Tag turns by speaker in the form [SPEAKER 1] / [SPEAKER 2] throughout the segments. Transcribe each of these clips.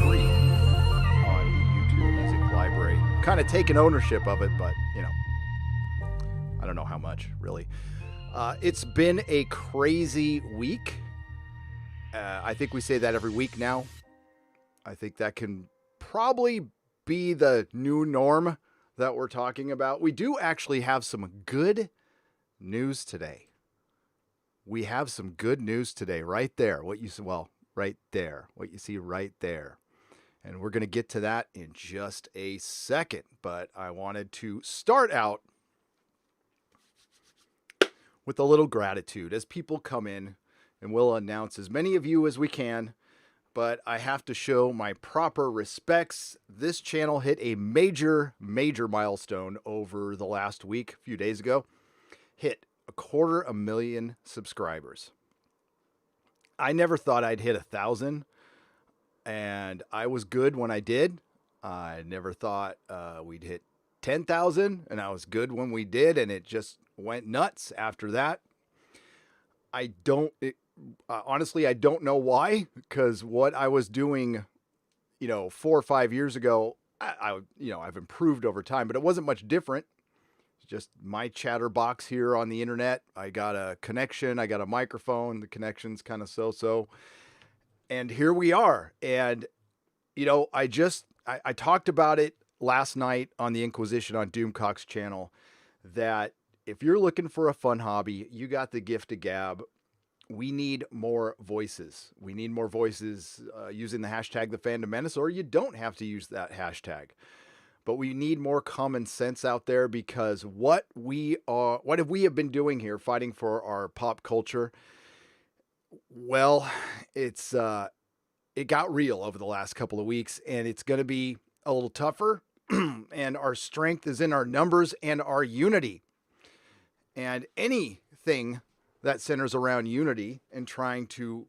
[SPEAKER 1] free on the YouTube Music Library. Kind of taking ownership of it, but, I don't know how much, really. It's been a crazy week. I think we say that every week now. I think that can probably be the new norm that we're talking about. We do actually have some good news today. We have some good news today, right there. Right there. What you see right there. And we're going to get to that in just a second. But I wanted to start out with a little gratitude as people come in, and we'll announce as many of you as we can. But I have to show my proper respects. This channel hit a major, major milestone over the last week, a few days ago. Hit 250,000 subscribers. I never thought I'd hit 1,000, and I was good when I did. I never thought we'd hit 10,000, and I was good when we did, and it just went nuts after that. Honestly, I don't know why, because what I was doing, 4 or 5 years ago, I've improved over time, but it wasn't much different. Just my chatterbox here on the internet. I got a connection. I got a microphone. The connection's kind of so-so. And here we are. And, I talked about it last night on the Inquisition on Doomcock's channel, that if you're looking for a fun hobby, you got the gift of gab. We need more voices. We need more voices using the hashtag the Phantom Menace, or you don't have to use that hashtag. But we need more common sense out there, because what have we been doing here fighting for our pop culture? Well, it got real over the last couple of weeks, and it's going to be a little tougher. And our strength is in our numbers and our unity. And anything that centers around unity and trying to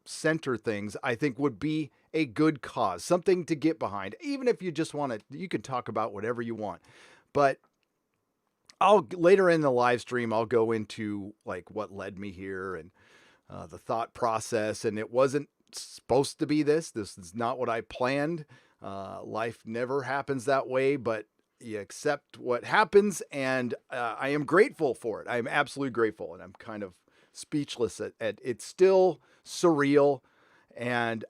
[SPEAKER 1] center things, I think would be a good cause, something to get behind. Even if you just want to, you can talk about whatever you want. But later in the live stream, I'll go into like what led me here and the thought process. And it wasn't supposed to be this. This is not what I planned. Life never happens that way, but you accept what happens, and I am grateful for it. I am absolutely grateful, and I'm kind of speechless at it's still surreal, and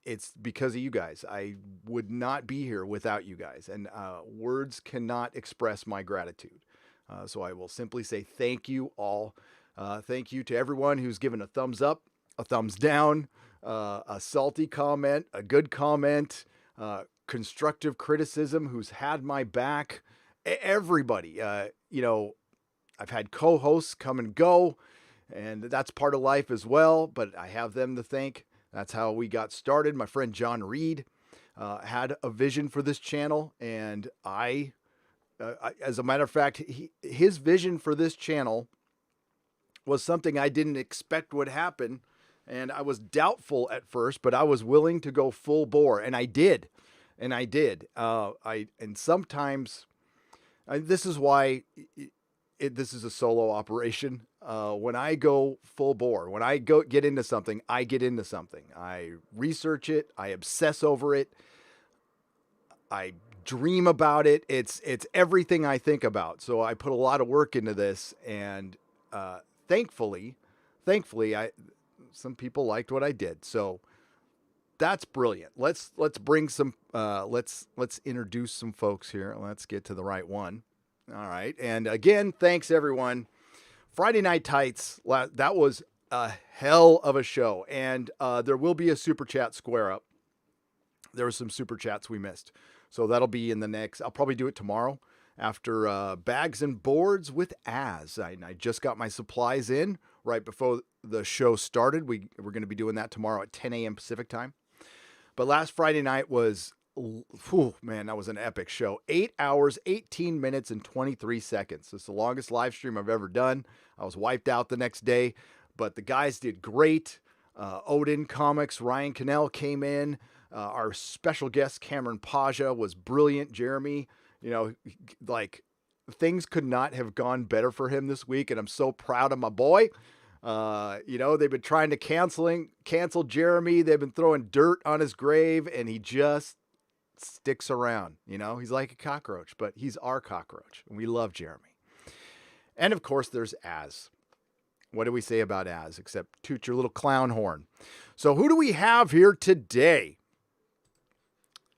[SPEAKER 1] it's because of you guys. I would not be here without you guys, and words cannot express my gratitude. So I will simply say thank you all. Thank you to everyone who's given a thumbs up, a thumbs down, a salty comment, a good comment, constructive criticism, who's had my back. Everybody, I've had co-hosts come and go, and that's part of life as well, but I have them to thank. That's how we got started. My friend John Reed had a vision for this channel, and I as a matter of fact, his vision for this channel was something I didn't expect would happen, and I was doubtful at first, but I was willing to go full bore, and I did. Sometimes this is why this is a solo operation. When I go full bore, when I get into something, I get into something. I research it. I obsess over it. I dream about it. It's everything I think about. So I put a lot of work into this, and thankfully, some people liked what I did. So that's brilliant. Let's bring some, let's introduce some folks here. Let's get to the right one. All right. And again, thanks everyone. Friday Night Tights. That was a hell of a show. And there will be a super chat square up. There were some super chats we missed. So that'll be in the next, I'll probably do it tomorrow after Bags and Boards with Az. I just got my supplies in right before the show started. We're going to be doing that tomorrow at 10 a.m. Pacific time. But last Friday night was, that was an epic show. 8 hours, 18 minutes, and 23 seconds. It's the longest live stream I've ever done. I was wiped out the next day, but the guys did great. Odin Comics, Ryan Cannell came in. Our special guest, Cameron Paja, was brilliant. Jeremy, things could not have gone better for him this week, and I'm so proud of my boy. They've been trying to cancel Jeremy. They've been throwing dirt on his grave, and he just sticks around. He's like a cockroach, but he's our cockroach. And we love Jeremy. And of course, there's Az. What do we say about Az except toot your little clown horn? So who do we have here today?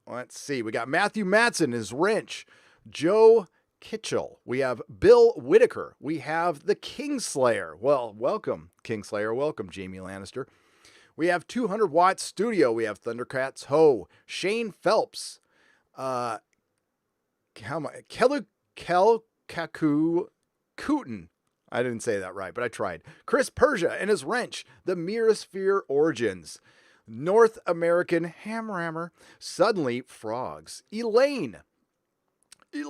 [SPEAKER 1] Let's see. We got Matthew Matson as Wrench, Joe Kitchell. We have Bill Whitaker. We have the Kingslayer. Well, welcome, Kingslayer. Welcome, Jamie Lannister. We have 200 Watt Studio. We have Thundercats Ho, Shane Phelps, Keaton. I didn't say that right, but I tried. Chris Persia and his Wrench, the Merosphere Origins, North American Hammer, Suddenly Frogs, Elaine. We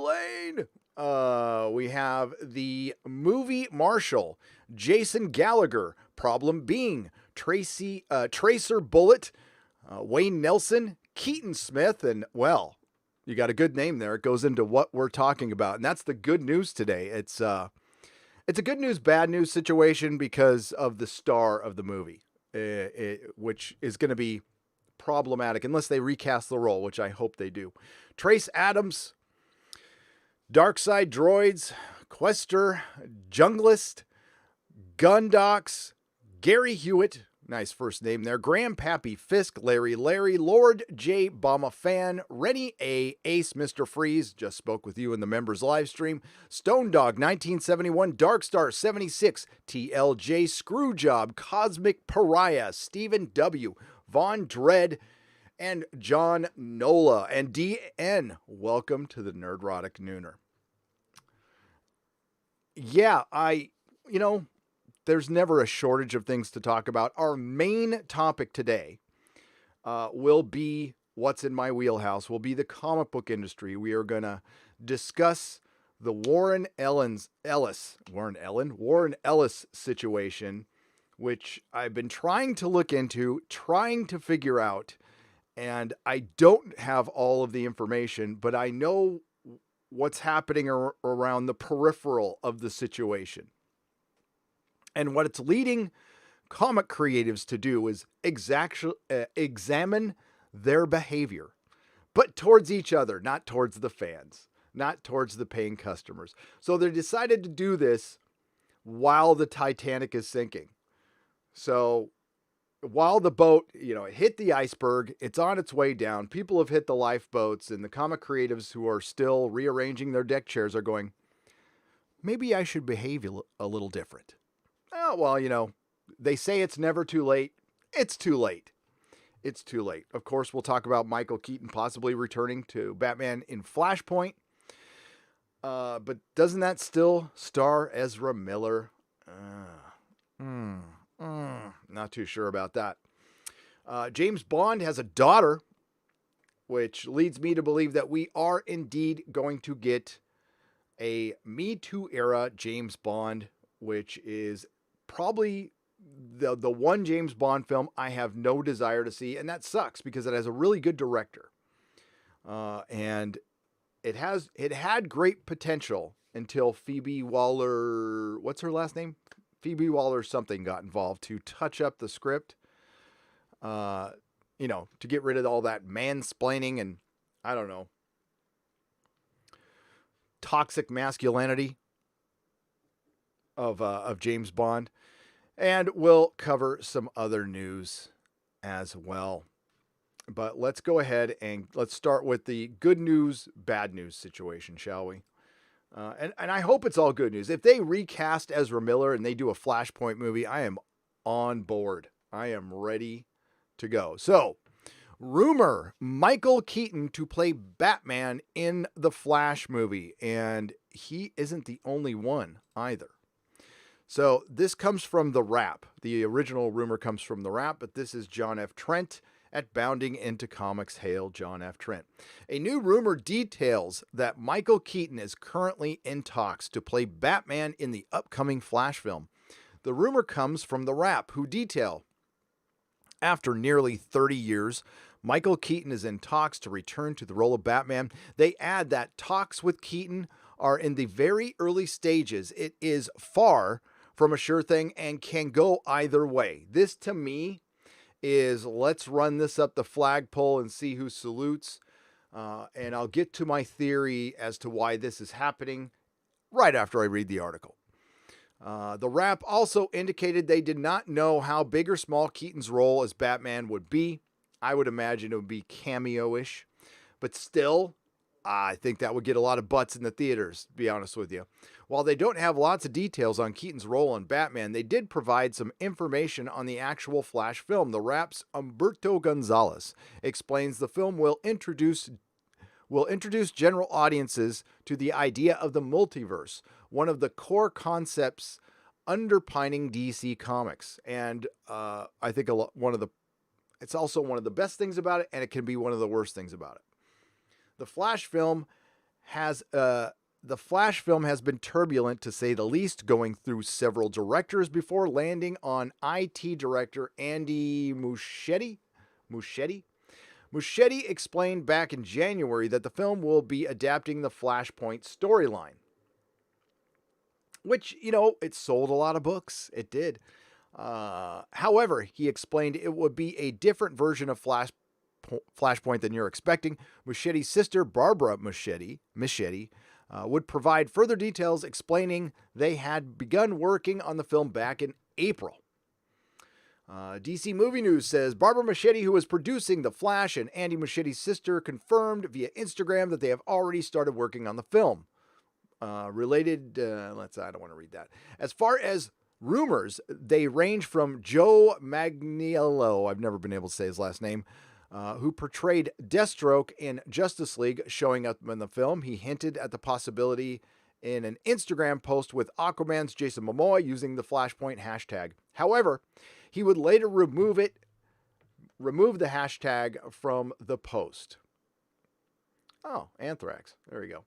[SPEAKER 1] have the Movie Marshal, Jason Gallagher, Problem Being, Tracer Bullet, Wayne Nelson, Keaton Smith, and well, you got a good name there. It goes into what we're talking about, and that's the good news today. It's a good news, bad news situation because of the star of the movie, which is going to be problematic unless they recast the role, which I hope they do. Trace Adams, Darkside Droids, Quester, Junglist, Gundox, Gary Hewitt, nice first name there, Grandpappy Fisk, Larry, Lord J. Bama Fan, Rennie A, Ace Mr. Freeze, just spoke with you in the members live stream, Stone Dog 1971, Darkstar 76, TLJ Screwjob, Cosmic Pariah, Stephen W, Von Dredd, and John Nola. And DN, welcome to the Nerdrotic Nooner. Yeah, there's never a shortage of things to talk about. Our main topic today will be what's in my wheelhouse, will be the comic book industry. We are going to discuss the Warren Ellis situation, which I've been trying to look into, trying to figure out, and I don't have all of the information, but I know what's happening around the peripheral of the situation. And what it's leading comic creatives to do is examine their behavior, but towards each other, not towards the fans, not towards the paying customers. So they decided to do this while the Titanic is sinking. So while the boat, it hit the iceberg, it's on its way down. People have hit the lifeboats, and the comic creatives who are still rearranging their deck chairs are going, maybe I should behave a little different. Oh, well, they say it's never too late. It's too late. It's too late. Of course, we'll talk about Michael Keaton possibly returning to Batman in Flashpoint. But doesn't that still star Ezra Miller? Not too sure about that. James Bond has a daughter, which leads me to believe that we are indeed going to get a Me Too era James Bond, which is probably the one James Bond film I have no desire to see, and that sucks because it has a really good director. And it had great potential until Phoebe Waller, what's her last name? Phoebe Waller something got involved to touch up the script, to get rid of all that mansplaining and, I don't know, toxic masculinity of James Bond. And we'll cover some other news as well. But let's go ahead and let's start with the good news, bad news situation, shall we? And I hope it's all good news. If they recast Ezra Miller and they do a Flashpoint movie, I am on board. I am ready to go. So, rumor, Michael Keaton to play Batman in the Flash movie. And he isn't the only one either. So, this comes from The Wrap. The original rumor comes from The Wrap, but this is John F. Trent at Bounding Into Comics. Hail, John F. Trent. A new rumor details that Michael Keaton is currently in talks to play Batman in the upcoming Flash film. The rumor comes from The Wrap, who detail, after nearly 30 years, Michael Keaton is in talks to return to the role of Batman. They add that talks with Keaton are in the very early stages. It is far from a sure thing and can go either way. This to me is let's run this up the flagpole and see who salutes. And I'll get to my theory as to why this is happening right after I read the article. The Wrap also indicated they did not know how big or small Keaton's role as Batman would be. I would imagine it would be cameo-ish, but still, I think that would get a lot of butts in the theaters, to be honest with you. While they don't have lots of details on Keaton's role in Batman, they did provide some information on the actual Flash film. The Wrap's Humberto Gonzalez explains the film will introduce general audiences to the idea of the multiverse, one of the core concepts underpinning DC Comics. And I think it's also one of the best things about it, and it can be one of the worst things about it. The Flash film has been turbulent, to say the least, going through several directors before landing on IT director Andy Muschietti. Muschietti explained back in January that the film will be adapting the Flashpoint storyline, which, it sold a lot of books. It did. However, he explained it would be a different version of Flashpoint than you're expecting. Muschietti's sister, Barbara Muschietti, would provide further details, explaining they had begun working on the film back in April. DC Movie News says Barbara Muschietti, who was producing The Flash, and Andy Muschietti's sister confirmed via Instagram that they have already started working on the film. I don't want to read that. As far as rumors, they range from Joe Manganiello, I've never been able to say his last name, who portrayed Deathstroke in Justice League, showing up in the film. He hinted at the possibility in an Instagram post with Aquaman's Jason Momoa using the Flashpoint hashtag. However, he would later remove the hashtag from the post. Oh, Anthrax. There we go.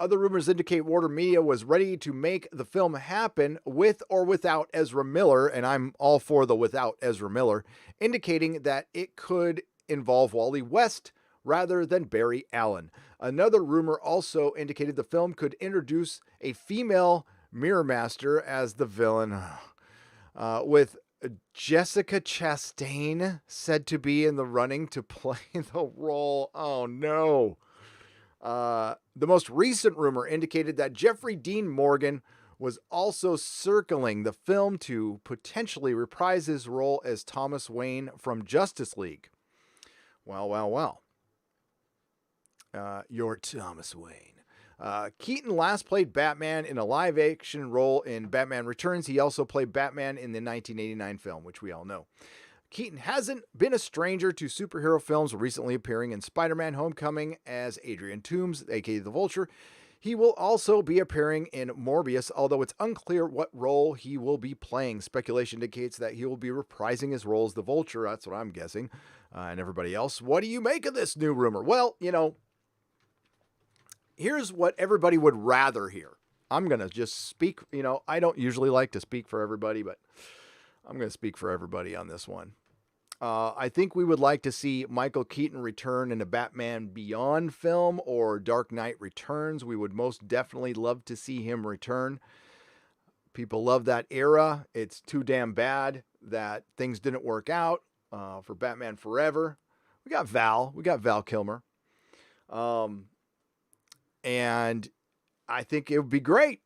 [SPEAKER 1] Other rumors indicate Warner Media was ready to make the film happen with or without Ezra Miller, and I'm all for the without Ezra Miller, indicating that it could involve Wally West rather than Barry Allen. Another rumor also indicated the film could introduce a female Mirror Master as the villain, with Jessica Chastain said to be in the running to play the role. Oh no. The most recent rumor indicated that Jeffrey Dean Morgan was also circling the film to potentially reprise his role as Thomas Wayne from Justice League. Well. You're Thomas Wayne. Keaton last played Batman in a live-action role in Batman Returns. He also played Batman in the 1989 film, which we all know. Keaton hasn't been a stranger to superhero films, recently appearing in Spider-Man Homecoming as Adrian Toomes, aka the Vulture. He will also be appearing in Morbius, although it's unclear what role he will be playing. Speculation indicates that he will be reprising his role as the Vulture. That's what I'm guessing. And everybody else, what do you make of this new rumor? Well, here's what everybody would rather hear. I'm going to just speak, I don't usually like to speak for everybody, but I'm going to speak for everybody on this one. I think we would like to see Michael Keaton return in a Batman Beyond film or Dark Knight Returns. We would most definitely love to see him return. People love that era. It's too damn bad that things didn't work out for Batman Forever. We got Val Kilmer. And I think it would be great.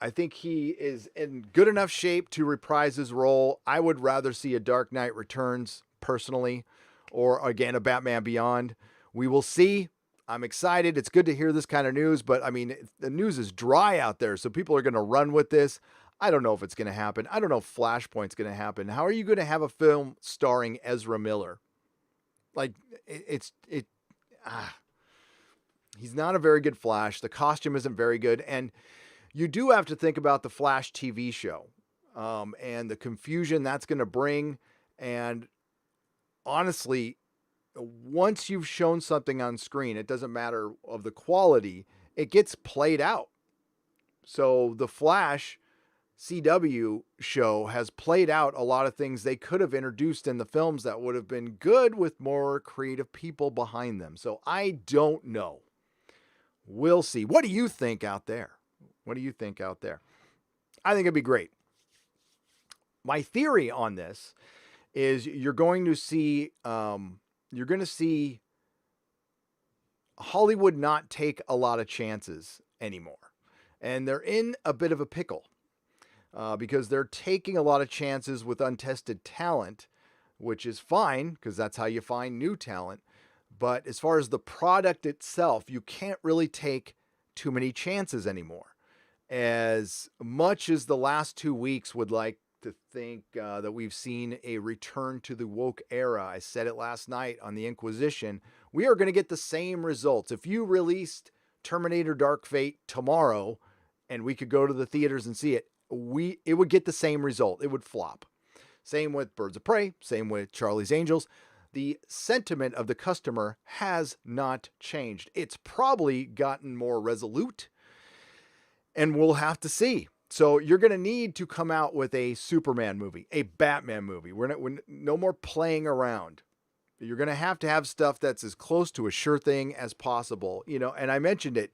[SPEAKER 1] I think he is in good enough shape to reprise his role. I would rather see a Dark Knight Returns, personally, or again, a Batman Beyond. We will see. I'm excited. It's good to hear this kind of news, but the news is dry out there, so people are going to run with this. I don't know if it's going to happen. I don't know if Flashpoint's going to happen. How are you going to have a film starring Ezra Miller? He's not a very good Flash. The costume isn't very good. And you do have to think about the Flash TV show and the confusion that's going to bring. And honestly, once you've shown something on screen, it doesn't matter of the quality, it gets played out. So the Flash CW show has played out a lot of things they could have introduced in the films that would have been good with more creative people behind them. So I don't know. We'll see. What do you think out there? What do you think out there? I think it'd be great. My theory on this is you're going to see Hollywood not take a lot of chances anymore, and they're in a bit of a pickle because they're taking a lot of chances with untested talent, which is fine because that's how you find new talent. But as far as the product itself, you can't really take too many chances anymore. As much as the last 2 weeks would like to think that we've seen a return to the woke era, I said it last night on the Inquisition, we are going to get the same results. If you released Terminator Dark Fate tomorrow and we could go to the theaters and see it, it would get the same result. It would flop. Same with Birds of Prey, same with Charlie's Angels. The sentiment of the customer has not changed. It's probably gotten more resolute, and we'll have to see. So you're going to need to come out with a Superman movie, a Batman movie. We're no more playing around. You're going to have stuff that's as close to a sure thing as possible. And I mentioned it.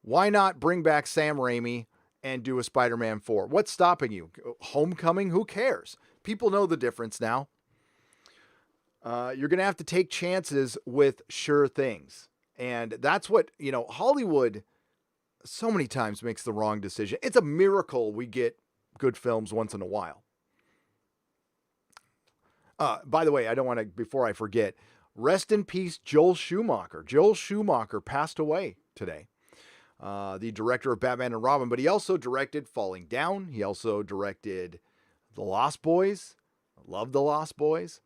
[SPEAKER 1] Why not bring back Sam Raimi and do a Spider-Man 4? What's stopping you? Homecoming? Who cares? People know the difference now. You're going to have to take chances with sure things. And that's what, Hollywood so many times makes the wrong decision. It's a miracle we get good films once in a while. By the way, I don't want to, before I forget, rest in peace, Joel Schumacher. Joel Schumacher passed away today. The director of Batman and Robin, but he also directed Falling Down. He also directed The Lost Boys. I love The Lost Boys.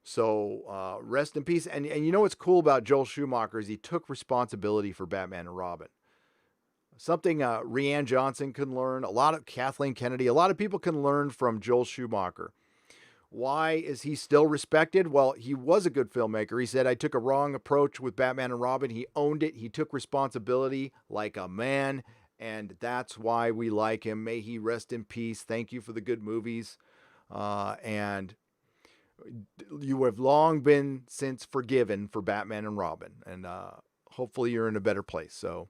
[SPEAKER 1] So rest in peace. And you know what's cool about Joel Schumacher is he took responsibility for Batman and Robin. Something Rianne Johnson can learn, Kathleen Kennedy, a lot of people can learn from Joel Schumacher. Why is he still respected? Well, he was a good filmmaker. He said, I took a wrong approach with Batman and Robin. He owned it. He took responsibility like a man, and that's why we like him. May he rest in peace. Thank you for the good movies. And you have long been since forgiven for Batman and Robin, and hopefully you're in a better place. So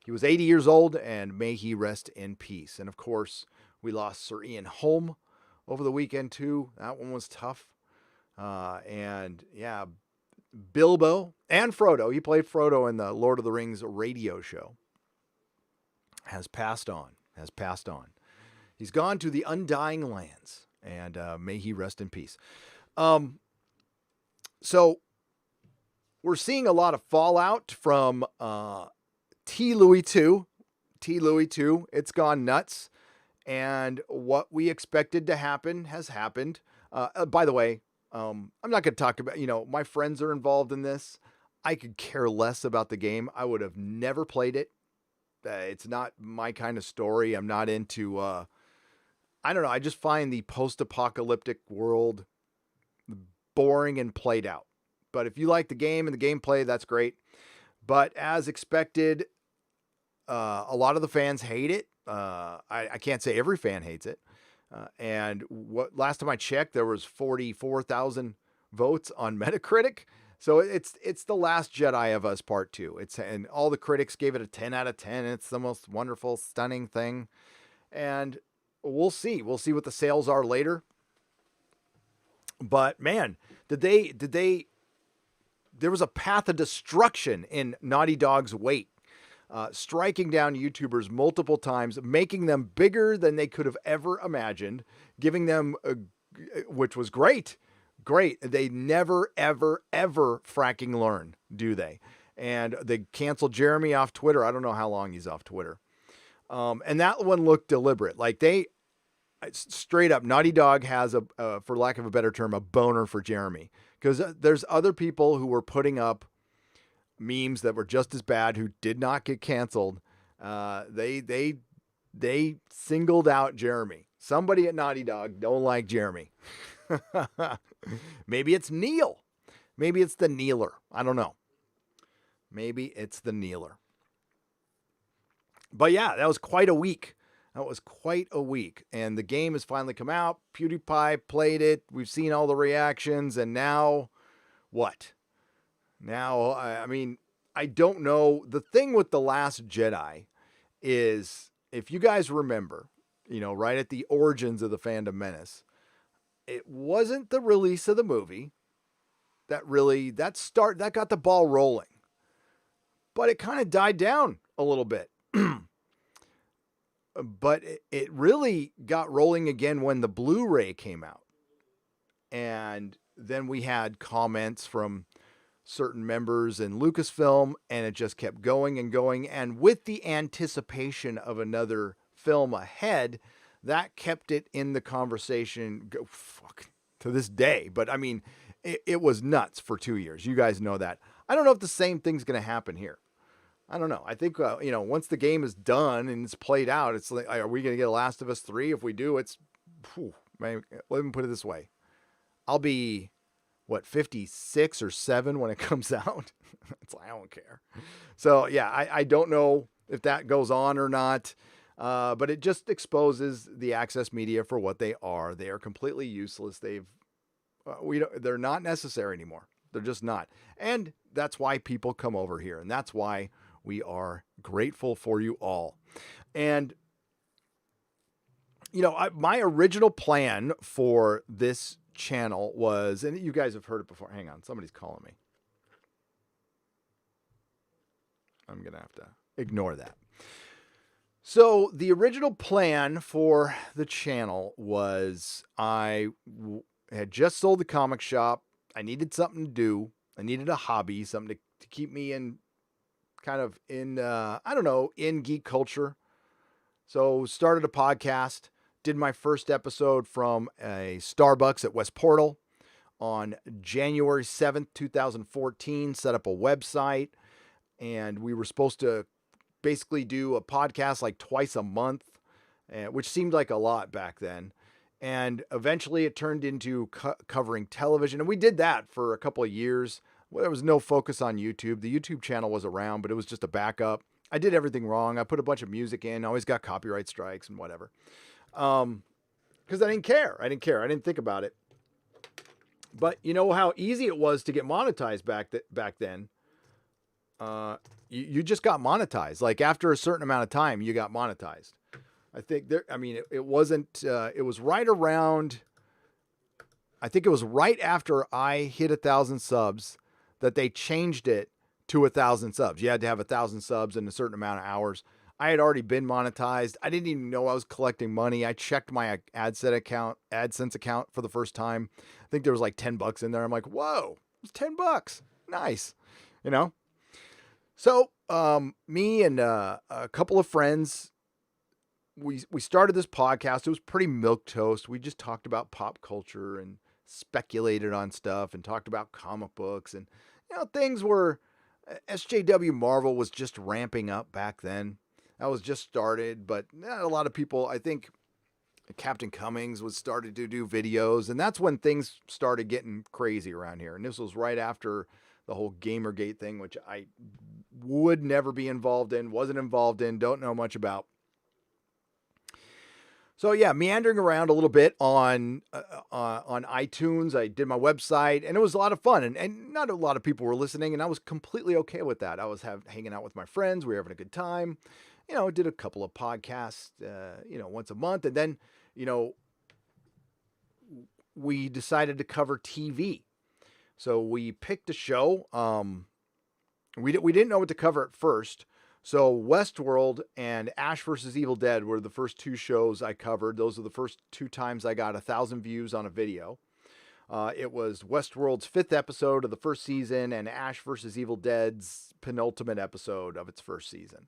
[SPEAKER 1] he was 80 years old, and may he rest in peace. And of course, we lost Sir Ian Holm over the weekend too. That one was tough. And yeah, Bilbo and Frodo, he played Frodo in the Lord of the Rings radio show, has passed on. He's gone to the undying lands, and may he rest in peace. So we're seeing a lot of fallout from Louie 2. Louie 2, it's gone nuts. And what we expected to happen has happened. By the way, I'm not going to talk about, my friends are involved in this. I could care less about the game. I would have never played it. It's not my kind of story. I'm not into, I don't know. I just find the post-apocalyptic world boring and played out. But if you like the game and the gameplay, that's great. But as expected, a lot of the fans hate it. I can't say every fan hates it. And last time I checked, there was 44,000 votes on Metacritic. So it's The Last Jedi of Us Part 2. And all the critics gave it a 10 out of 10. It's the most wonderful, stunning thing. And we'll see. We'll see what the sales are later. But man, there was a path of destruction in Naughty Dog's wake. Striking down YouTubers multiple times, making them bigger than they could have ever imagined, giving them, which was great. They never, ever, ever fracking learn, do they? And they canceled Jeremy off Twitter. I don't know how long he's off Twitter. And that one looked deliberate. Like straight up, Naughty Dog has for lack of a better term, a boner for Jeremy. Because there's other people who were putting up memes that were just as bad who did not get canceled. They singled out Jeremy. Somebody at Naughty Dog don't like Jeremy. Maybe it's Neil. Maybe it's the kneeler. I don't know. Maybe it's the kneeler. But yeah, that was quite a week. And the game has finally come out. PewDiePie played it. We've seen all the reactions. And now what? Now, I mean, I don't know. The thing with The Last Jedi is, if you guys remember, right at the origins of the Phantom Menace, it wasn't the release of the movie that got the ball rolling, but it kind of died down a little bit. But it really got rolling again when the Blu-ray came out. And then we had comments from certain members in Lucasfilm, and it just kept going and going. And with the anticipation of another film ahead, that kept it in the conversation to this day. But I mean, it was nuts for 2 years. You guys know that. I don't know if the same thing's going to happen here. I don't know. I think, once the game is done and it's played out, it's like, are we going to get a Last of Us 3? If we do, let me put it this way. I'll be, 56 or 7 when it comes out? It's like, I don't care. So, yeah, I don't know if that goes on or not, but it just exposes the Access Media for what they are. They are completely useless. They're not necessary anymore. They're just not. And that's why people come over here, and that's why we are grateful for you all. And, my original plan for this channel was, and you guys have heard it before. Hang on, somebody's calling me. I'm going to have to ignore that. So the original plan for the channel was I had just sold the comic shop. I needed something to do. I needed a hobby, something to keep me in in geek culture. So started a podcast, did my first episode from a Starbucks at West Portal on January 7th, 2014, set up a website, and we were supposed to basically do a podcast like twice a month, which seemed like a lot back then. And eventually it turned into covering television. And we did that for a couple of years. There was no focus on YouTube. The YouTube channel was around, but it was just a backup. I did everything wrong. I put a bunch of music in, always got copyright strikes and whatever. Because I didn't care. I didn't think about it. But you know how easy it was to get monetized back then? You just got monetized. Like after a certain amount of time, you got monetized. I think it wasn't, it was right around, I think it was right after I hit 1,000 subs that they changed it to 1,000 subs. You had to have 1,000 subs in a certain amount of hours. I had already been monetized. I didn't even know I was collecting money. I checked my AdSense account for the first time. I think there was like $10 in there. I'm like, whoa, it's $10. Nice. So, me and a couple of friends, we started this podcast. It was pretty milquetoast. We just talked about pop culture and speculated on stuff and talked about comic books, and things were, SJW Marvel was just ramping up back then. That was just started, but a lot of people, I think Captain Cummings was started to do videos, and that's when things started getting crazy around here. And this was right after the whole Gamergate thing, which I would never be involved in, wasn't involved in, don't know much about. So yeah, meandering around a little bit on iTunes. I did my website, and it was a lot of fun. And not a lot of people were listening, and I was completely okay with that. I was hanging out with my friends. We were having a good time. Did a couple of podcasts, once a month. And then, we decided to cover TV. So we picked a show. We didn't know what to cover at first. So Westworld and Ash vs. Evil Dead were the first two shows I covered. Those are the first 2 times I got 1,000 views on a video. It was Westworld's 5th episode of the first season and Ash vs. Evil Dead's penultimate episode of its first season.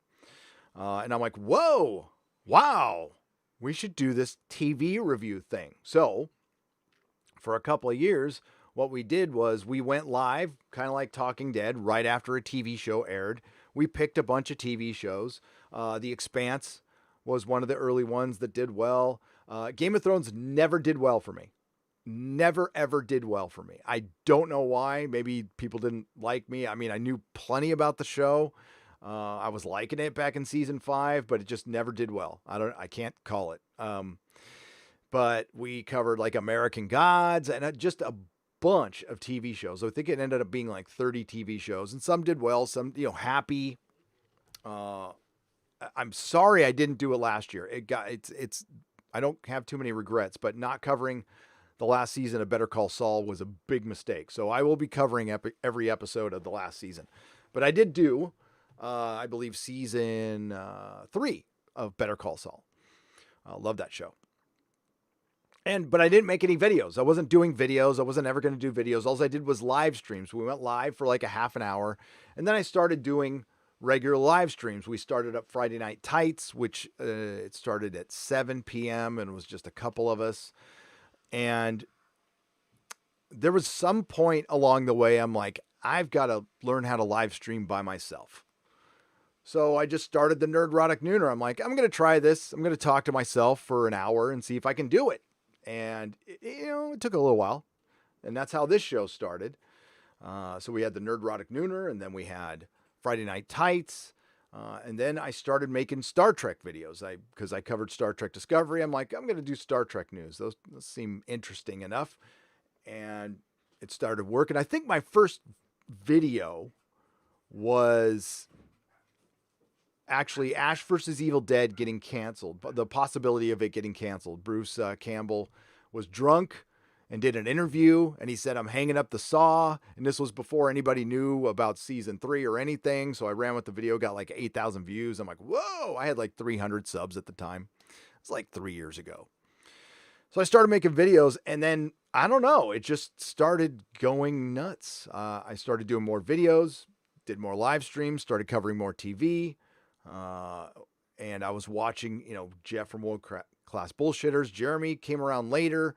[SPEAKER 1] And I'm like, whoa, wow, we should do this TV review thing. So for a couple of years, what we did was we went live, kind of like Talking Dead, right after a TV show aired. We picked a bunch of TV shows. The Expanse was one of the early ones that did well. Game of Thrones never did well for me. Never, ever did well for me. I don't know why. Maybe people didn't like me. I mean, I knew plenty about the show. I was liking it back in season 5, but it just never did well. I can't call it. But we covered like American Gods and just a bunch of TV shows. I think it ended up being like 30 TV shows, and some did well, some, happy. I'm sorry I didn't do it last year. It's I don't have too many regrets, but not covering the last season of Better Call Saul was a big mistake. So I will be covering every episode of the last season. But I did do, I believe, season 3 of Better Call Saul. I love that show. But I didn't make any videos. I wasn't doing videos. I wasn't ever going to do videos. All I did was live streams. We went live for like a half an hour. And then I started doing regular live streams. We started up Friday Night Tights, which it started at 7 p.m. and it was just a couple of us. And there was some point along the way, I'm like, I've got to learn how to live stream by myself. So I just started the Nerdrotic Nooner. I'm like, I'm going to try this. I'm going to talk to myself for an hour and see if I can do it. And, it took a little while. And that's how this show started. So we had the Nerdrotic Nooner, and then we had Friday Night Tights. And then I started making Star Trek videos because I covered Star Trek Discovery. I'm like, I'm going to do Star Trek news. Those seem interesting enough. And it started working. I think my first video was actually Ash vs. Evil Dead getting canceled. The possibility of it getting canceled. Bruce Campbell was drunk and did an interview, and he said, I'm hanging up the saw. And this was before anybody knew about season 3 or anything. So I ran with the video, got like 8,000 views. I'm like, whoa, I had like 300 subs at the time. It's like 3 years ago. So I started making videos, and then, I don't know, it just started going nuts. I started doing more videos, did more live streams, started covering more TV. And I was watching, Jeff from World Class Bullshitters. Jeremy came around later.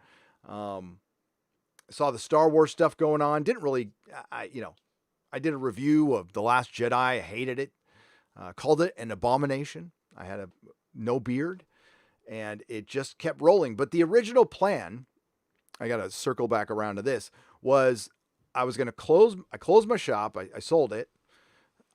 [SPEAKER 1] Saw the Star Wars stuff going on. Didn't really, I did a review of The Last Jedi. I hated it. Called it an abomination. I had no beard, and it just kept rolling. But the original plan, I got to circle back around to this, was I was going to I closed my shop. I sold it.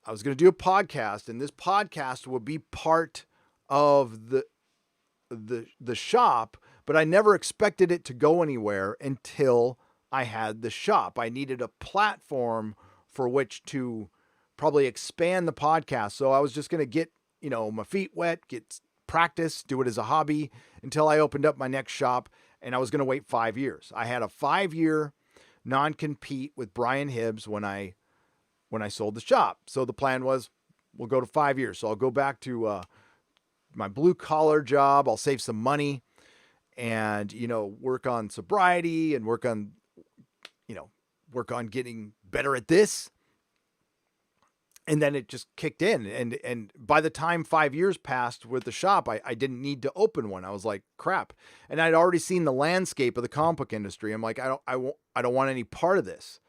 [SPEAKER 1] I was going to do a podcast, and this podcast would be part of the shop, but I never expected it to go anywhere until I had the shop. I needed a platform for which to probably expand the podcast. So I was just going to get, my feet wet, get practice, do it as a hobby until I opened up my next shop, and I was going to wait 5 years. I had a 5-year non-compete with Brian Hibbs when I sold the shop. So the plan was we'll go to 5 years. So I'll go back to my blue collar job. I'll save some money and, work on sobriety and work on getting better at this. And then it just kicked in. And by the time 5 years passed with the shop, I didn't need to open one. I was like, crap. And I'd already seen the landscape of the comic book industry. I'm like, I don't want any part of this.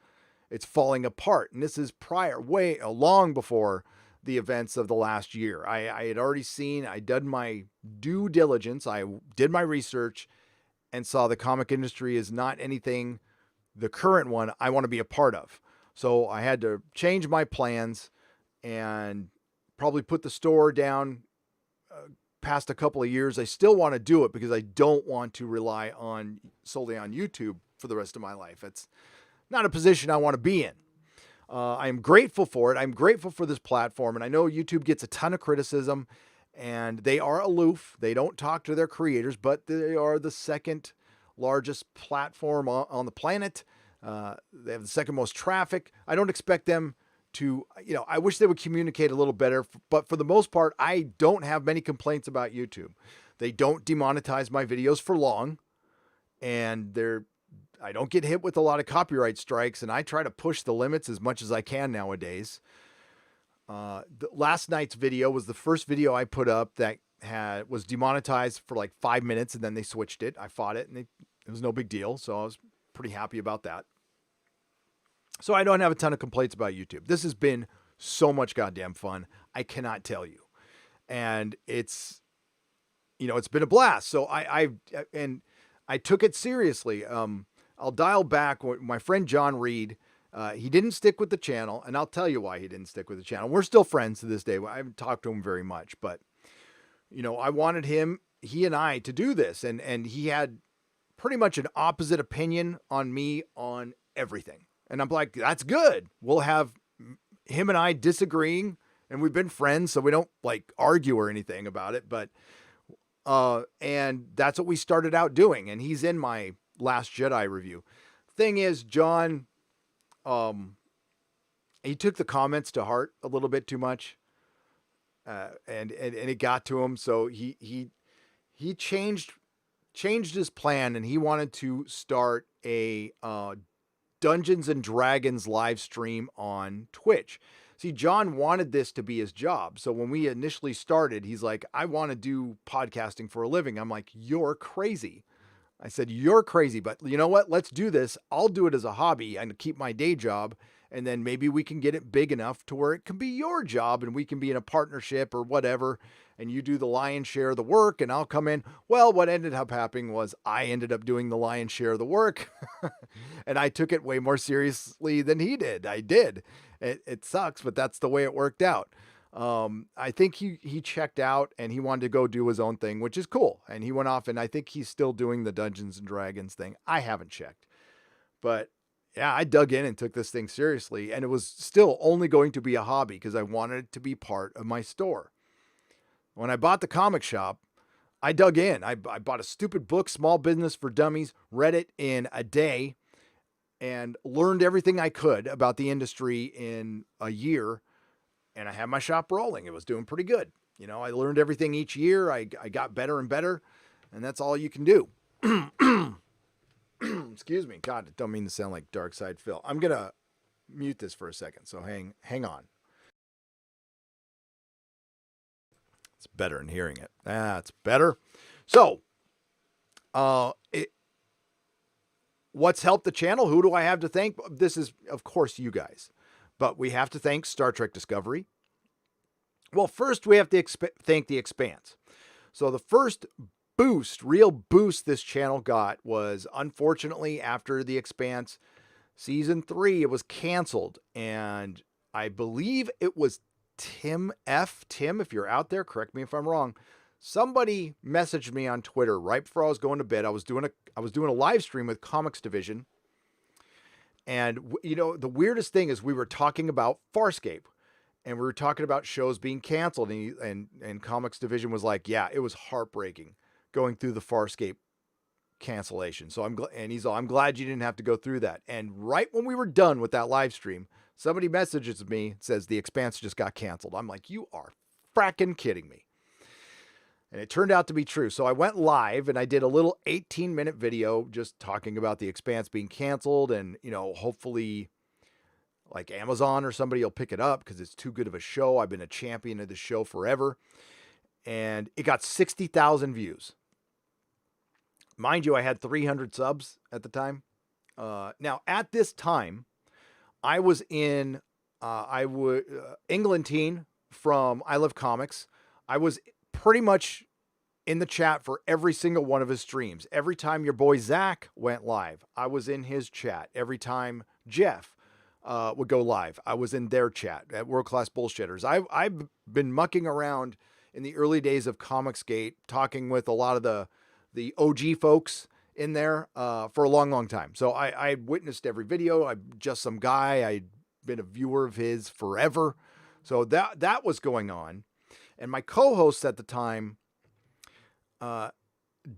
[SPEAKER 1] It's falling apart. And this is long before the events of the last year. I had already seen, I did my due diligence. I did my research and saw the comic industry is not anything, the current one, I want to be a part of. So I had to change my plans and probably put the store down past a couple of years. I still want to do it because I don't want to rely solely on YouTube for the rest of my life. It's not a position I want to be in. I am grateful for it. I'm grateful for this platform. And I know YouTube gets a ton of criticism and they are aloof. They don't talk to their creators, but they are the second largest platform on the planet. They have the second most traffic. I don't expect them to, I wish they would communicate a little better, but for the most part, I don't have many complaints about YouTube. They don't demonetize my videos for long, and I don't get hit with a lot of copyright strikes, and I try to push the limits as much as I can nowadays. Last night's video was the first video I put up that was demonetized for like 5 minutes, and then they switched it. I fought it, and it was no big deal, so I was pretty happy about that. So I don't have a ton of complaints about YouTube. This has been so much goddamn fun. I cannot tell you. And it's been a blast. So I took it seriously. I'll dial back. My friend John Reed, he didn't stick with the channel, and I'll tell you why he didn't stick with the channel. We're still friends to this day. I haven't talked to him very much, but I wanted he and I to do this, and he had pretty much an opposite opinion on me on everything. And I'm like, that's good. We'll have him and I disagreeing, and we've been friends, so we don't like argue or anything about it. But, and that's what we started out doing. And he's in my Last Jedi review. Thing is, John, he took the comments to heart a little bit too much. And it got to him. So he changed his plan, and he wanted to start a, Dungeons and Dragons live stream on Twitch. See, John wanted this to be his job. So when we initially started, he's like, I want to do podcasting for a living. I'm like, you're crazy. I said, you're crazy, but you know what? Let's do this. I'll do it as a hobby and keep my day job. And then maybe we can get it big enough to where it can be your job and we can be in a partnership or whatever. And you do the lion's share of the work and I'll come in. Well, what ended up happening was I ended up doing the lion's share of the work and I took it way more seriously than he did. I did. It sucks, but that's the way it worked out. I think he checked out and he wanted to go do his own thing, which is cool. And he went off and I think he's still doing the Dungeons and Dragons thing. I haven't checked, but yeah, I dug in and took this thing seriously, and it was still only going to be a hobby because I wanted it to be part of my store. When I bought the comic shop, I dug in. I bought a stupid book, Small Business for Dummies, read it in a day, and learned everything I could about the industry in a year, and I had my shop rolling. It was doing pretty good. You know, I learned everything each year. I got better and better, and that's all you can do. Excuse me. God, I don't mean to sound like Dark Side Phil. I'm going to mute this for a second, so hang on. It's better than hearing it. That's better. So, what's helped the channel? Who do I have to thank? This is, of course, you guys. But we have to thank Star Trek Discovery. Well, first we have to thank The Expanse. So the first real boost this channel got was, unfortunately, after The Expanse season 3, it was canceled. And I believe it was Tim, if you're out there, correct me if I'm wrong. Somebody messaged me on Twitter right before I was going to bed. I was doing a live stream with Comics Division. And, you know, the weirdest thing is we were talking about Farscape. And we were talking about shows being canceled. And Comics Division was like, yeah, it was heartbreaking going through the Farscape cancellation. So I'm glad you didn't have to go through that. And right when we were done with that live stream, somebody messages me, says The Expanse just got canceled. I'm like, you are fracking kidding me. And it turned out to be true. So I went live and I did a little 18-minute video just talking about The Expanse being canceled. And, you know, hopefully like Amazon or somebody will pick it up because it's too good of a show. I've been a champion of the show forever. And it got 60,000 views. Mind you, I had 300 subs at the time. Now, at this time, I was in Englandine from I Love Comics. I was pretty much in the chat for every single one of his streams. Every time your boy Zach went live, I was in his chat. Every time Jeff would go live, I was in their chat at World Class Bullshitters. I've been mucking around in the early days of Comicsgate, talking with a lot of the OG folks in there for a long, long time. So I witnessed every video. I'm just some guy. I'd been a viewer of his forever. So that was going on. And my co-hosts at the time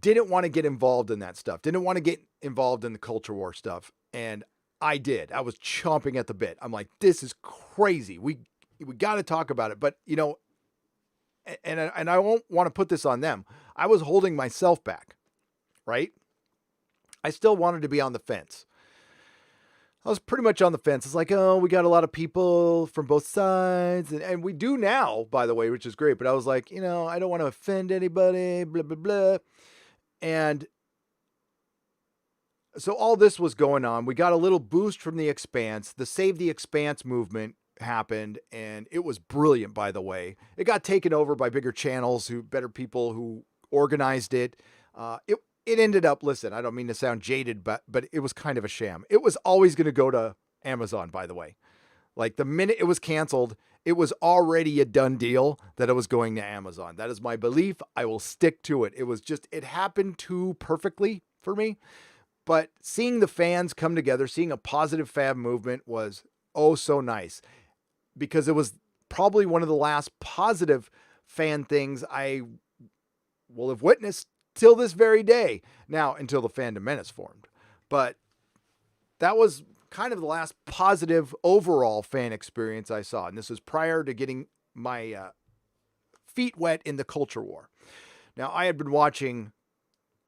[SPEAKER 1] didn't want to get involved in that stuff. Didn't want to get involved in the culture war stuff. And I did. I was chomping at the bit. I'm like, this is crazy. We got to talk about it. But, you know, and I won't want to put this on them. I was holding myself back, right? I still wanted to be on the fence. I was pretty much on the fence. It's like, oh, we got a lot of people from both sides. And we do now, by the way, which is great. But I was like, you know, I don't want to offend anybody, blah, blah, blah. And so all this was going on. We got a little boost from The Expanse. The Save the Expanse movement happened, and it was brilliant, by the way. It got taken over by bigger channels, better people who organized it. It ended up, listen, I don't mean to sound jaded, but it was kind of a sham. It was always going to go to Amazon, by the way. Like the minute it was canceled, it was already a done deal that it was going to Amazon. That is my belief. I will stick to it. It happened too perfectly for me. But seeing the fans come together, seeing a positive fan movement was oh so nice, because it was probably one of the last positive fan things I will have witnessed till this very day. Now, until the Phantom Menace formed. But that was kind of the last positive overall fan experience I saw. And this was prior to getting my feet wet in the culture war. Now, I had been watching,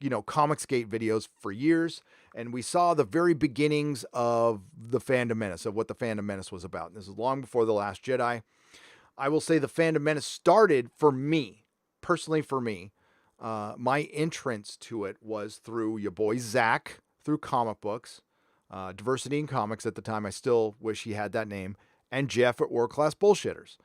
[SPEAKER 1] Comicsgate videos for years, and we saw the very beginnings of the Phantom Menace, of what the Phantom Menace was about. And this is long before The Last Jedi. I will say the Phantom Menace started for me, personally for me. My entrance to it was through your boy Zach, through comic books, Diversity in Comics at the time. I still wish he had that name. And Jeff at World Class Bullshitters.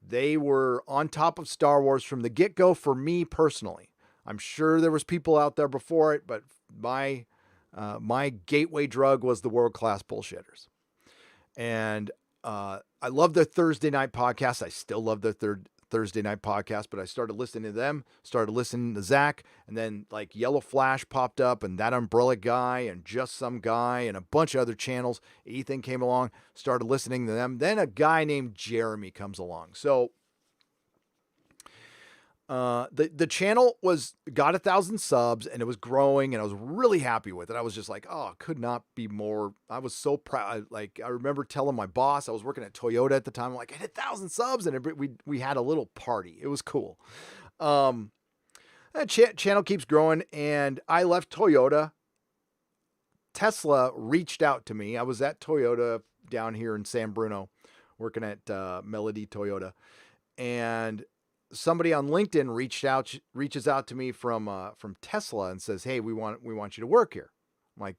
[SPEAKER 1] They were on top of Star Wars from the get-go for me personally. I'm sure there was people out there before it, but my gateway drug was the World Class Bullshitters. And I love their Thursday night podcast. I still love their Thursday night podcast, but I started listening to them, started listening to Zach, and then like Yellow Flash popped up, and That Umbrella Guy, and Just Some Guy, and a bunch of other channels. Ethan came along, started listening to them. Then a guy named Jeremy comes along. So the channel got 1,000 subs, and it was growing, and I was really happy with it. I was just like, oh, could not be more. I was so proud. I remember telling my boss, I was working at Toyota at the time. I'm like, I hit 1,000 subs, and we had a little party. It was cool. That channel keeps growing, and I left Toyota. Tesla reached out to me. I was at Toyota down here in San Bruno, working at Melody Toyota, and somebody on LinkedIn reaches out to me from Tesla and says, "Hey, we want you to work here." I'm like,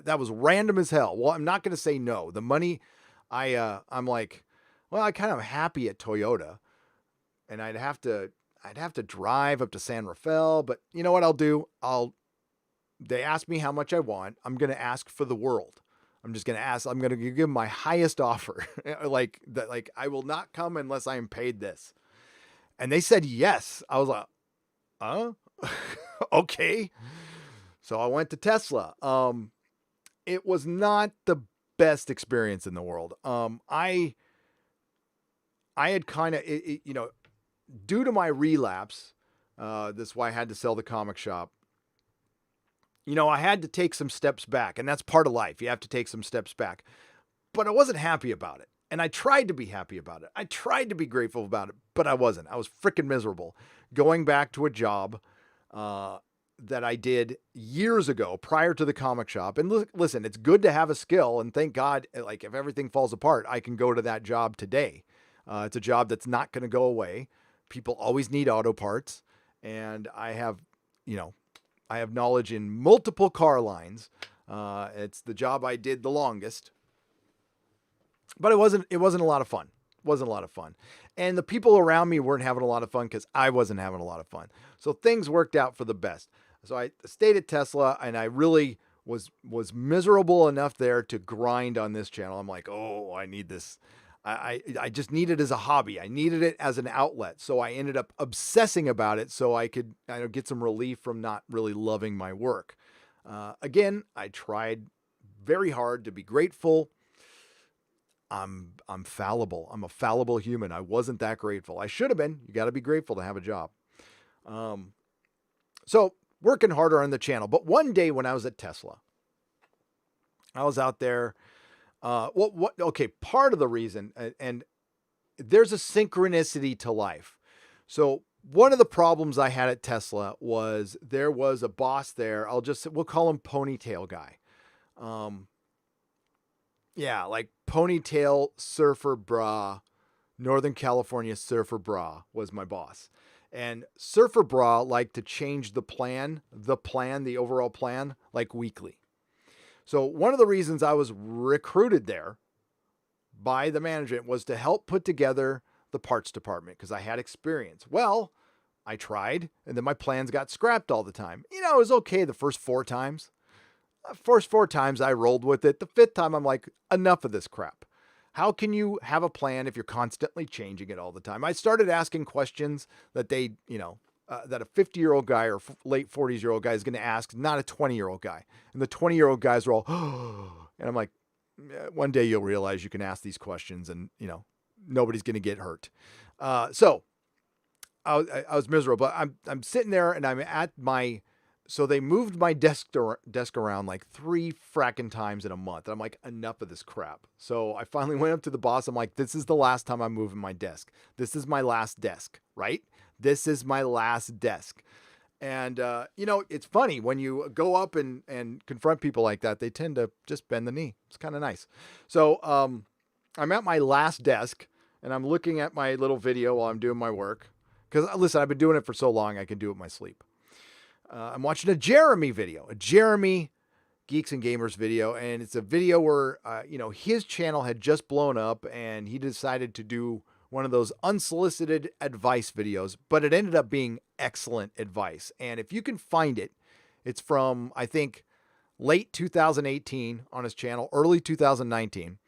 [SPEAKER 1] that was random as hell. Well, I'm not going to say no. The money, I'm like, well, I kind of happy at Toyota, and I'd have to drive up to San Rafael, but you know what I'll do? They asked me how much I want. I'm going to ask for the world. I'm just going to ask. I'm going to give them my highest offer. like I will not come unless I am paid this. And they said yes. I was like, okay. So I went to Tesla. It was not the best experience in the world. I had kind of, due to my relapse, that's why I had to sell the comic shop. I had to take some steps back, and that's part of life. You have to take some steps back. But I wasn't happy about it. And I tried to be happy about it. I tried to be grateful about it, but I wasn't. I was freaking miserable. Going back to a job that I did years ago prior to the comic shop. And listen, it's good to have a skill. And thank God, like if everything falls apart, I can go to that job today. It's a job that's not going to go away. People always need auto parts. And I have knowledge in multiple car lines. It's the job I did the longest. But it wasn't a lot of fun. It wasn't a lot of fun. And the people around me weren't having a lot of fun because I wasn't having a lot of fun. So things worked out for the best. So I stayed at Tesla, and I really was miserable enough there to grind on this channel. I'm like, oh, I need this. I just need it as a hobby. I needed it as an outlet. So I ended up obsessing about it so I could get some relief from not really loving my work. Again, I tried very hard to be grateful. I'm fallible. I'm a fallible human. I wasn't that grateful. I should have been. You got to be grateful to have a job. So working harder on the channel. But one day when I was at Tesla, I was out there. Okay. Part of the reason, and there's a synchronicity to life. So one of the problems I had at Tesla was there was a boss there. We'll call him Ponytail Guy. Yeah, like Ponytail Surfer Bra, Northern California Surfer Bra was my boss. And Surfer Bra liked to change the overall plan, like weekly. So one of the reasons I was recruited there by the management was to help put together the parts department because I had experience. Well, I tried, and then my plans got scrapped all the time. It was okay the first 4 times. First 4 times I rolled with it. The 5th time I'm like, enough of this crap. How can you have a plan if you're constantly changing it all the time? I started asking questions that they, that a 50-year-old guy or late 40s-year-old guy is going to ask, not a 20-year-old guy. And the 20-year-old guys are all, and I'm like, one day you'll realize you can ask these questions and, nobody's going to get hurt. So I was miserable, but I'm sitting there and I'm at so they moved my desk around like 3 fracking times in a month. And I'm like, enough of this crap. So I finally went up to the boss. I'm like, this is the last time I'm moving my desk. This is my last desk, right? This is my last desk. And, it's funny when you go up and confront people like that, they tend to just bend the knee. It's kind of nice. So I'm at my last desk and I'm looking at my little video while I'm doing my work. Because, listen, I've been doing it for so long, I can do it in my sleep. I'm watching a Jeremy video, a Jeremy Geeks and Gamers video. And it's a video where, his channel had just blown up and he decided to do one of those unsolicited advice videos, but it ended up being excellent advice. And if you can find it, it's from, I think, late 2018 on his channel, early 2019.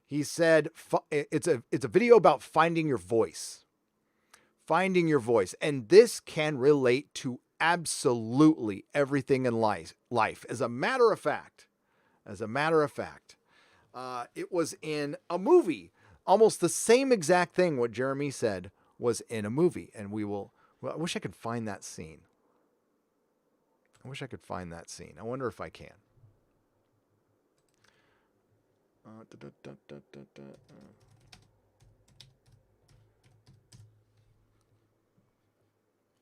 [SPEAKER 1] He said, it's a video about finding your voice. Finding your voice. And this can relate to absolutely everything in life. As a matter of fact, it was in a movie. Almost the same exact thing what Jeremy said was in a movie. And I wish I could find that scene. I wonder if I can.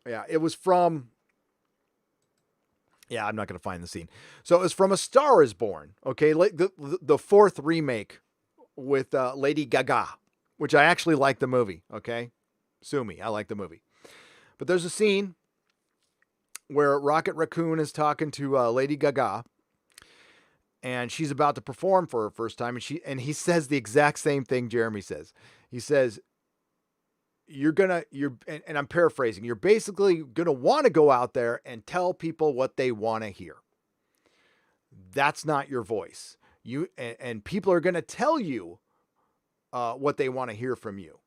[SPEAKER 1] Yeah, it was from... Yeah, I'm not going to find the scene. So it was from A Star is Born. Okay, the fourth remake with Lady Gaga, which I actually like the movie. Okay, sue me, I like the movie. But there's a scene where Rocket Raccoon is talking to Lady Gaga, and she's about to perform for her first time, and he says the exact same thing Jeremy says. He says, and I'm paraphrasing, you're basically gonna want to go out there and tell people what they want to hear. That's not your voice. And people are gonna tell you what they want to hear from you.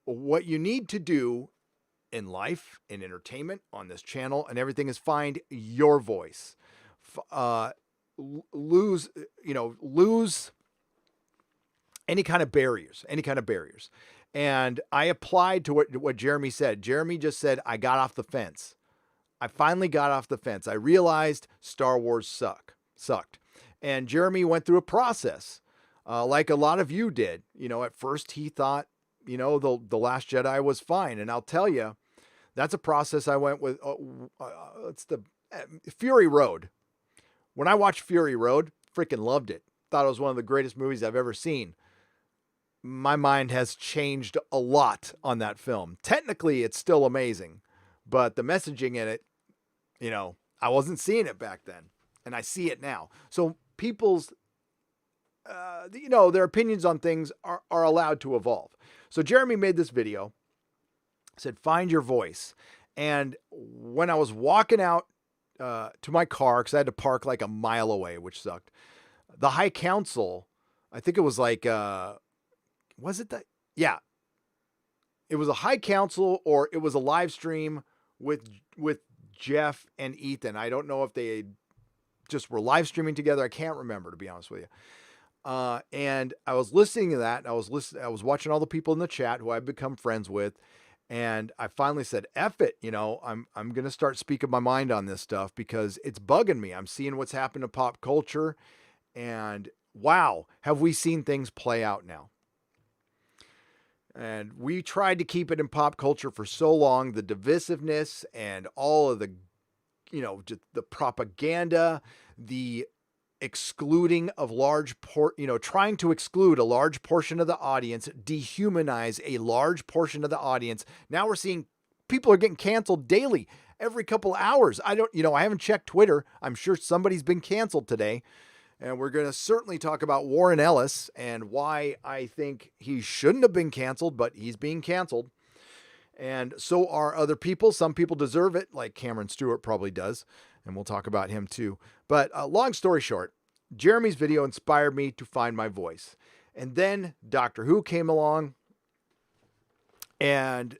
[SPEAKER 1] What you need to do in life, in entertainment, on this channel, and everything is find your voice. Lose any kind of barriers. And I applied to what Jeremy said. Jeremy just said, I got off the fence. I finally got off the fence. I realized Star Wars sucked. And Jeremy went through a process, like a lot of you did. At first he thought, the Last Jedi was fine. And I'll tell you, that's a process I went with. It's the Fury Road. When I watched Fury Road, freaking loved it. Thought it was one of the greatest movies I've ever seen. My mind has changed a lot on that film. Technically, it's still amazing, but the messaging in it, I wasn't seeing it back then, and I see it now. So people's, their opinions on things are allowed to evolve. So Jeremy made this video, said, find your voice. And when I was walking out to my car, because I had to park like a mile away, which sucked, the High Council, I think it was like... was it that? Yeah. It was a High Council or it was a live stream with Jeff and Ethan. I don't know if they just were live streaming together. I can't remember, to be honest with you. And I was listening to that. And I was watching all the people in the chat who I've become friends with. And I finally said, F it. I'm going to start speaking my mind on this stuff because it's bugging me. I'm seeing what's happened to pop culture and wow, have we seen things play out now? And we tried to keep it in pop culture for so long, the divisiveness and all of the, just the propaganda, the excluding of trying to exclude a large portion of the audience, dehumanize a large portion of the audience. Now we're seeing people are getting canceled daily, every couple hours. I haven't checked Twitter. I'm sure somebody's been canceled today. And we're going to certainly talk about Warren Ellis and why I think he shouldn't have been canceled, but he's being canceled. And so are other people. Some people deserve it, like Cameron Stewart probably does. And we'll talk about him too. But long story short, Jeremy's video inspired me to find my voice. And then Doctor Who came along, and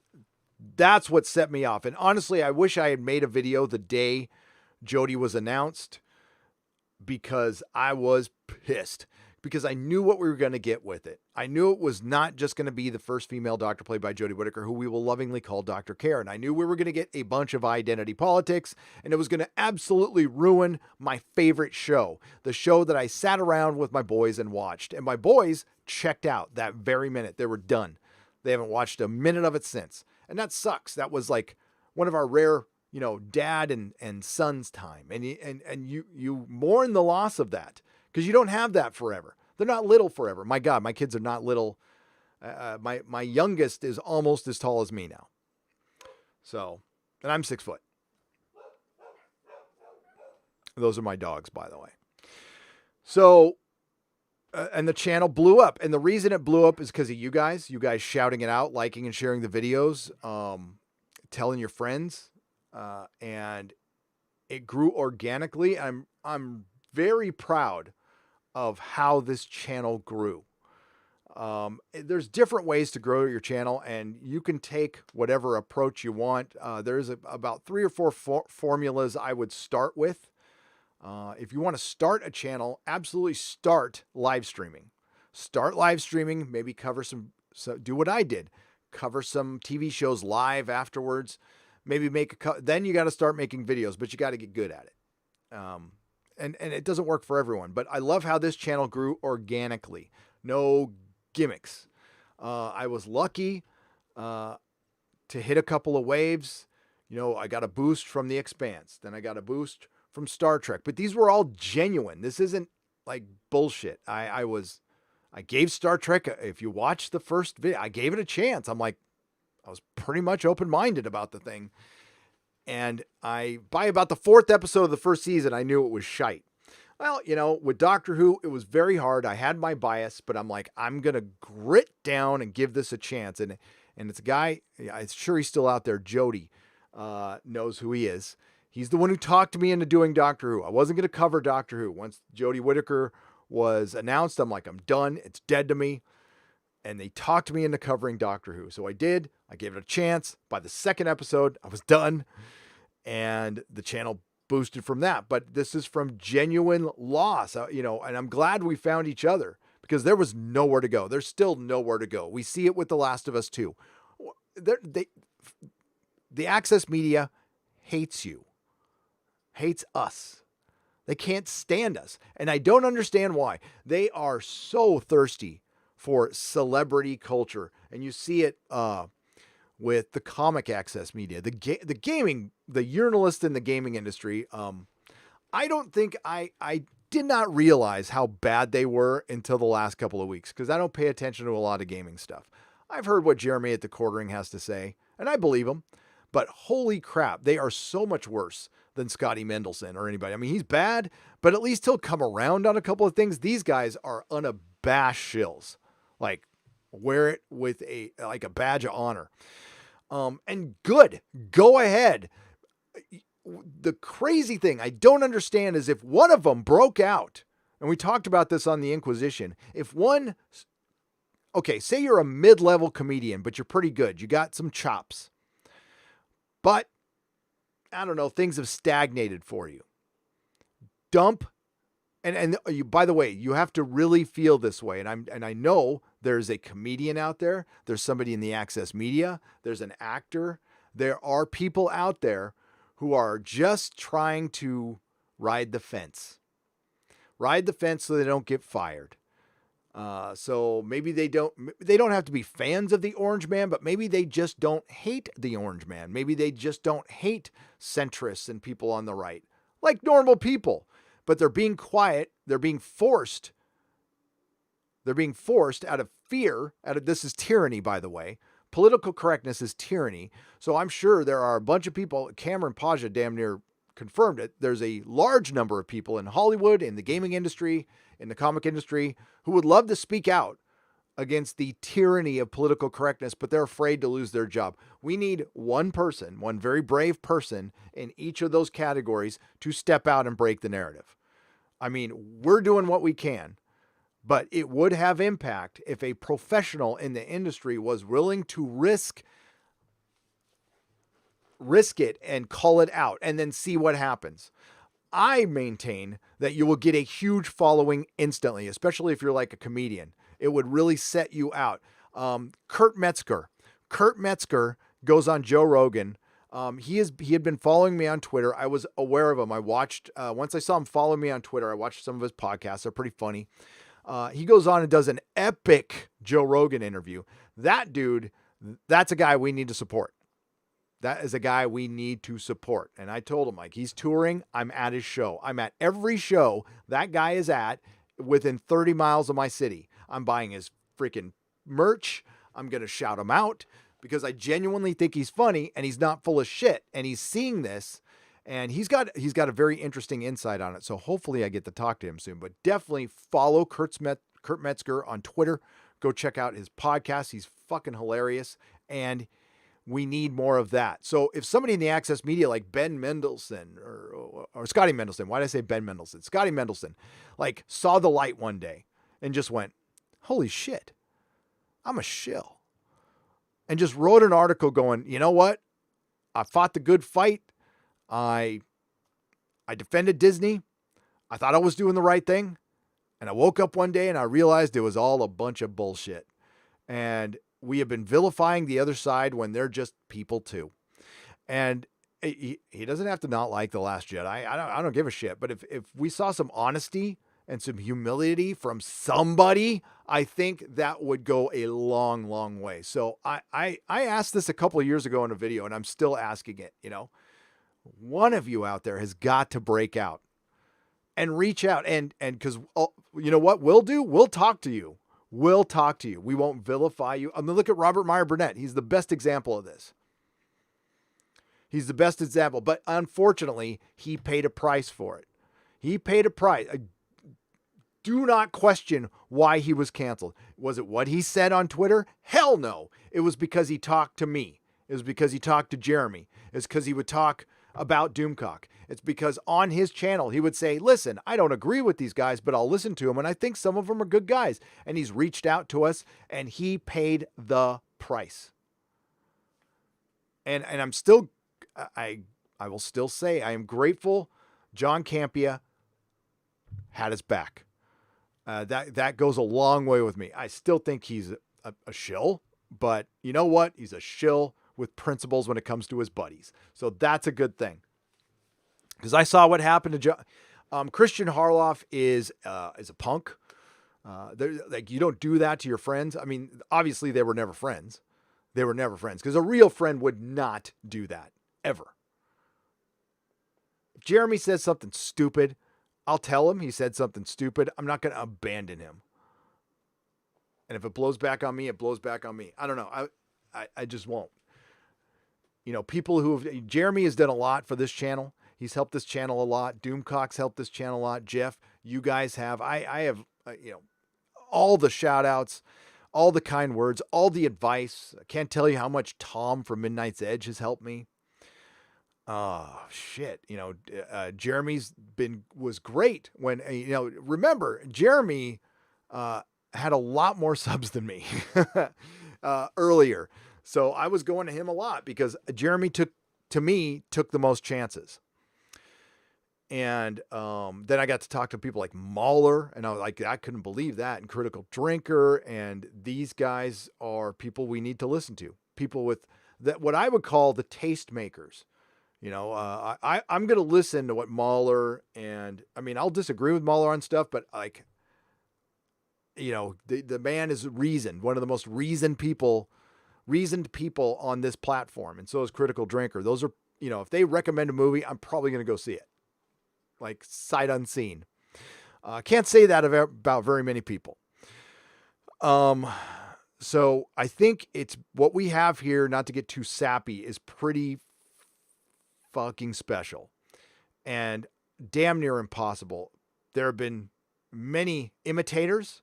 [SPEAKER 1] that's what set me off. And honestly, I wish I had made a video the day Jodie was announced, because I was pissed, because I knew what we were going to get with it. I knew it was not just going to be the first female doctor played by Jodie Whittaker, who we will lovingly call Dr. Karen. I knew we were going to get a bunch of identity politics, and it was going to absolutely ruin my favorite show, the show that I sat around with my boys and watched. And my boys checked out that very minute. They were done. They haven't watched a minute of it since. And that sucks. That was like one of our rare, dad and son's time. And you mourn the loss of that, because you don't have that forever. They're not little forever. My God, my kids are not little. My youngest is almost as tall as me now. So, and I'm 6 foot. Those are my dogs, by the way. So, and the channel blew up. And the reason it blew up is because of you guys shouting it out, liking and sharing the videos, telling your friends. And it grew organically. I'm very proud of how this channel grew. There's different ways to grow your channel, and you can take whatever approach you want. There's about 3 or 4 formulas I would start with. If you want to start a channel, absolutely start live streaming. Start live streaming, maybe cover do what I did. Cover some TV shows live afterwards. Maybe then you got to start making videos, but you got to get good at it. And it doesn't work for everyone, but I love how this channel grew organically. No gimmicks. I was lucky to hit a couple of waves. I got a boost from The Expanse. Then I got a boost from Star Trek, but these were all genuine. This isn't like bullshit. I gave Star Trek, if you watch the first video, I gave it a chance. I was pretty much open-minded about the thing. And by about the 4th episode of the first season, I knew it was shite. Well, with Doctor Who, it was very hard. I had my bias, but I'm like, I'm going to grit down and give this a chance. And it's a guy, I'm sure he's still out there, Jodie, knows who he is. He's the one who talked me into doing Doctor Who. I wasn't going to cover Doctor Who. Once Jodie Whittaker was announced, I'm like, I'm done. It's dead to me. And they talked me into covering Doctor Who. So I did. I gave it a chance. By the 2nd episode, I was done. And the channel boosted from that. But this is from genuine loss, and I'm glad we found each other, because there was nowhere to go. There's still nowhere to go. We see it with The Last of Us 2. The access media hates you, hates us. They can't stand us. And I don't understand why. They are so thirsty for celebrity culture. And you see it with the comic access media, the gaming, the journalists in the gaming industry. I don't think I did not realize how bad they were until the last couple of weeks, because I don't pay attention to a lot of gaming stuff. I've heard what Jeremy at the Quartering has to say, and I believe him. But holy crap, they are so much worse than Scotty Mendelson or anybody. I mean, he's bad, but at least he'll come around on a couple of things. These guys are unabashed shills. Like, wear it with a badge of honor. And good. Go ahead. The crazy thing I don't understand is if one of them broke out, and we talked about this on the Inquisition, say you're a mid-level comedian, but you're pretty good. You got some chops. But, I don't know, things have stagnated for you. And you, by the way, you have to really feel this way. And I know there's a comedian out there. There's somebody in the access media. There's an actor. There are people out there who are just trying to ride the fence. Ride the fence so they don't get fired. So maybe they don't have to be fans of the Orange Man, but maybe they just don't hate the Orange Man. Maybe they just don't hate centrists and people on the right, like normal people. But they're being quiet. They're being forced. They're being forced out of fear. This is tyranny, by the way. Political correctness is tyranny. So I'm sure there are a bunch of people. Cameron Paja damn near confirmed it. There's a large number of people in Hollywood, in the gaming industry, in the comic industry, who would love to speak out against the tyranny of political correctness, but they're afraid to lose their job. We need one person, one very brave person in each of those categories to step out and break the narrative. I mean, we're doing what we can, But it would have impact if a professional in the industry was willing to risk it and call it out and then see what happens. I maintain that you will get a huge following instantly, especially if you're like a comedian. It would really set you out. Kurt Metzger goes on Joe Rogan. He had been following me on Twitter. I was aware of him. I watched, once I saw him follow me on Twitter, I watched some of his podcasts. They're pretty funny. He goes on and does an epic Joe Rogan interview. That dude, that's a guy we need to support. That is a guy we need to support. And I told him, like, he's touring. I'm at his show. I'm at every show that guy is at within 30 miles of my city. I'm buying his freaking merch. I'm going to shout him out because I genuinely think he's funny and he's not full of shit. And he's seeing this and he's got a very interesting insight on it. So hopefully I get to talk to him soon, but definitely follow Kurt Metzger on Twitter. Go check out his podcast. He's fucking hilarious. And we need more of that. So if somebody in the access media like Ben Mendelsohn or Scotty Mendelsohn, why did I say Ben Mendelsohn? Scotty Mendelsohn, like saw the light one day and just went, holy shit, I'm a shill. And just wrote an article going, you know what? I fought the good fight. I defended Disney. I thought I was doing the right thing. And I woke up one day and I realized it was all a bunch of bullshit. And we have been vilifying the other side when they're just people too. And he doesn't have to not like The Last Jedi. I don't give a shit. But if we saw some honesty and some humility from somebody, I think that would go a long, long way. So I asked this a couple of years ago in a video and I'm still asking it, you know, one of you out there has got to break out and reach out. And cause you know what we'll do? We'll talk to you. We'll talk to you. We won't vilify you. I mean, look at Robert Meyer Burnett. He's the best example of this. He's the best example, but unfortunately, he paid a price for it. He paid a price. Do not question why he was canceled. Was it what he said on Twitter? Hell no. It was because he talked to me. It was because he talked to Jeremy. It's because he would talk about Doomcock. It's because on his channel, he would say, listen, I don't agree with these guys, but I'll listen to them. And I think some of them are good guys. And he's reached out to us and he paid the price. And I'm still, I will still say, I am grateful John Campea had his back. That goes a long way with me. I still think he's a shill, but you know what? He's a shill with principles when it comes to his buddies. So that's a good thing. Because I saw what happened to Christian Harloff is a punk. Like you don't do that to your friends. I mean, obviously they were never friends. They were never friends because a real friend would not do that ever. If Jeremy says something stupid, I'll tell him he said something stupid. I'm not going to abandon him. And if it blows back on me, it blows back on me. I don't know. I just won't. You know, Jeremy has done a lot for this channel. He's helped this channel a lot. Doomcock's helped this channel a lot. Jeff, you guys have. I have, all the shout outs, all the kind words, all the advice. I can't tell you how much Tom from Midnight's Edge has helped me. Oh, shit. Jeremy's was great when, remember, Jeremy had a lot more subs than me earlier. So I was going to him a lot because Jeremy took the most chances. And then I got to talk to people like Mahler, and I was like, I couldn't believe that, and Critical Drinker, and these guys are people we need to listen to. People with that, what I would call the taste makers. I'm going to listen to what Mahler, and I mean, I'll disagree with Mahler on stuff, but like, the man is reasoned, one of the most reasoned people on this platform. And so is Critical Drinker. Those are, if they recommend a movie, I'm probably going to go see it. Like sight unseen. Can't say that about very many people. So I think it's what we have here, not to get too sappy, is pretty fucking special and damn near impossible. There have been many imitators,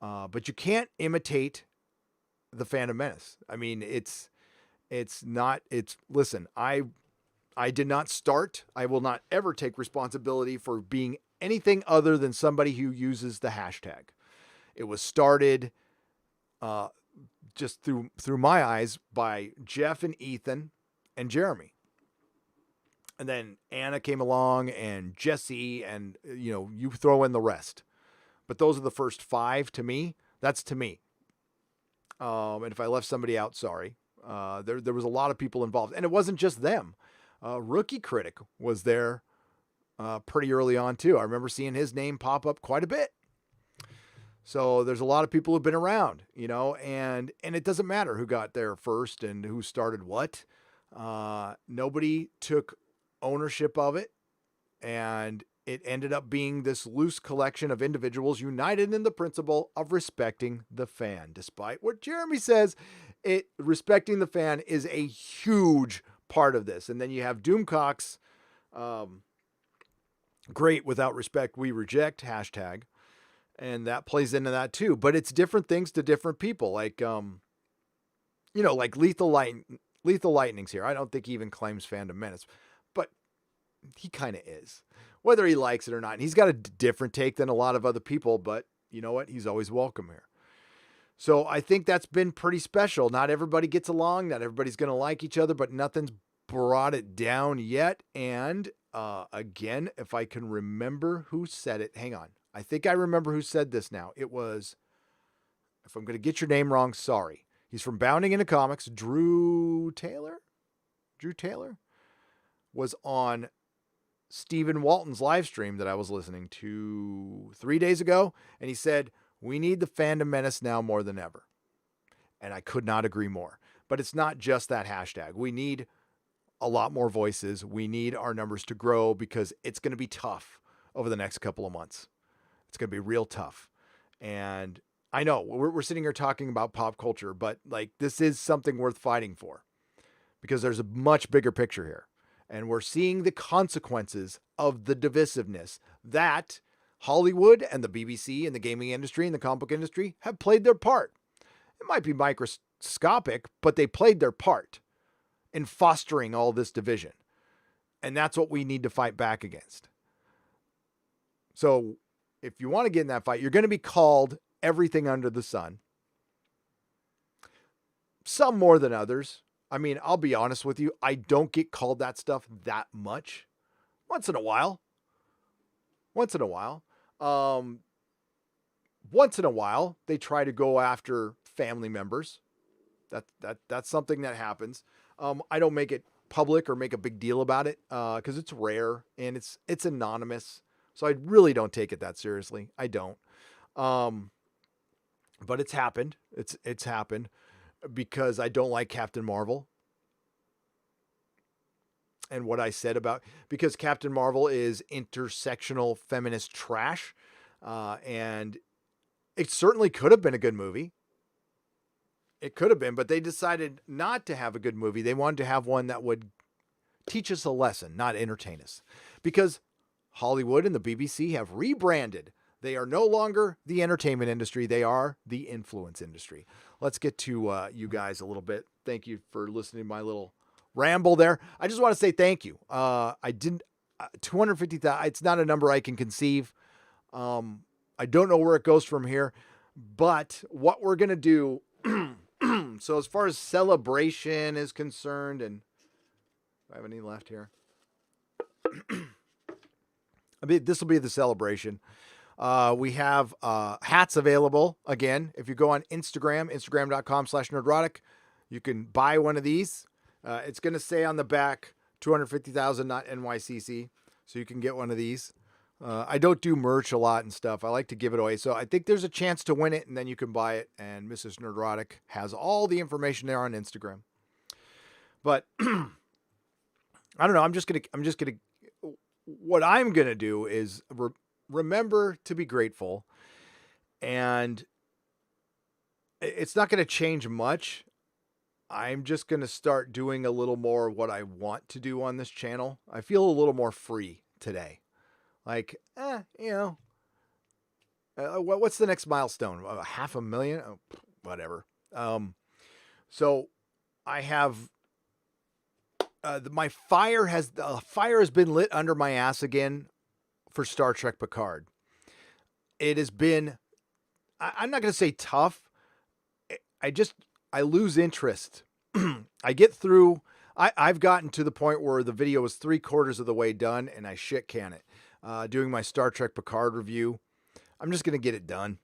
[SPEAKER 1] but you can't imitate the Phantom Menace. I mean, listen, I did not start. I will not ever take responsibility for being anything other than somebody who uses the hashtag. It was started just through my eyes by Jeff and Ethan and Jeremy. And then Anna came along and Jesse, and you throw in the rest. But those are the first 5 to me. That's to me. And if I left somebody out, sorry. There was a lot of people involved. And it wasn't just them. Rookie Critic was there pretty early on too. I remember seeing his name pop up quite a bit. So there's a lot of people who've been around, and it doesn't matter who got there first and who started what. Nobody took ownership of it, and it ended up being this loose collection of individuals united in the principle of respecting the fan. Despite what Jeremy says, respecting the fan is a huge part of this. And then you have Doomcock's great without respect we reject hashtag, and that plays into that too. But it's different things to different people. Like like Lethal Lightning's here. I don't think he even claims Phantom Menace, but he kind of is, whether he likes it or not. And he's got a different take than a lot of other people, but you know what? He's always welcome here. So I think that's been pretty special. Not everybody gets along. Not everybody's going to like each other, but nothing's brought it down yet. And again, if I can remember who said it, hang on. I think I remember who said this now. It was, if I'm going to get your name wrong, sorry. He's from Bounding into Comics. Drew Taylor was on Stephen Walton's live stream that I was listening to 3 days ago. And he said, we need the Phantom Menace now more than ever. And I could not agree more. But it's not just that hashtag. We need a lot more voices. We need our numbers to grow because it's going to be tough over the next couple of months. It's going to be real tough. And I know we're sitting here talking about pop culture, but like this is something worth fighting for because there's a much bigger picture here. And we're seeing the consequences of the divisiveness that Hollywood and the BBC and the gaming industry and the comic book industry have played their part. It might be microscopic, but they played their part in fostering all this division. And that's what we need to fight back against. So if you want to get in that fight, you're going to be called everything under the sun. Some more than others. I mean, I'll be honest with you. I don't get called that stuff that much. Once in a while. Once in a while, they try to go after family members. That's something that happens. I don't make it public or make a big deal about it because it's rare and it's anonymous. So I really don't take it that seriously. I don't. But it's happened. It's happened because I don't like Captain Marvel. And what I said about, because Captain Marvel is intersectional feminist trash. And it certainly could have been a good movie. It could have been, but they decided not to have a good movie. They wanted to have one that would teach us a lesson, not entertain us. Because Hollywood and the BBC have rebranded. They are no longer the entertainment industry. They are the influence industry. Let's get to you guys a little bit. Thank you for listening to my little ramble there. I just want to say thank you. 250,000, it's not a number I can conceive. I don't know where it goes from here, but what we're going to do. So as far as celebration is concerned, and do I have any left here? I mean, this will be the celebration. We have hats available. Again, if you go on instagram.com/nerdrotic, you can buy one of these. It's going to say on the back, 250,000, not NYCC. So you can get one of these. I don't do merch a lot and stuff. I like to give it away. So I think there's a chance to win it and then you can buy it. And Mrs. Nerdrotic has all the information there on Instagram. But I don't know. What I'm going to do is remember to be grateful. And it's not going to change much. I'm just going to start doing a little more of what I want to do on this channel. I feel a little more free today. Like, what's the next milestone? 500,000? Oh, whatever. So I have, the fire has been lit under my ass again for Star Trek Picard. It has been I'm not going to say tough. I lose interest. I get through. I've gotten to the point where the video is 3/4 of the way done, and I shit can it. Doing my Star Trek Picard review, I'm just going to get it done.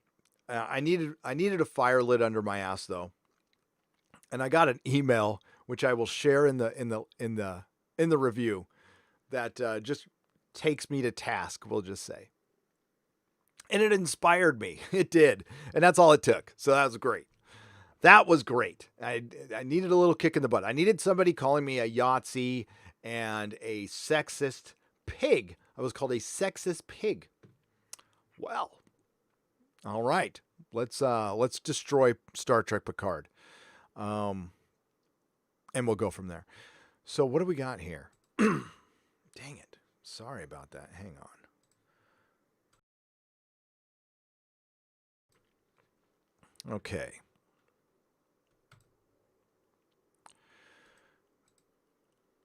[SPEAKER 1] I needed a fire lit under my ass though, and I got an email which I will share in the review that just takes me to task. We'll just say, and it inspired me. It did, and that's all it took. So that was great. That was great. I needed a little kick in the butt. I needed somebody calling me a Yahtzee and a sexist pig. I was called a sexist pig. Well, all right. Let's destroy Star Trek Picard. And we'll go from there. So what do we got here? Dang it. Sorry about that. Hang on. Okay.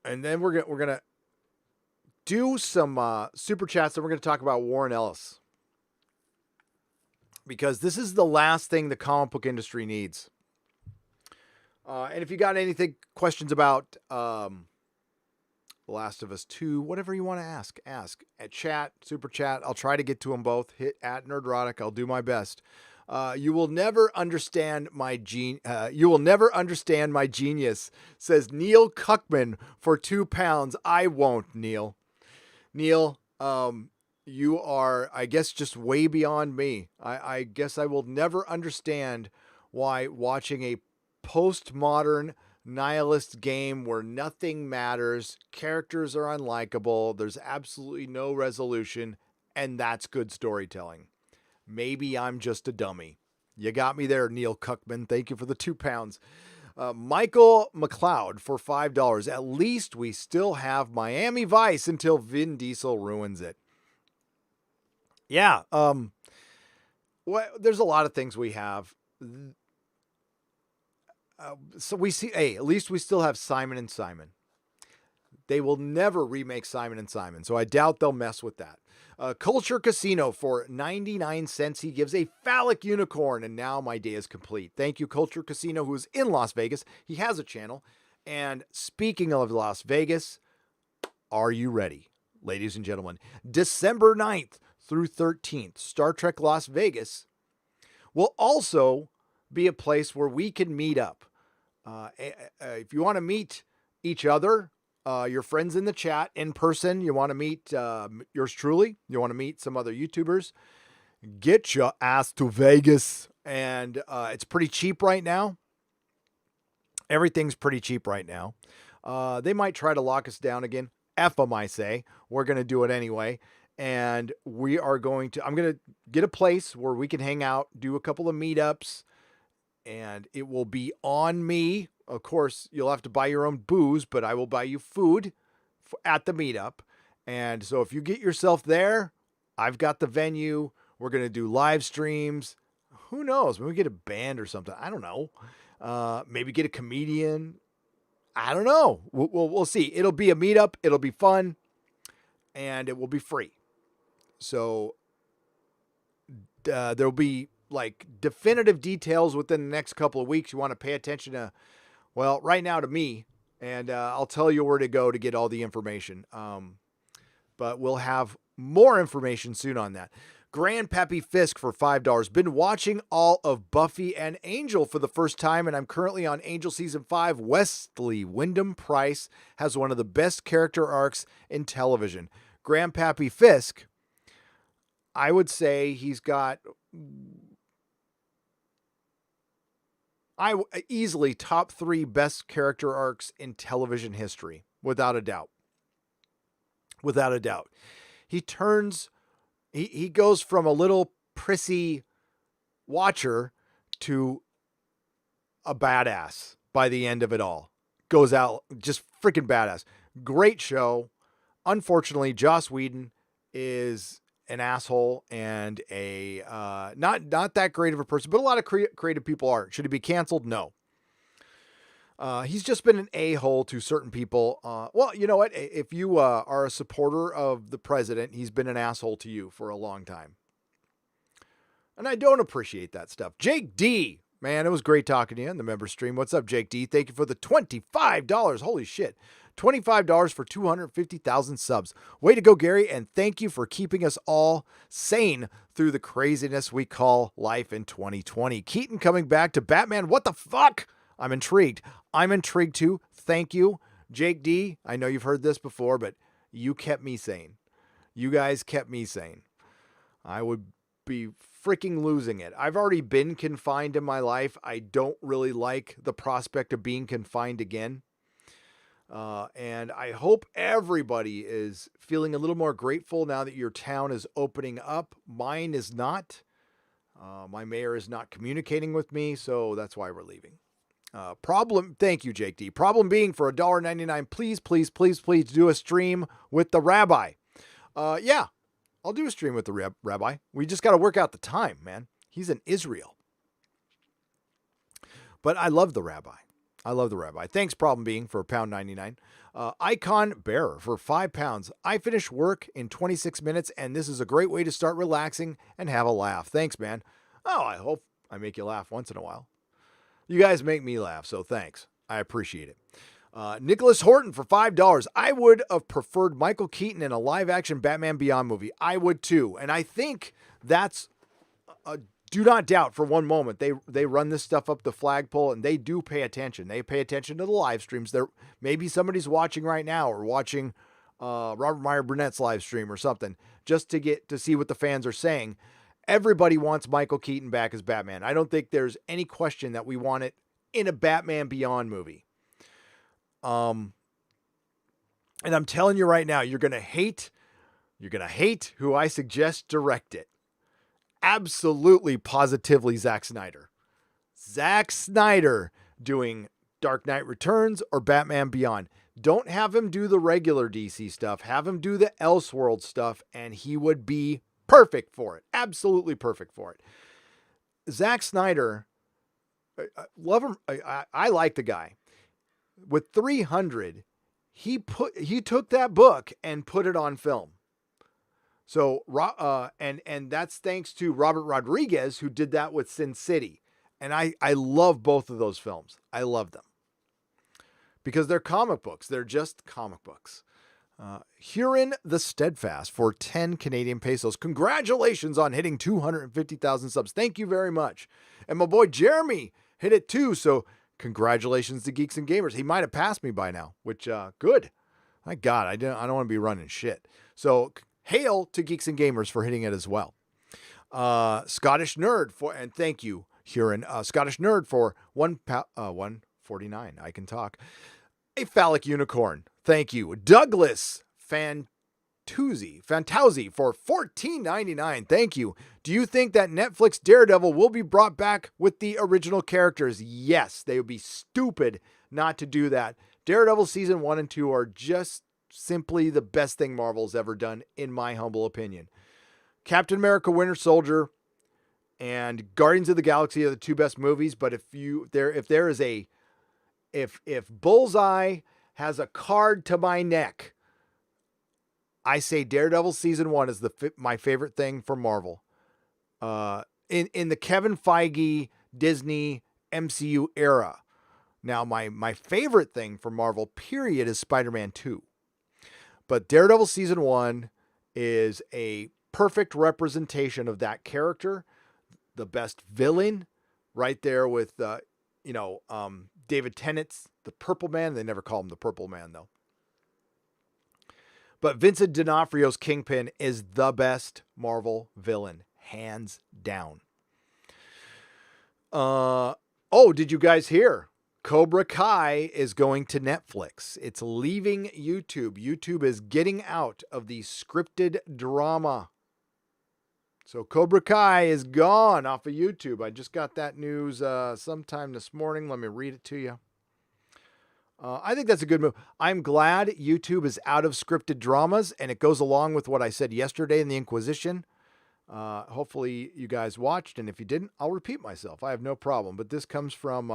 [SPEAKER 1] And then we're gonna do some super chats, and we're gonna talk about Warren Ellis, because this is the last thing the comic book industry needs. And if you got anything, questions about The Last of Us 2, whatever you want to ask at chat, super chat. I'll try to get to them both. Hit at Nerdrotic. I'll do my best. You will never understand my genius, says Neil Cuckman for £2. I won't, Neil. Neil, you are, I guess, just way beyond me. I guess I will never understand why watching a postmodern nihilist game where nothing matters, characters are unlikable, there's absolutely no resolution, and that's good storytelling. Maybe I'm just a dummy. You got me there, Neil Cuckman. Thank you for the £2. Michael McLeod for $5. At least we still have Miami Vice until Vin Diesel ruins it. Yeah. Well, there's a lot of things we have. So we see, hey, at least we still have Simon and Simon. They will never remake Simon and Simon, so I doubt they'll mess with that. Culture Casino for 99 cents. He gives a phallic unicorn, and now my day is complete. Thank you, Culture Casino, who's in Las Vegas. He has a channel. And speaking of Las Vegas, are you ready, ladies and gentlemen? December 9th through 13th, Star Trek Las Vegas will also be a place where we can meet up. If you want to meet each other, your friends in the chat in person, you want to meet yours truly, you want to meet some other YouTubers, get your ass to Vegas. And it's pretty cheap right now. Everything's pretty cheap right now. They might try to lock us down again. F them, I say. We're going to do it anyway. And I'm going to get a place where we can hang out, do a couple of meetups, and it will be on me. Of course, you'll have to buy your own booze, but I will buy you food at the meetup. And so if you get yourself there, I've got the venue. We're going to do live streams. Who knows? Maybe we get a band or something. I don't know. Maybe get a comedian. I don't know. We'll see. It'll be a meetup. It'll be fun. And it will be free. So there'll be like definitive details within the next couple of weeks. You want to pay attention to, well, right now to me, and I'll tell you where to go to get all the information. But we'll have more information soon on that. Grandpappy Fisk for $5. Been watching all of Buffy and Angel for the first time, and I'm currently on Angel Season 5. Wesley Wyndham-Price has one of the best character arcs in television. Grandpappy Fisk, I would say he's got easily top 3 best character arcs in television history, without a doubt. Without a doubt. He goes from a little prissy watcher to a badass by the end of it all. Goes out just freaking badass. Great show. Unfortunately, Joss Whedon is an asshole and a not that great of a person, but a lot of creative people are. Should he be canceled? No. He's just been an a-hole to certain people. Well, you know what? If you are a supporter of the president, he's been an asshole to you for a long time. And I don't appreciate that stuff. Jake D, man, it was great talking to you in the member stream. What's up, Jake D? Thank you for the $25. Holy shit. $25 for 250,000 subs. Way to go, Gary, and thank you for keeping us all sane through the craziness we call life in 2020. Keaton coming back to Batman. What the fuck? I'm intrigued. I'm intrigued too. Thank you, Jake D. I know you've heard this before, but you kept me sane. You guys kept me sane. I would be freaking losing it. I've already been confined in my life. I don't really like the prospect of being confined again. And I hope everybody is feeling a little more grateful now that your town is opening up. Mine is not. My mayor is not communicating with me, so that's why we're leaving. Thank you, Jake D. Problem being, for $1.99, please do a stream with the rabbi. Yeah, I'll do a stream with the rabbi. We just got to work out the time, man. He's in Israel. But I love the rabbi. Thanks, Problem Being, for $1.99. Icon Bearer for £5. I finished work in 26 minutes, and this is a great way to start relaxing and have a laugh. Thanks, man. Oh, I hope I make you laugh once in a while. You guys make me laugh, so thanks. I appreciate it. Nicholas Horton for $5. I would have preferred Michael Keaton in a live-action Batman Beyond movie. I would too. And I think that's... do not doubt for one moment they run this stuff up the flagpole, and they do pay attention. They pay attention to the live streams. Maybe somebody's watching right now or watching Robert Meyer Burnett's live stream or something just to get to see what the fans are saying. Everybody wants Michael Keaton back as Batman. I don't think there's any question that we want it in a Batman Beyond movie. And I'm telling you right now, you're going to hate who I suggest direct it. Absolutely, positively Zack Snyder. Zack Snyder doing Dark Knight Returns or Batman Beyond. Don't have him do the regular DC stuff. Have him do the Elseworld stuff, and he would be perfect for it. Absolutely perfect for it. Zack Snyder, I love him. I like the guy. With 300, he took that book and put it on film. So, and that's thanks to Robert Rodriguez, who did that with Sin City. And I love both of those films. I love them. Because they're comic books. They're just comic books. Huron the Steadfast for 10 Canadian pesos. Congratulations on hitting 250,000 subs. Thank you very much. And my boy Jeremy hit it too. So congratulations to Geeks and Gamers. He might have passed me by now, which, good. My God, I don't want to be running shit. So hail to Geeks and Gamers for hitting it as well. Scottish Nerd and thank you, Huron. Scottish Nerd for $1.49. I can talk. A phallic unicorn. Thank you. Douglas Fantuzzi for $14.99. Thank you. Do you think that Netflix Daredevil will be brought back with the original characters? Yes, they would be stupid not to do that. Daredevil season 1 and 2 are just simply the best thing Marvel's ever done, in my humble opinion. Captain America Winter Soldier and Guardians of the Galaxy are the two best movies, but if Bullseye has a card to my neck, I say Daredevil season 1 is my favorite thing for Marvel. In the Kevin Feige Disney MCU era. Now, my favorite thing for Marvel, period, is Spider-Man 2. But Daredevil season 1 is a perfect representation of that character. The best villain right there with, David Tennant's the Purple Man. They never call him the Purple Man, though. But Vincent D'Onofrio's Kingpin is the best Marvel villain, hands down. Did you guys hear? Cobra Kai is going to Netflix. It's leaving YouTube. YouTube is getting out of the scripted drama. So Cobra Kai is gone off of YouTube. I just got that news sometime this morning. Let me read it to you. I think that's a good move. I'm glad YouTube is out of scripted dramas, and it goes along with what I said yesterday in the Inquisition. Hopefully you guys watched, and if you didn't, I'll repeat myself. I have no problem. But this comes from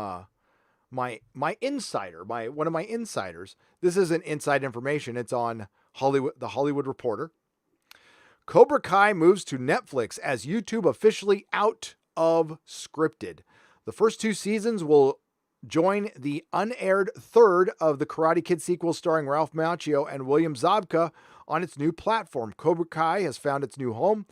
[SPEAKER 1] my insider, one of my insiders. This isn't inside information. It's on the Hollywood Reporter. Cobra Kai moves to Netflix as YouTube officially out of scripted. The first 2 seasons will join the unaired third of the Karate Kid sequel starring Ralph Macchio and William Zabka on its new platform. Cobra Kai has found its new home.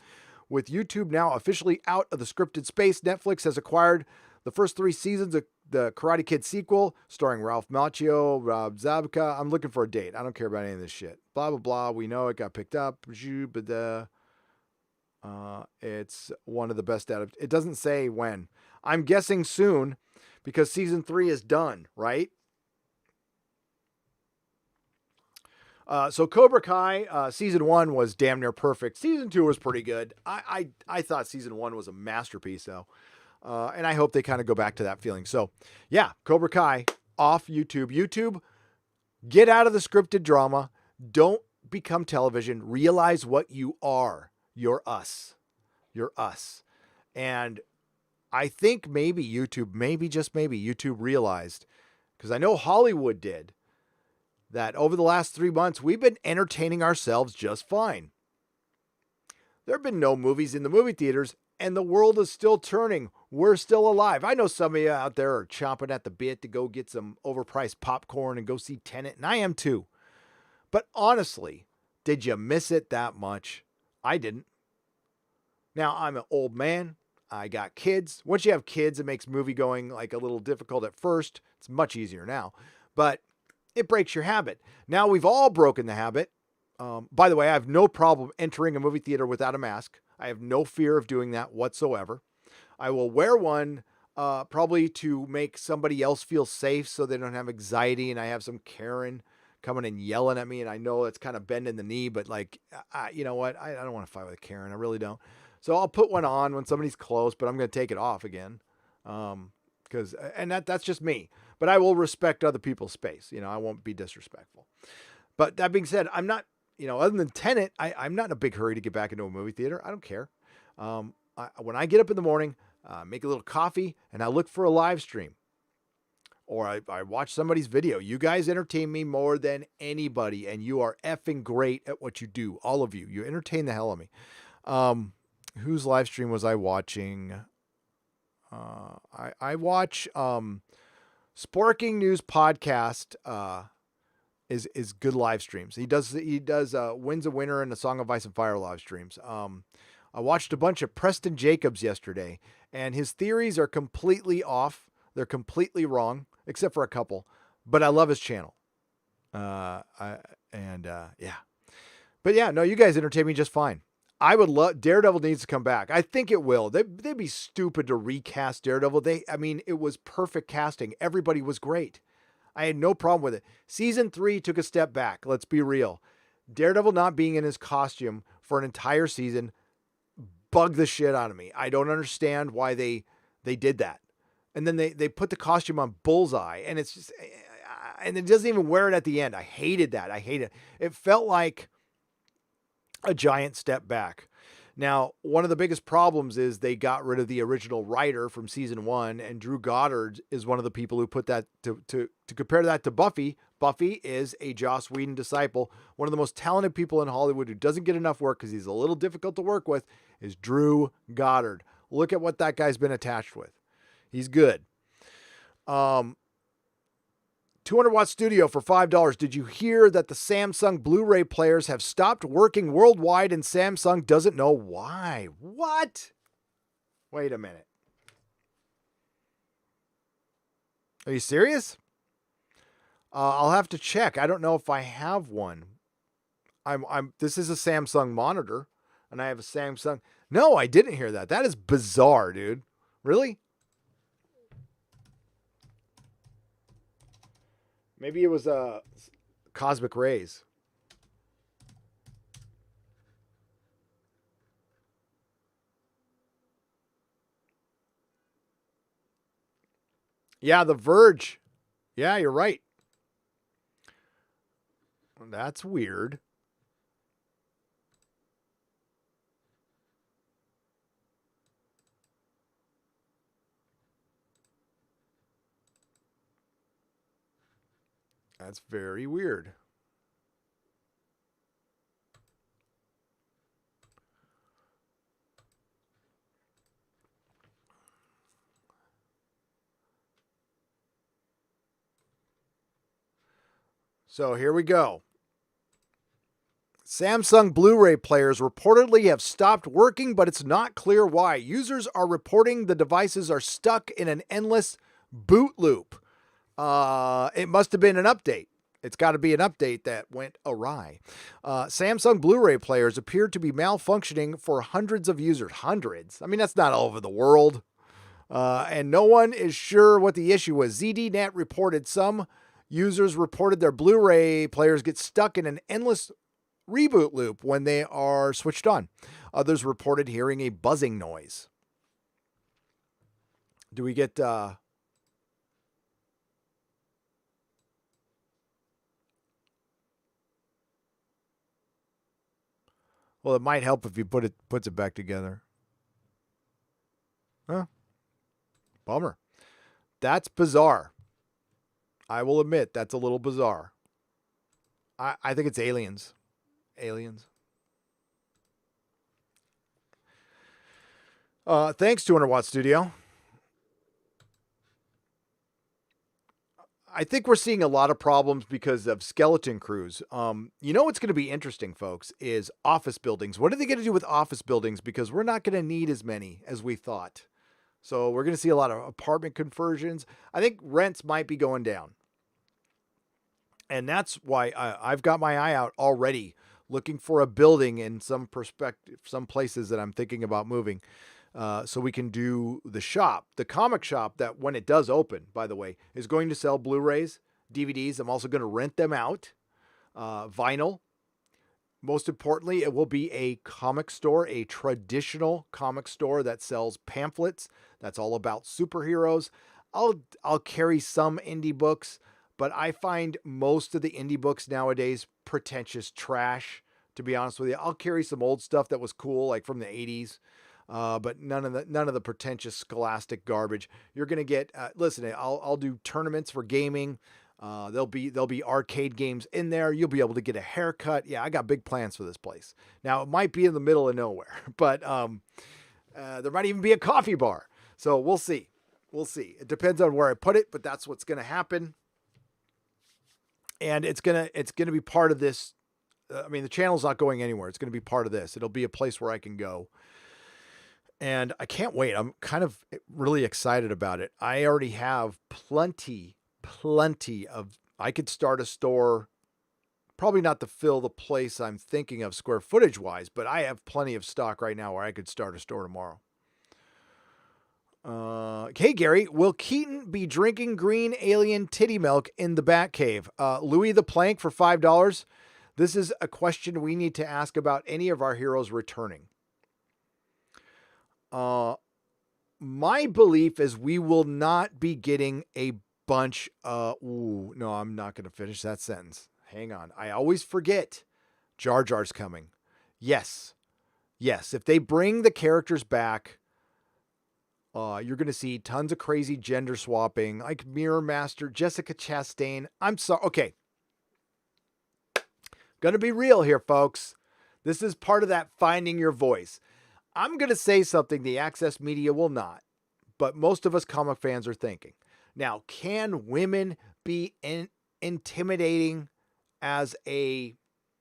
[SPEAKER 1] With YouTube now officially out of the scripted space, Netflix has acquired the first 3 seasons of the Karate Kid sequel starring Ralph Macchio, Rob Zabka. I'm looking for a date. I don't care about any of this shit. Blah, blah, blah. We know it got picked up. It's one of the best it doesn't say when. I'm guessing soon because season 3 is done, right? So Cobra Kai, season 1 was damn near perfect. Season 2 was pretty good. I thought season 1 was a masterpiece, though. And I hope they kind of go back to that feeling. So, yeah, Cobra Kai off YouTube. YouTube, get out of the scripted drama. Don't become television. Realize what you are. You're us. You're us. And I think maybe YouTube, just maybe, YouTube realized, because I know Hollywood did, that over the last 3 months, we've been entertaining ourselves just fine. There have been no movies in the movie theaters, and the world is still turning. We're still alive. I know some of you out there are chomping at the bit to go get some overpriced popcorn and go see Tenet, and I am too. But honestly, did you miss it that much? I didn't. Now, I'm an old man. I got kids. Once you have kids, it makes movie going like a little difficult at first. It's much easier now. But it breaks your habit. Now we've all broken the habit. By the way, I have no problem entering a movie theater without a mask. I have no fear of doing that whatsoever. I will wear one probably to make somebody else feel safe so they don't have anxiety and I have some Karen coming and yelling at me and I know it's kind of bending the knee, but like, you know what? I don't want to fight with a Karen. I really don't. So I'll put one on when somebody's close, but I'm going to take it off again. That's just me. But I will respect other people's space. You know, I won't be disrespectful. But that being said, I'm not, other than Tenet, I'm not in a big hurry to get back into a movie theater. I don't care. When I get up in the morning, make a little coffee, and I look for a live stream. Or I watch somebody's video. You guys entertain me more than anybody, and you are effing great at what you do. All of you. You entertain the hell out of me. Whose live stream was I watching? I watch Sparking News Podcast is good live streams. He does Wins a Winner and a Song of Ice and Fire live streams. I watched a bunch of Preston Jacobs yesterday, and his theories are completely off. They're completely wrong, except for a couple. But I love his channel. Yeah. But yeah, no, you guys entertain me just fine. I would love Daredevil needs to come back. I think it will. They'd be stupid to recast Daredevil. It was perfect casting. Everybody was great. I had no problem with it. Season 3 took a step back. Let's be real. Daredevil not being in his costume for an entire season bugged the shit out of me. I don't understand why they did that. And then they put the costume on Bullseye, and it's just, and it doesn't even wear it at the end. I hated that. I hated it. It felt like a giant step back. Now, one of the biggest problems is they got rid of the original writer from season 1, and Drew Goddard is one of the people who put that to compare that to Buffy. Buffy is a Joss Whedon disciple. One of the most talented people in Hollywood who doesn't get enough work because he's a little difficult to work with is Drew Goddard. Look at what that guy's been attached with. He's good. 200-watt studio for $5. Did you hear that the Samsung Blu-ray players have stopped working worldwide and Samsung doesn't know why? What? Wait a minute. Are you serious? I'll have to check. I don't know if I have one. This is a Samsung monitor and I have a Samsung. No, I didn't hear that. That is bizarre, dude. Really? Maybe it was cosmic rays. Yeah, The Verge. Yeah, you're right. That's weird. That's very weird. So here we go. Samsung Blu-ray players reportedly have stopped working, but it's not clear why. Users are reporting the devices are stuck in an endless boot loop. It must have been an update. It's got to be an update that went awry. Samsung Blu-ray players appear to be malfunctioning for hundreds of users. Hundreds? I mean, that's not all over the world. And no one is sure what the issue was. ZDNet reported some users reported their Blu-ray players get stuck in an endless reboot loop when they are switched on. Others reported hearing a buzzing noise. Do we get... Well, it might help if you puts it back together. Huh? Bummer. That's bizarre. I will admit that's a little bizarre. I think it's aliens. Aliens. Thanks, 200 Watt Studio. I think we're seeing a lot of problems because of skeleton crews. You know what's going to be interesting, folks, is office buildings. What are they going to do with office buildings? Because we're not going to need as many as we thought. So we're going to see a lot of apartment conversions. I think rents might be going down. And that's why I've got my eye out already looking for a building in some places that I'm thinking about moving. So we can do the shop, the comic shop that when it does open, by the way, is going to sell Blu-rays, DVDs. I'm also going to rent them out, vinyl. Most importantly, it will be a comic store, a traditional comic store that sells pamphlets. That's all about superheroes. I'll carry some indie books, but I find most of the indie books nowadays pretentious trash, to be honest with you. I'll carry some old stuff that was cool, like from the 80s. But none of the pretentious scholastic garbage. You're gonna get. Listen, I'll do tournaments for gaming. There'll be arcade games in there. You'll be able to get a haircut. Yeah, I got big plans for this place. Now it might be in the middle of nowhere, but there might even be a coffee bar. So we'll see. We'll see. It depends on where I put it, but that's what's gonna happen. And it's gonna be part of this. I mean, the channel's not going anywhere. It's gonna be part of this. It'll be a place where I can go. And I can't wait. I'm kind of really excited about it. I already have plenty of, I could start a store, probably not to fill the place I'm thinking of square footage wise, but I have plenty of stock right now where I could start a store tomorrow. Hey, Gary, will Keaton be drinking green alien titty milk in the Batcave? Louie the Plank for $5. This is a question we need to ask about any of our heroes returning. My belief is we will not be getting a bunch of... no, I'm not going to finish that sentence. Hang on. I always forget. Jar Jar's coming. Yes. Yes. If they bring the characters back, you're going to see tons of crazy gender swapping, like Mirror Master, Jessica Chastain. I'm sorry. Okay. Gonna be real here, folks. This is part of that finding your voice. I'm going to say something the Access media will not, but most of us comic fans are thinking. Now, can women be intimidating as a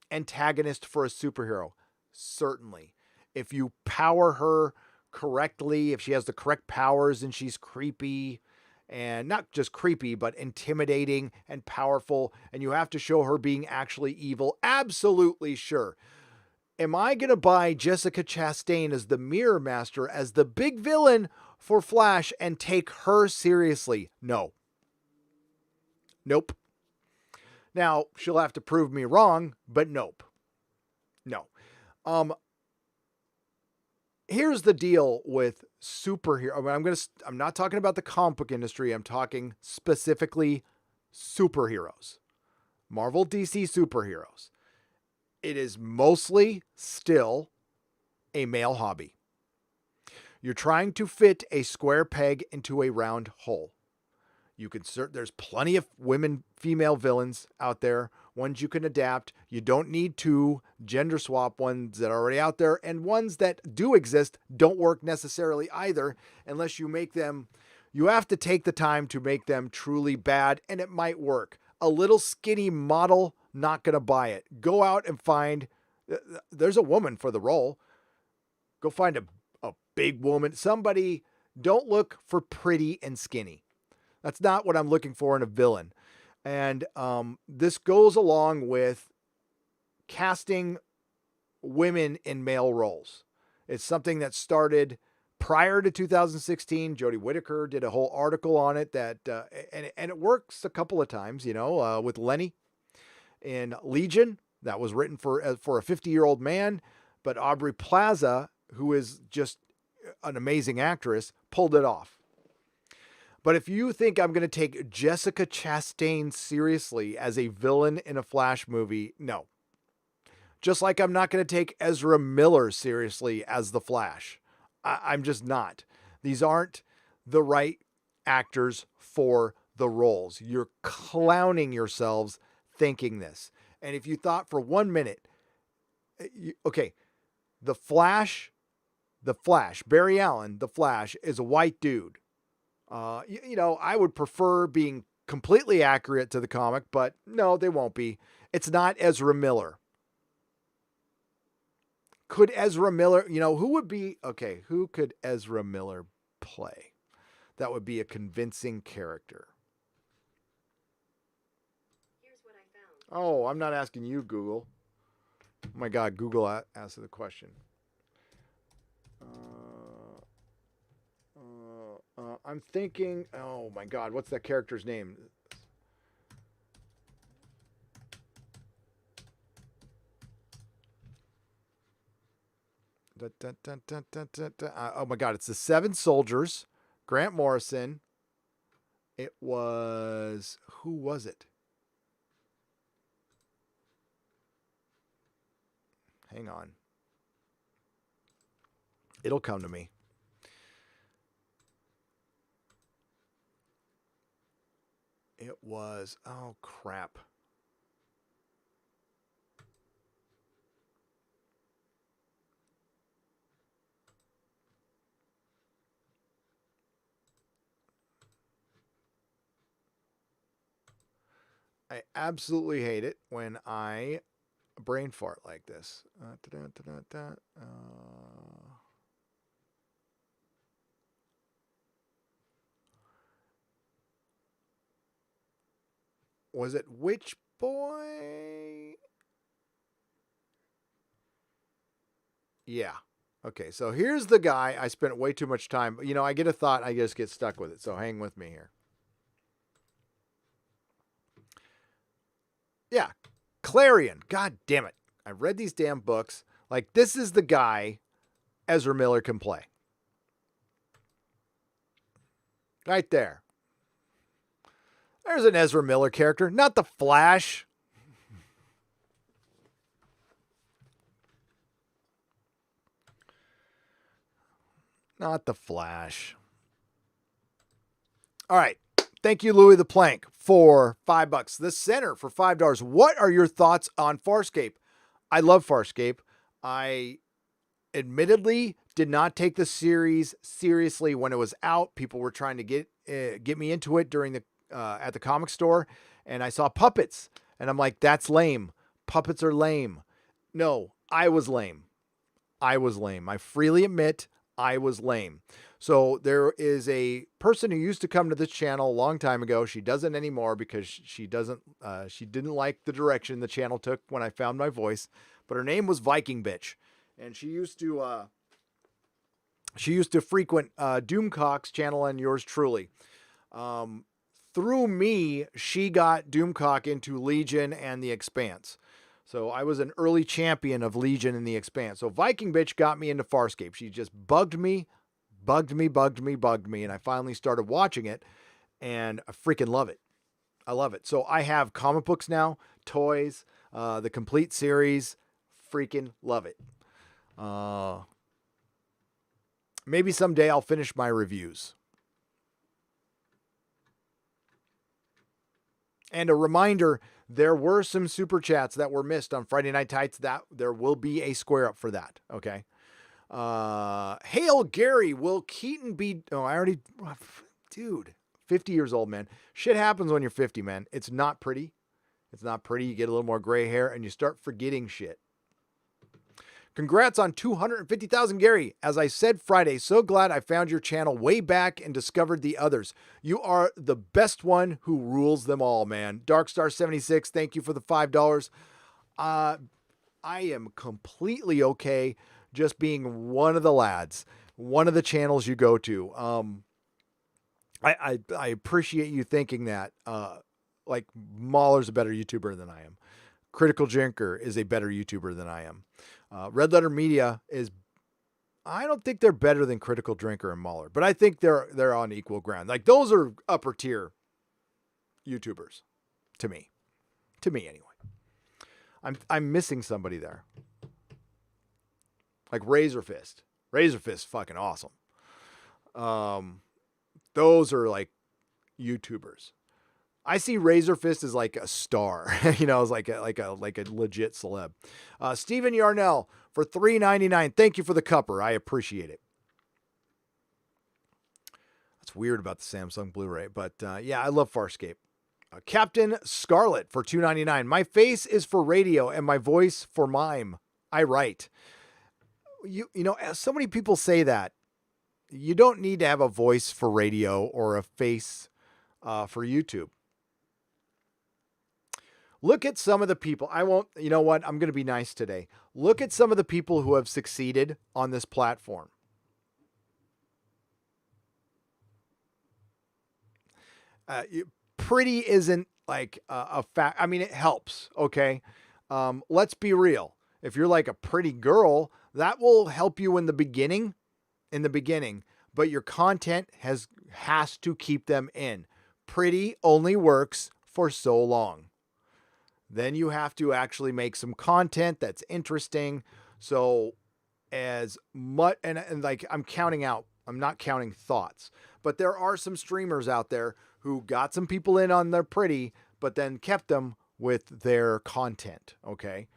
[SPEAKER 1] antagonist for a superhero? Certainly. If you power her correctly, if she has the correct powers and she's creepy, and not just creepy, but intimidating and powerful, and you have to show her being actually evil, absolutely sure. Am I going to buy Jessica Chastain as the Mirror Master, as the big villain for Flash, and take her seriously? No. Nope. Now, she'll have to prove me wrong, but nope. No. Here's the deal with superhero. I mean, I'm not talking about the comic book industry. I'm talking specifically superheroes. Marvel, DC superheroes. It is mostly still a male hobby. You're trying to fit a square peg into a round hole. There's plenty of female villains out there, ones you can adapt. You don't need to gender swap ones that are already out there, and ones that do exist don't work necessarily either unless you make them. You have to take the time to make them truly bad, and it might work. a little skinny model, not going to buy it. Go out and find, there's a woman for the role. Go find a big woman. Somebody, don't look for pretty and skinny. That's not what I'm looking for in a villain. And this goes along with casting women in male roles. It's something that started prior to 2016. Jodie Whittaker did a whole article on it that, and it works a couple of times, with Lenny in Legion. That was written for a 50-year-old man, but Aubrey Plaza, who is just an amazing actress, pulled it off. But if you think I'm going to take Jessica Chastain seriously as a villain in a Flash movie, no. Just like I'm not going to take Ezra Miller seriously as the Flash. I'm just not. These aren't the right actors for the roles. You're clowning yourselves thinking this. And if you thought for 1 minute, okay, the Flash, Barry Allen, the Flash, is a white dude. I would prefer being completely accurate to the comic, but no, they won't be. It's not Ezra Miller. Could Ezra Miller, who could Ezra Miller play? That would be a convincing character.
[SPEAKER 2] Here's what I found.
[SPEAKER 1] Oh, I'm not asking you, Google. Oh my God, Google asked the question. I'm thinking, oh my God, what's that character's name? Oh my God, it's the Seven Soldiers, Grant Morrison. It was, who was it? Hang on. It'll come to me. It was, oh crap. I absolutely hate it when I brain fart like this. Was it Witch Boy? Yeah. Okay, so here's the guy. I spent way too much time. I get a thought. I just get stuck with it. So hang with me here. Yeah. Clarion. God damn it. I've read these damn books. Like, this is the guy Ezra Miller can play. Right there. There's an Ezra Miller character, not the Flash. Not the Flash. All right. Thank you, Louie the Plank, for $5. The Center for $5. What are your thoughts on Farscape? I love Farscape. I admittedly did not take the series seriously when it was out. People were trying to get me into it during the at the comic store, and I saw puppets, and I'm like, that's lame. Puppets are lame. No, I was lame. I freely admit I was lame. So there is a person who used to come to this channel a long time ago. She doesn't anymore because she didn't like the direction the channel took when I found my voice, but her name was Viking Bitch, and she used to frequent Doomcock's channel and yours truly. Through me, she got Doomcock into Legion and The Expanse. So I was an early champion of Legion and The Expanse. So Viking Bitch got me into Farscape. She just bugged me, and I finally started watching it, and I freaking love it. I love it. So I have comic books now, toys, the complete series, freaking love it. Maybe someday I'll finish my reviews. And a reminder, there were some super chats that were missed on Friday Night Tights. That there will be a square up for that. Okay. Hail Gary, will Keaton be? Oh, I already, dude. 50 years old, man. Shit happens when you're 50, man. It's not pretty. It's not pretty. You get a little more gray hair and you start forgetting shit. Congrats on 250,000, Gary. As I said Friday, so glad I found your channel way back and discovered the others. You are the best one who rules them all, man. Darkstar76, thank you for the $5. I am completely okay just being one of the lads, one of the channels you go to. I appreciate you thinking that. Like Mahler's a better YouTuber than I am. Critical Drinker is a better YouTuber than I am. Red Letter Media is, I don't think they're better than Critical Drinker and Mahler, but I think they're on equal ground. Like those are upper tier YouTubers to me anyway. I'm missing somebody there. Like Razor Fist. Razor Fist fucking awesome. Those are like YouTubers. I see Razor Fist as like a star, you know, as like a legit celeb. Steven Yarnell for $3.99. Thank you for the cupper. I appreciate it. That's weird about the Samsung Blu-ray, but yeah, I love Farscape. Captain Scarlet for $2.99. My face is for radio and my voice for mime. I write. You know, so many people say that. You don't need to have a voice for radio or a face for YouTube. Look at some of the people. You know what? I'm going to be nice today. Look at some of the people who have succeeded on this platform. Pretty isn't like a fact. I mean, it helps. Okay. Let's be real. If you're like a pretty girl, that will help you in the beginning, but your content has to keep them in. Pretty only works for so long. Then you have to actually make some content that's interesting. So as much, and like I'm not counting thoughts, but there are some streamers out there who got some people in on their pretty, but then kept them with their content. Okay.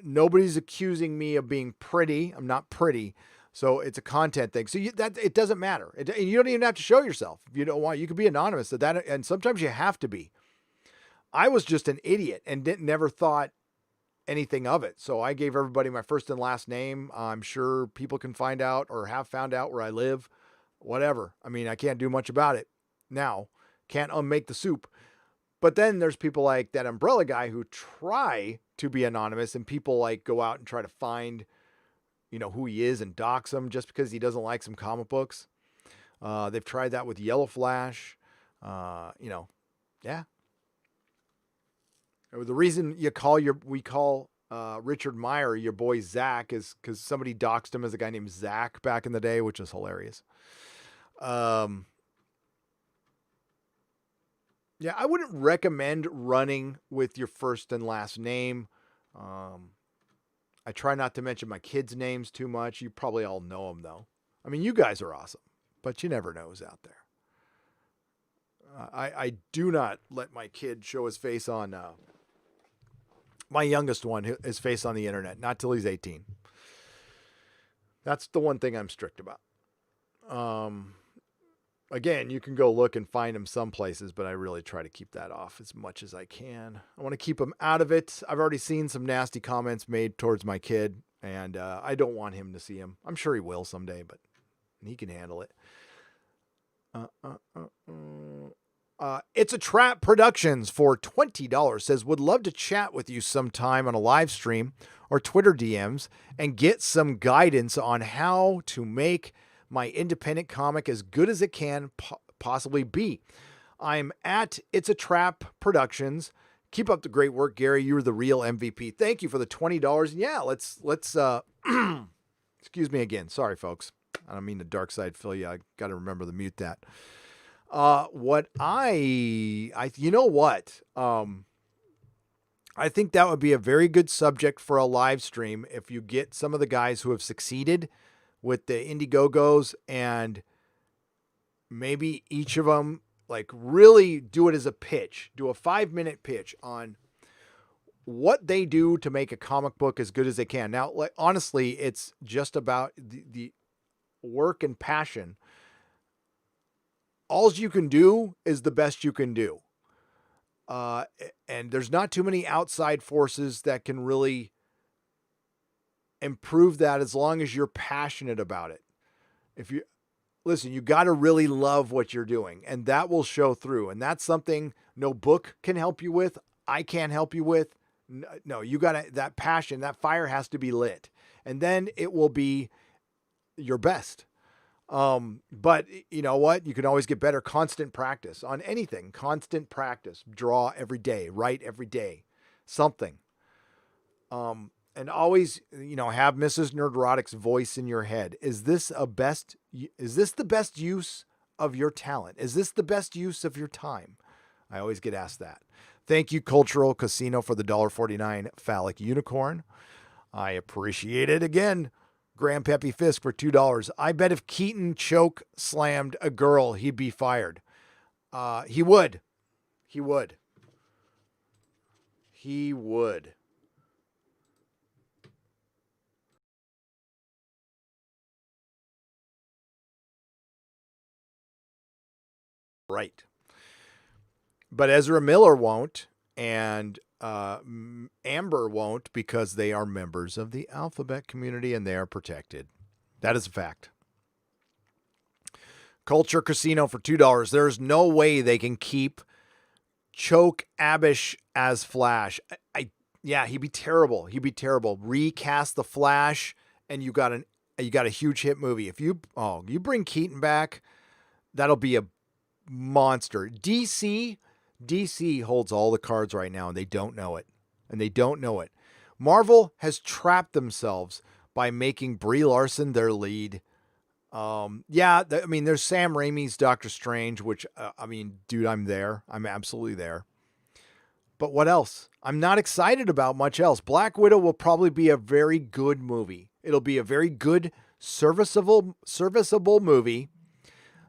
[SPEAKER 1] Nobody's accusing me of being pretty. I'm not pretty. So it's a content thing. So it doesn't matter. You don't even have to show yourself. If you don't want, you could be anonymous. And sometimes you have to be. I was just an idiot and never thought anything of it. So I gave everybody my first and last name. I'm sure people can find out or have found out where I live, whatever. I mean, I can't do much about it now. Can't unmake the soup. But then there's people like that umbrella guy who try to be anonymous, and people like go out and try to find, you know, who he is and dox him just because he doesn't like some comic books. They've tried that with Yellow Flash. You know, yeah. The reason we call Richard Meyer your boy Zach is because somebody doxed him as a guy named Zach back in the day, which is hilarious. Yeah, I wouldn't recommend running with your first and last name. I try not to mention my kids' names too much. You probably all know them, though. I mean, you guys are awesome, but you never know who's out there. I do not let my kid show his face on... my youngest one, his face on the internet, not till he's 18. That's the one thing I'm strict about. Again, you can go look and find him some places, but I really try to keep that off as much as I can. I want to keep him out of it. I've already seen some nasty comments made towards my kid, and I don't want him to see him. I'm sure he will someday, but he can handle it. It's a Trap Productions for $20 says, would love to chat with you sometime on a live stream or Twitter DMs and get some guidance on how to make my independent comic as good as it can possibly be. I'm at It's a Trap Productions. Keep up the great work, Gary. You're the real MVP. Thank you for the $20. And yeah, let's excuse me again. Sorry, folks. I don't mean to dark side fill you. I got to remember to mute that. You know what? I think that would be a very good subject for a live stream if you get some of the guys who have succeeded with the Indiegogos and maybe each of them like really do it as a pitch, do a 5-minute pitch on what they do to make a comic book as good as they can. Now, like, honestly, it's just about the work and passion. all you can do is the best you can do. And there's not too many outside forces that can really improve that as long as you're passionate about it. If you listen, you got to really love what you're doing, and that will show through. And that's something no book can help you with. I can't help you with. No, you got to, that passion, that fire has to be lit, and then it will be your best. But you know what? You can always get better. Constant practice on anything, constant practice, draw every day, write every day, something. And always, have Mrs. Nerdrotic's voice in your head. Is this the best use of your talent? Is this the best use of your time? I always get asked that. Thank you, Cultural Casino, for the $1.49 phallic unicorn. I appreciate it. Again, Grandpappy Fisk for $2. I bet if Keaton choke slammed a girl, he'd be fired. He would. He would. He would. Right. But Ezra Miller won't, and Amber won't, because they are members of the alphabet community and they are protected. That is a fact. Culture Casino for $2. There's no way they can keep Choke Abish as Flash. Yeah, he'd be terrible. He'd be terrible. Recast the Flash, and you got a huge hit movie. If you bring Keaton back, that'll be a monster. DC holds all the cards right now, and they don't know it. Marvel has trapped themselves by making Brie Larson their lead. There's Sam Raimi's Doctor Strange, which, dude, I'm there. I'm absolutely there. But what else? I'm not excited about much else. Black Widow will probably be a very good movie. It'll be a very good, serviceable movie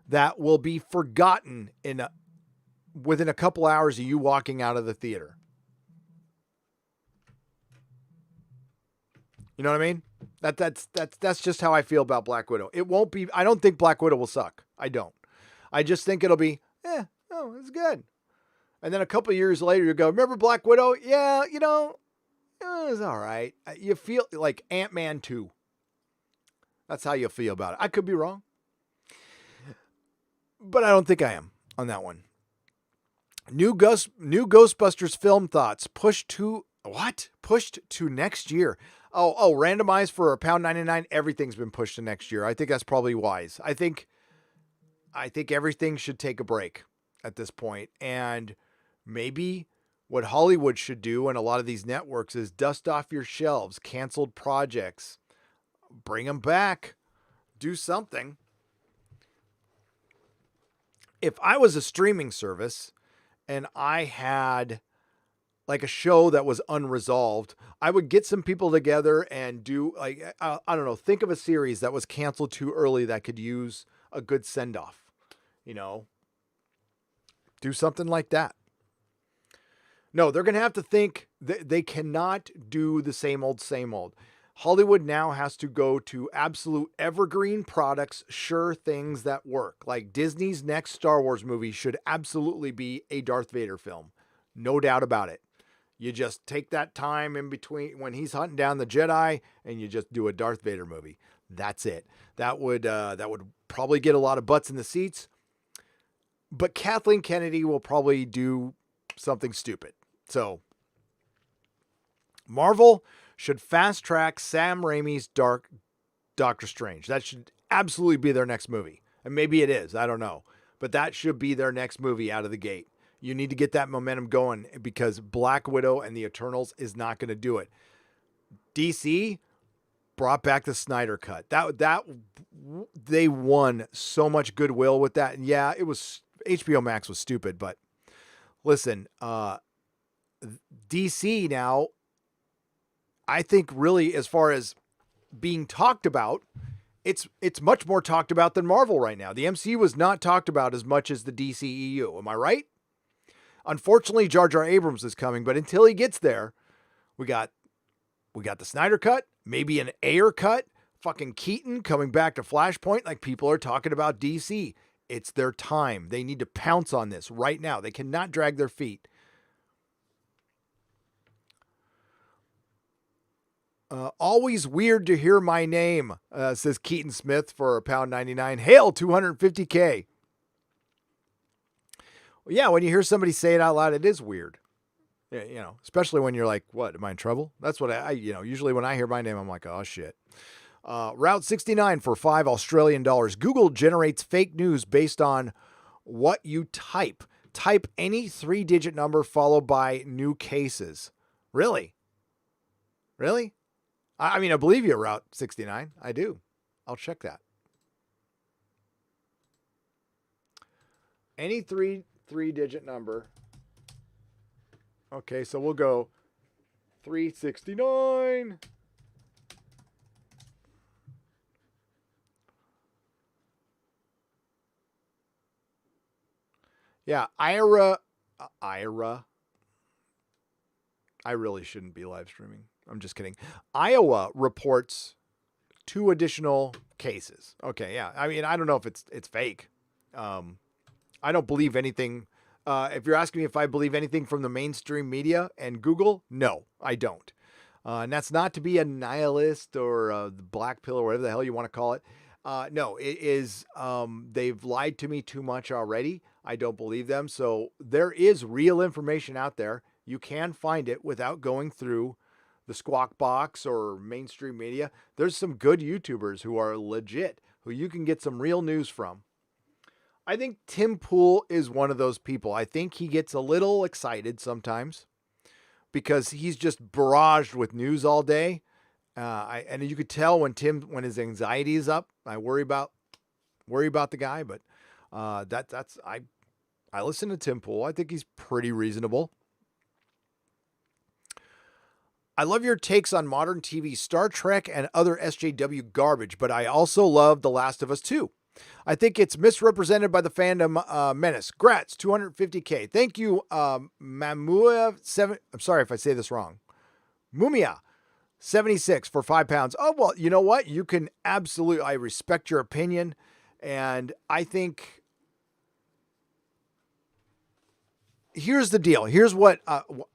[SPEAKER 1] that will be forgotten within a couple hours of you walking out of the theater. You know what I mean? That's just how I feel about Black Widow. It won't be. I don't think Black Widow will suck. I don't. I just think it'll be. It's good. And then a couple of years later, you go, remember Black Widow? Yeah, it was all right. You feel like Ant-Man 2. That's how you feel about it. I could be wrong, but I don't think I am on that one. New Ghostbusters film thoughts pushed to next year. Oh, randomized for £1.99. Everything's been pushed to next year. I think that's probably wise. I think everything should take a break at this point. And maybe what Hollywood should do, and a lot of these networks, is dust off your shelves, canceled projects, bring them back, do something. If I was a streaming service and I had like a show that was unresolved, I would get some people together and do I don't know, think of a series that was canceled too early that could use a good send-off, do something like that. No, they're going to have to think they cannot do the same old. Hollywood now has to go to absolute evergreen products, sure things that work. Like Disney's next Star Wars movie should absolutely be a Darth Vader film. No doubt about it. You just take that time in between when he's hunting down the Jedi and you just do a Darth Vader movie. That's it. That would probably get a lot of butts in the seats. But Kathleen Kennedy will probably do something stupid. So Marvel should fast track Sam Raimi's Doctor Strange. That should absolutely be their next movie. And maybe it is. I don't know. But that should be their next movie out of the gate. You need to get that momentum going, because Black Widow and the Eternals is not going to do it. DC brought back the Snyder Cut. That they won so much goodwill with that. And yeah, it was HBO Max was stupid, but listen, DC now, I think really, as far as being talked about, it's much more talked about than Marvel right now. The MCU was not talked about as much as the DCEU. Am I right? Unfortunately, Jar Jar Abrams is coming, but until he gets there, we got the Snyder Cut, maybe an Ayer cut, fucking Keaton coming back to Flashpoint. Like, people are talking about DC. It's their time. They need to pounce on this right now. They cannot drag their feet. Always weird to hear my name, says Keaton Smith for $1.99. Hail 250K. Well, yeah, when you hear somebody say it out loud, it is weird. Especially when you're like, what, am I in trouble? That's what I usually when I hear my name, I'm like, oh shit. Route 69 for $5 Australian. Google generates fake news based on what you type. Type any 3-digit number followed by new cases. Really? Really? I mean, I believe you, Route 69. I do. I'll check that. Any three-digit number. Okay, so we'll go 369. Yeah, Ira. I really shouldn't be live streaming. I'm just kidding. Iowa reports 2 additional cases. Okay, yeah. I mean, I don't know if it's fake. I don't believe anything. If you're asking me if I believe anything from the mainstream media and Google, no, I don't. And that's not to be a nihilist or the black pill or whatever the hell you want to call it. No, it is. They've lied to me too much already. I don't believe them. So there is real information out there. You can find it without going through the Squawk Box or mainstream media. There's some good YouTubers who are legit, who you can get some real news from. I think Tim Pool is one of those people. I think he gets a little excited sometimes because he's just barraged with news all day. And you could tell when his anxiety is up. I worry about the guy, but I listen to Tim Pool. I think he's pretty reasonable. I love your takes on modern TV, Star Trek, and other SJW garbage, but I also love The Last of Us 2. I think it's misrepresented by the Phantom Menace. Grats, 250K. Thank you, Mamua7. I'm sorry if I say this wrong. Mumia, 76 for £5. Oh, well, you know what? You can absolutely, I respect your opinion. And I think here's the deal. Here's what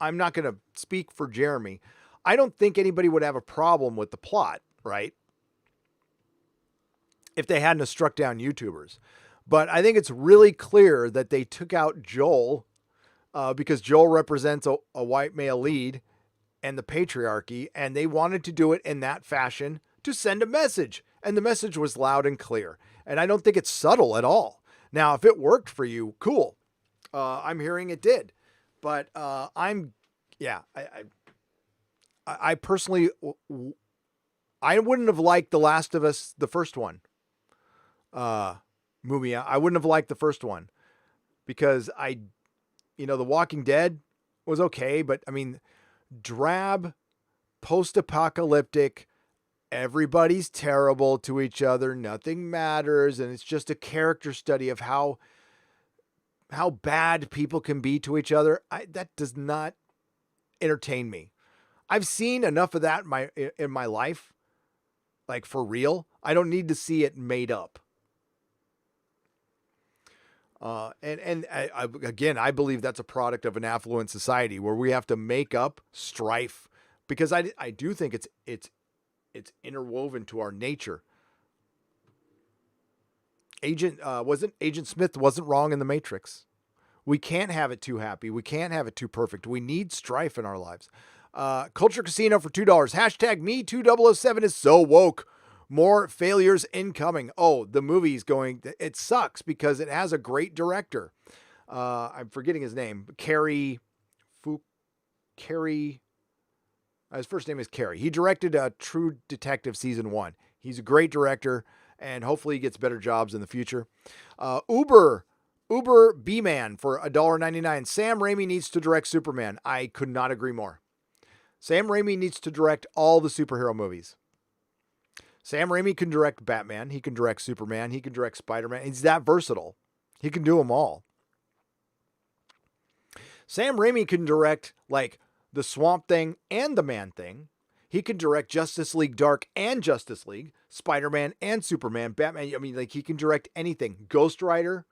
[SPEAKER 1] I'm not going to speak for Jeremy. I don't think anybody would have a problem with the plot, right? If they hadn't have struck down YouTubers. But I think it's really clear that they took out Joel because Joel represents a white male lead and the patriarchy, and they wanted to do it in that fashion to send a message. And the message was loud and clear. And I don't think it's subtle at all. Now, if it worked for you, cool. I'm hearing it did. But I personally, I wouldn't have liked The Last of Us, the first one. Mumia, I wouldn't have liked the first one because The Walking Dead was okay, but I mean, drab, post-apocalyptic, everybody's terrible to each other, nothing matters, and it's just a character study of how bad people can be to each other. That does not entertain me. I've seen enough of that in my life, like for real. I don't need to see it made up. I believe that's a product of an affluent society where we have to make up strife because I do think it's interwoven to our nature. Agent Smith wasn't wrong in The Matrix. We can't have it too happy. We can't have it too perfect. We need strife in our lives. Culture Casino for $2. Hashtag Me2007 is so woke. More failures incoming. Oh, the movie's going. It sucks because it has a great director. I'm forgetting his name. Carrie. His first name is Carrie. He directed True Detective Season 1. He's a great director, and hopefully he gets better jobs in the future. Uber B-Man for $1.99. Sam Raimi needs to direct Superman. I could not agree more. Sam Raimi needs to direct all the superhero movies. Sam Raimi can direct Batman. He can direct Superman. He can direct Spider-Man. He's that versatile. He can do them all. Sam Raimi can direct like the Swamp Thing and the Man Thing. He can direct Justice League Dark and Justice League, Spider-Man and Superman, Batman. I mean, like, he can direct anything. Ghost Rider,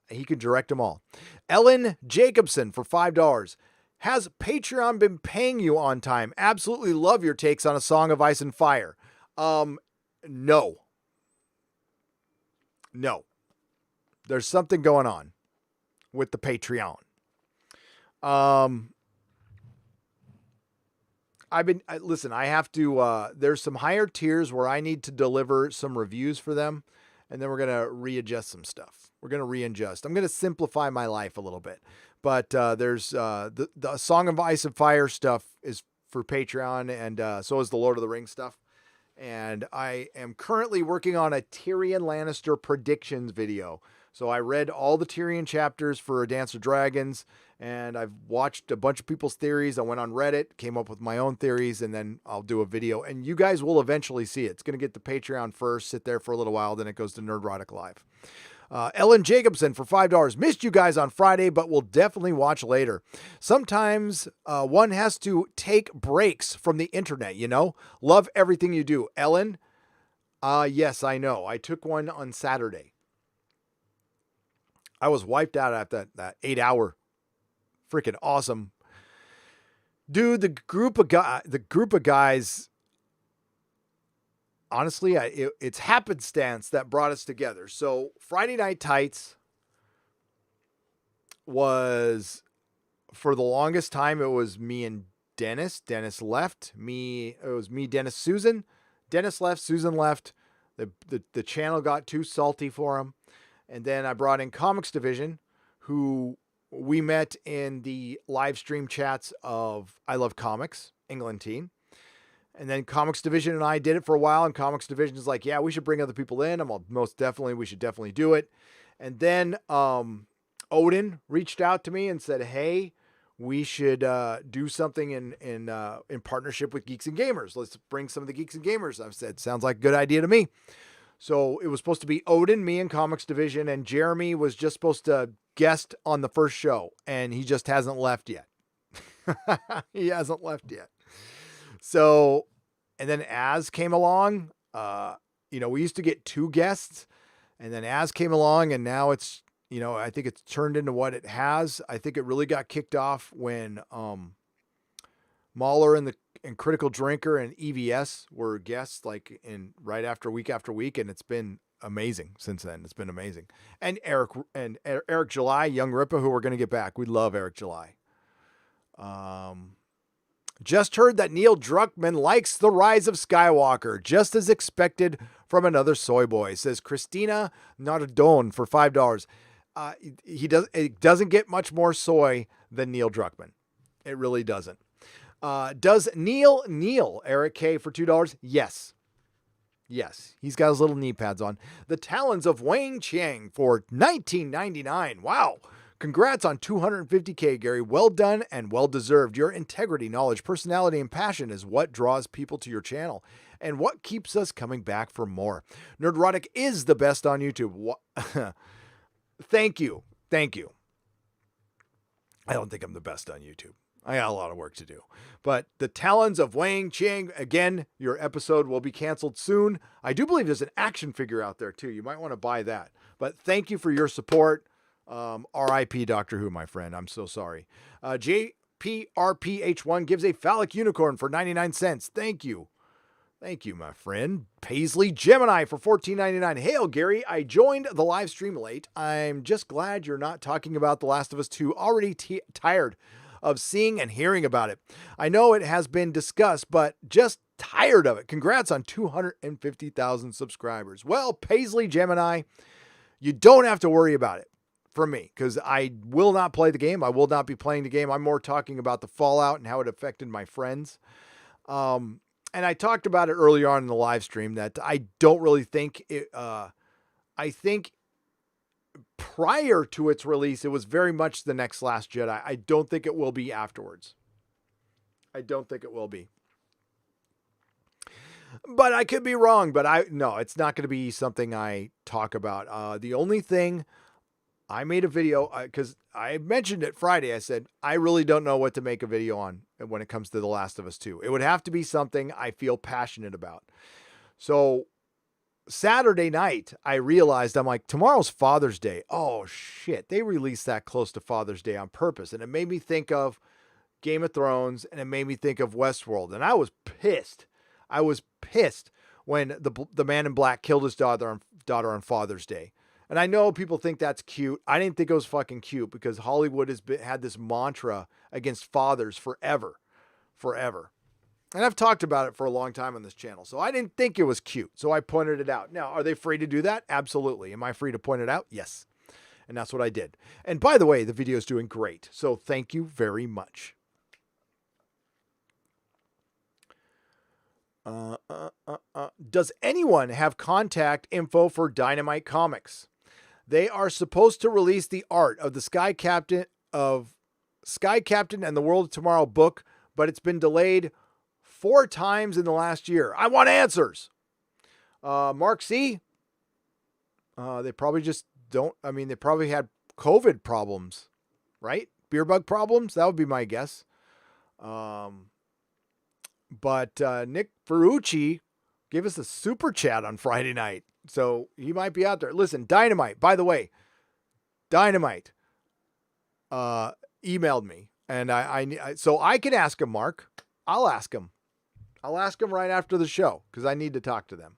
[SPEAKER 1] he can direct them all. Ellen Jacobson for $5. Has Patreon been paying you on time? Absolutely love your takes on A Song of Ice and Fire. No. No. There's something going on with the Patreon. Listen, I have to, there's some higher tiers where I need to deliver some reviews for them, and then we're going to readjust some stuff. We're going to readjust. I'm going to simplify my life a little bit, but there's the Song of Ice and Fire stuff is for Patreon, and so is the Lord of the Rings stuff. And I am currently working on a Tyrion Lannister predictions video. So I read all the Tyrion chapters for A Dance of Dragons, and I've watched a bunch of people's theories. I went on Reddit, came up with my own theories, and then I'll do a video. And you guys will eventually see it. It's going to get to Patreon first, sit there for a little while, then it goes to Nerdrotic Live. Ellen Jacobson for $5. Missed you guys on Friday, but will definitely watch later. Sometimes one has to take breaks from the internet, you know? Love everything you do. Ellen, yes, I know. I took one on Saturday. I was wiped out after that 8-hour freaking awesome. Dude, the group of guys, honestly, it's happenstance that brought us together. So Friday Night Tights was, for the longest time, it was me and Dennis. Dennis left. It was me, Dennis, Susan. Dennis left. Susan left. The channel got too salty for him. And then I brought in Comics Division, who we met in the live stream chats of I Love Comics, England team. And then Comics Division and I did it for a while, and Comics Division is like, yeah, we should bring other people in. We should definitely do it. And then Odin reached out to me and said, hey, we should do something in partnership with Geeks and Gamers. Let's bring some of the Geeks and Gamers. I've said, sounds like a good idea to me. So it was supposed to be Odin, me, and Comics Division, and Jeremy was just supposed to guest on the first show, and he just hasn't left yet. He hasn't left yet. So, and then Az came along. We used to get 2 guests, and then Az came along, and now it's, I think it's turned into what it has. I think it really got kicked off when Mahler and Critical Drinker and EVS were guests, like right after week, and it's been amazing since then. It's been amazing. And Eric July, Young Rippa, who we're going to get back. We love Eric July. Just heard that Neil Druckmann likes The Rise of Skywalker, just as expected from another soy boy, says Christina Nardone for $5. It doesn't get much more soy than Neil Druckmann. It really doesn't. Does Neil, Eric K for $2? Yes. Yes. He's got his little knee pads on. The Talons of Wang Chiang for $19.99. Wow. Congrats on 250K, Gary. Well done and well deserved. Your integrity, knowledge, personality, and passion is what draws people to your channel and what keeps us coming back for more. Nerdrotic is the best on YouTube. Thank you. Thank you. I don't think I'm the best on YouTube. I got a lot of work to do. But the Talons of Wang Chiang, again, your episode will be canceled soon. I do believe there's an action figure out there too. You might want to buy that. But thank you for your support. R.I.P. Doctor Who, my friend. I'm so sorry. JPRPH1 gives a phallic unicorn for 99 cents. Thank you. Thank you, my friend. Paisley Gemini for $14.99. Hail, Gary. I joined the live stream late. I'm just glad you're not talking about The Last of Us 2. Already tired of seeing and hearing about it. I know it has been discussed, but just tired of it. Congrats on 250,000 subscribers. Well, Paisley Gemini, you don't have to worry about it for me, because I will not play the game. I will not be playing the game. I'm more talking about the fallout and how it affected my friends. And I talked about it earlier on in the live stream that I don't really think it, I think prior to its release, it was very much the next Last Jedi. I don't think it will be afterwards. I don't think it will be. But I could be wrong, but no, it's not going to be something I talk about. The only thing I made a video because I mentioned it Friday. I said, I really don't know what to make a video on when it comes to The Last of Us 2. It would have to be something I feel passionate about. So Saturday night, I realized, I'm like, tomorrow's Father's Day. Oh, shit. They released that close to Father's Day on purpose. And it made me think of Game of Thrones, and it made me think of Westworld. And I was pissed. I was pissed when the man in black killed his daughter on Father's Day. And I know people think that's cute. I didn't think it was fucking cute because Hollywood had this mantra against fathers forever. And I've talked about it for a long time on this channel. So I didn't think it was cute. So I pointed it out. Now, are they free to do that? Absolutely. Am I free to point it out? Yes. And that's what I did. And by the way, the video is doing great. So thank you very much. Does anyone have contact info for Dynamite Comics? They are supposed to release the art of the Sky Captain and the World of Tomorrow book, but it's been delayed 4 times in the last year. I want answers. Mark C. They probably just don't. I mean, they probably had COVID problems, right? Beer bug problems. That would be my guess. But Nick Ferrucci gave us a super chat on Friday night. So he might be out there. Listen, Dynamite, by the way, Dynamite emailed me. And so I can ask him, Mark. I'll ask him right after the show because I need to talk to them.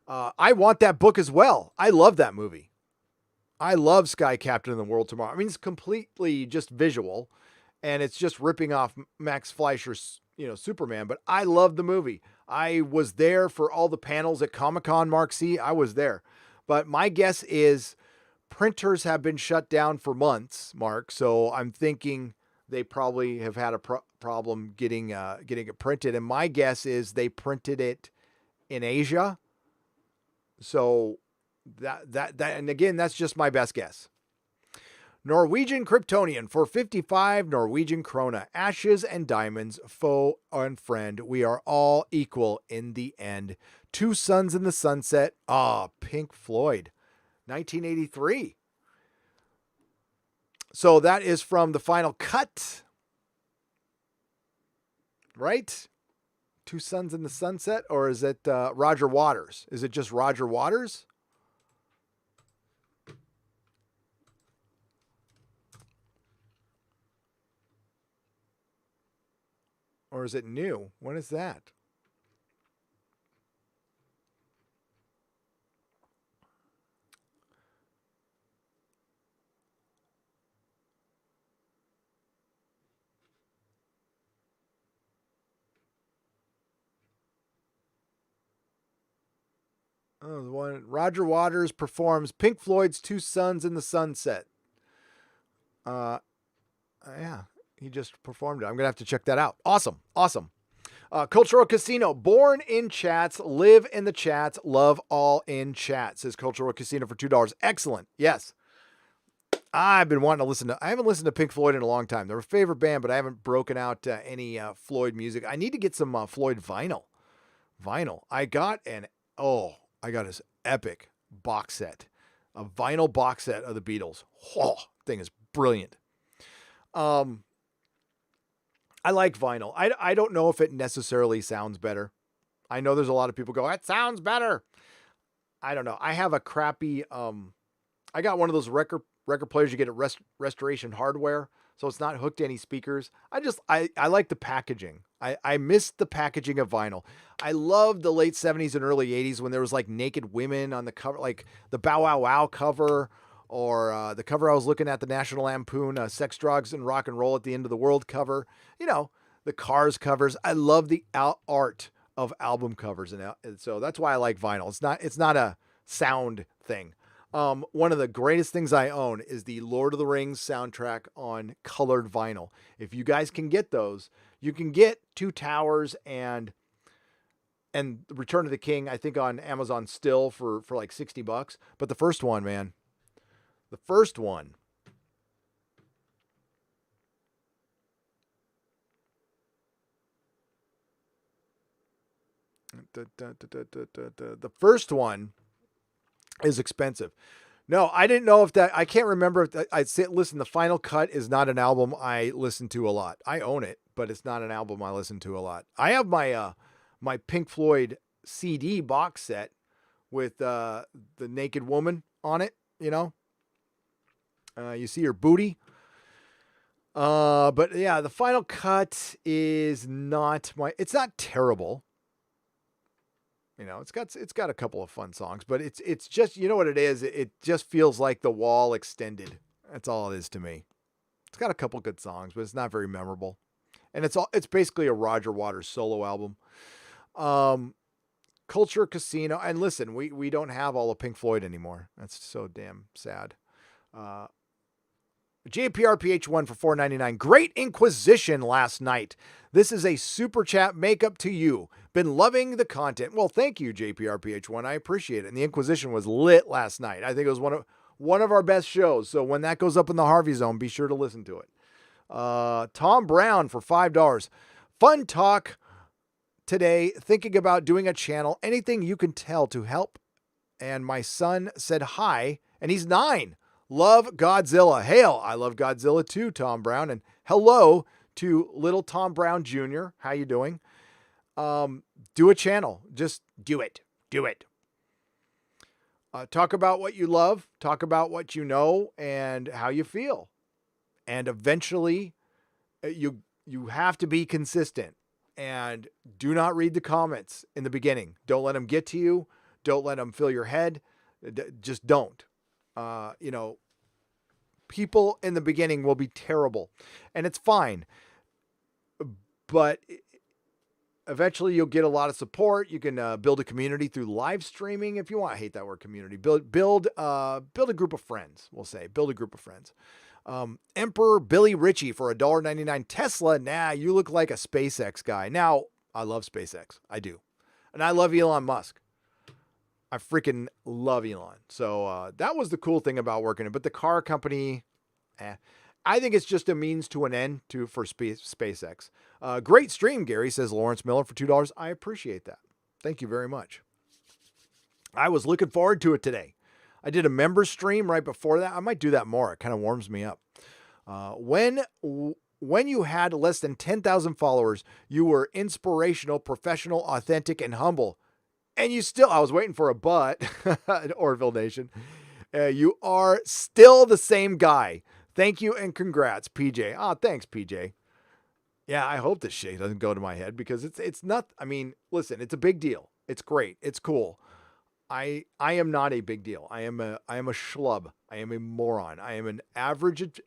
[SPEAKER 1] I want that book as well. I love that movie. I love Sky Captain and the World Tomorrow. I mean, it's completely just visual and it's just ripping off Max Fleischer's, Superman, but I love the movie. I was there for all the panels at Comic-Con, Mark C. I was there. But my guess is printers have been shut down for months, Mark. So I'm thinking they probably have had a problem getting it printed. And my guess is they printed it in Asia. So that and again, that's just my best guess. Norwegian Kryptonian for 55 Norwegian krona. Ashes and diamonds, foe and friend. We are all equal in the end. Two Suns in the Sunset. Pink Floyd. 1983. So that is from the final cut. Right? Two Suns in the Sunset? Or is it Roger Waters? Is it just Roger Waters? Or is it new? When is that? Oh, the one Roger Waters performs Pink Floyd's Two Suns in the Sunset. Yeah, he just performed it. I'm going to have to check that out. Awesome. Cultural Casino, born in chats, live in the chats, love all in chat, says Cultural Casino for $2. Excellent. Yes. I've been wanting to I haven't listened to Pink Floyd in a long time. They're a favorite band, but I haven't broken out any Floyd music. I need to get some Floyd vinyl. I got this epic box set, a vinyl box set of the Beatles. Thing is brilliant. I like vinyl. I don't know if it necessarily sounds better. I know there's a lot of people go, it sounds better. I don't know. I have a crappy, I got one of those record players you get at Restoration Hardware. So it's not hooked to any speakers. I like the packaging. I miss the packaging of vinyl. I love the late 70s and early 80s when there was like naked women on the cover, like the Bow Wow Wow cover, or the cover I was looking at, the National Lampoon, Sex, Drugs, and Rock and Roll at the End of the World cover. The Cars covers. I love the art of album covers, and so that's why I like vinyl. It's not a sound thing. One of the greatest things I own is the Lord of the Rings soundtrack on colored vinyl. If you guys can get those, you can get Two Towers and Return of the King, I think on Amazon still for like $60. But the first one, man, the first one. The first one is expensive. No, I didn't know if that. I can't remember if that, I'd say. Listen, the Final Cut is not an album I listen to a lot. I own it, but it's not an album I listen to a lot. I have my Pink Floyd CD box set with the naked woman on it. You know, you see her booty. But yeah, the Final Cut is not my. It's not terrible. You know, it's got a couple of fun songs, but it's just, you know what it is. It just feels like The Wall extended. That's all it is to me. It's got a couple good songs, but it's not very memorable. And it's basically a Roger Waters solo album. Culture Casino, and listen, we don't have all of Pink Floyd anymore. That's so damn sad. JPRPH1 for $4.99. Great Inquisition last night. This is a super chat makeup to you. Been loving the content. Well, thank you, JPRPH1. I appreciate it. And the Inquisition was lit last night. I think it was one of our best shows. So when that goes up in the Harvey Zone, be sure to listen to it. Tom Brown for $5. Fun talk today. Thinking about doing a channel. Anything you can tell to help. And my son said hi, and he's 9. Love Godzilla. Hail. I love Godzilla too, Tom Brown. And hello to little Tom Brown Jr. How you doing? Do a channel. Just do it. Do it. Talk about what you love. Talk about what you know and how you feel. And eventually you have to be consistent. And do not read the comments in the beginning. Don't let them get to you. Don't let them fill your head. Just don't. You know, people in the beginning will be terrible, and it's fine. But eventually you'll get a lot of support. You can build a community through live streaming if you want. I hate that word community. Build a group of friends, we'll say. Build a group of friends. Emperor Billy Ritchie for $1.99. Tesla, nah, you look like a SpaceX guy. Now, I love SpaceX. I do. And I love Elon Musk. I freaking love Elon. So that was the cool thing about working it. But the car company, I think it's just a means to an end for SpaceX. Great stream, Gary, says Lawrence Miller for $2. I appreciate that. Thank you very much. I was looking forward to it today. I did a member stream right before that. I might do that more. It kind of warms me up. When you had less than 10,000 followers, you were inspirational, professional, authentic, and humble. And you still, I was waiting for a but, Orville Nation. You are still the same guy. Thank you and congrats, PJ. Oh, thanks, PJ. Yeah, I hope this shit doesn't go to my head because it's not, I mean, listen, it's a big deal. It's great. It's cool. I am not a big deal. I am a schlub. I am a moron. I am an average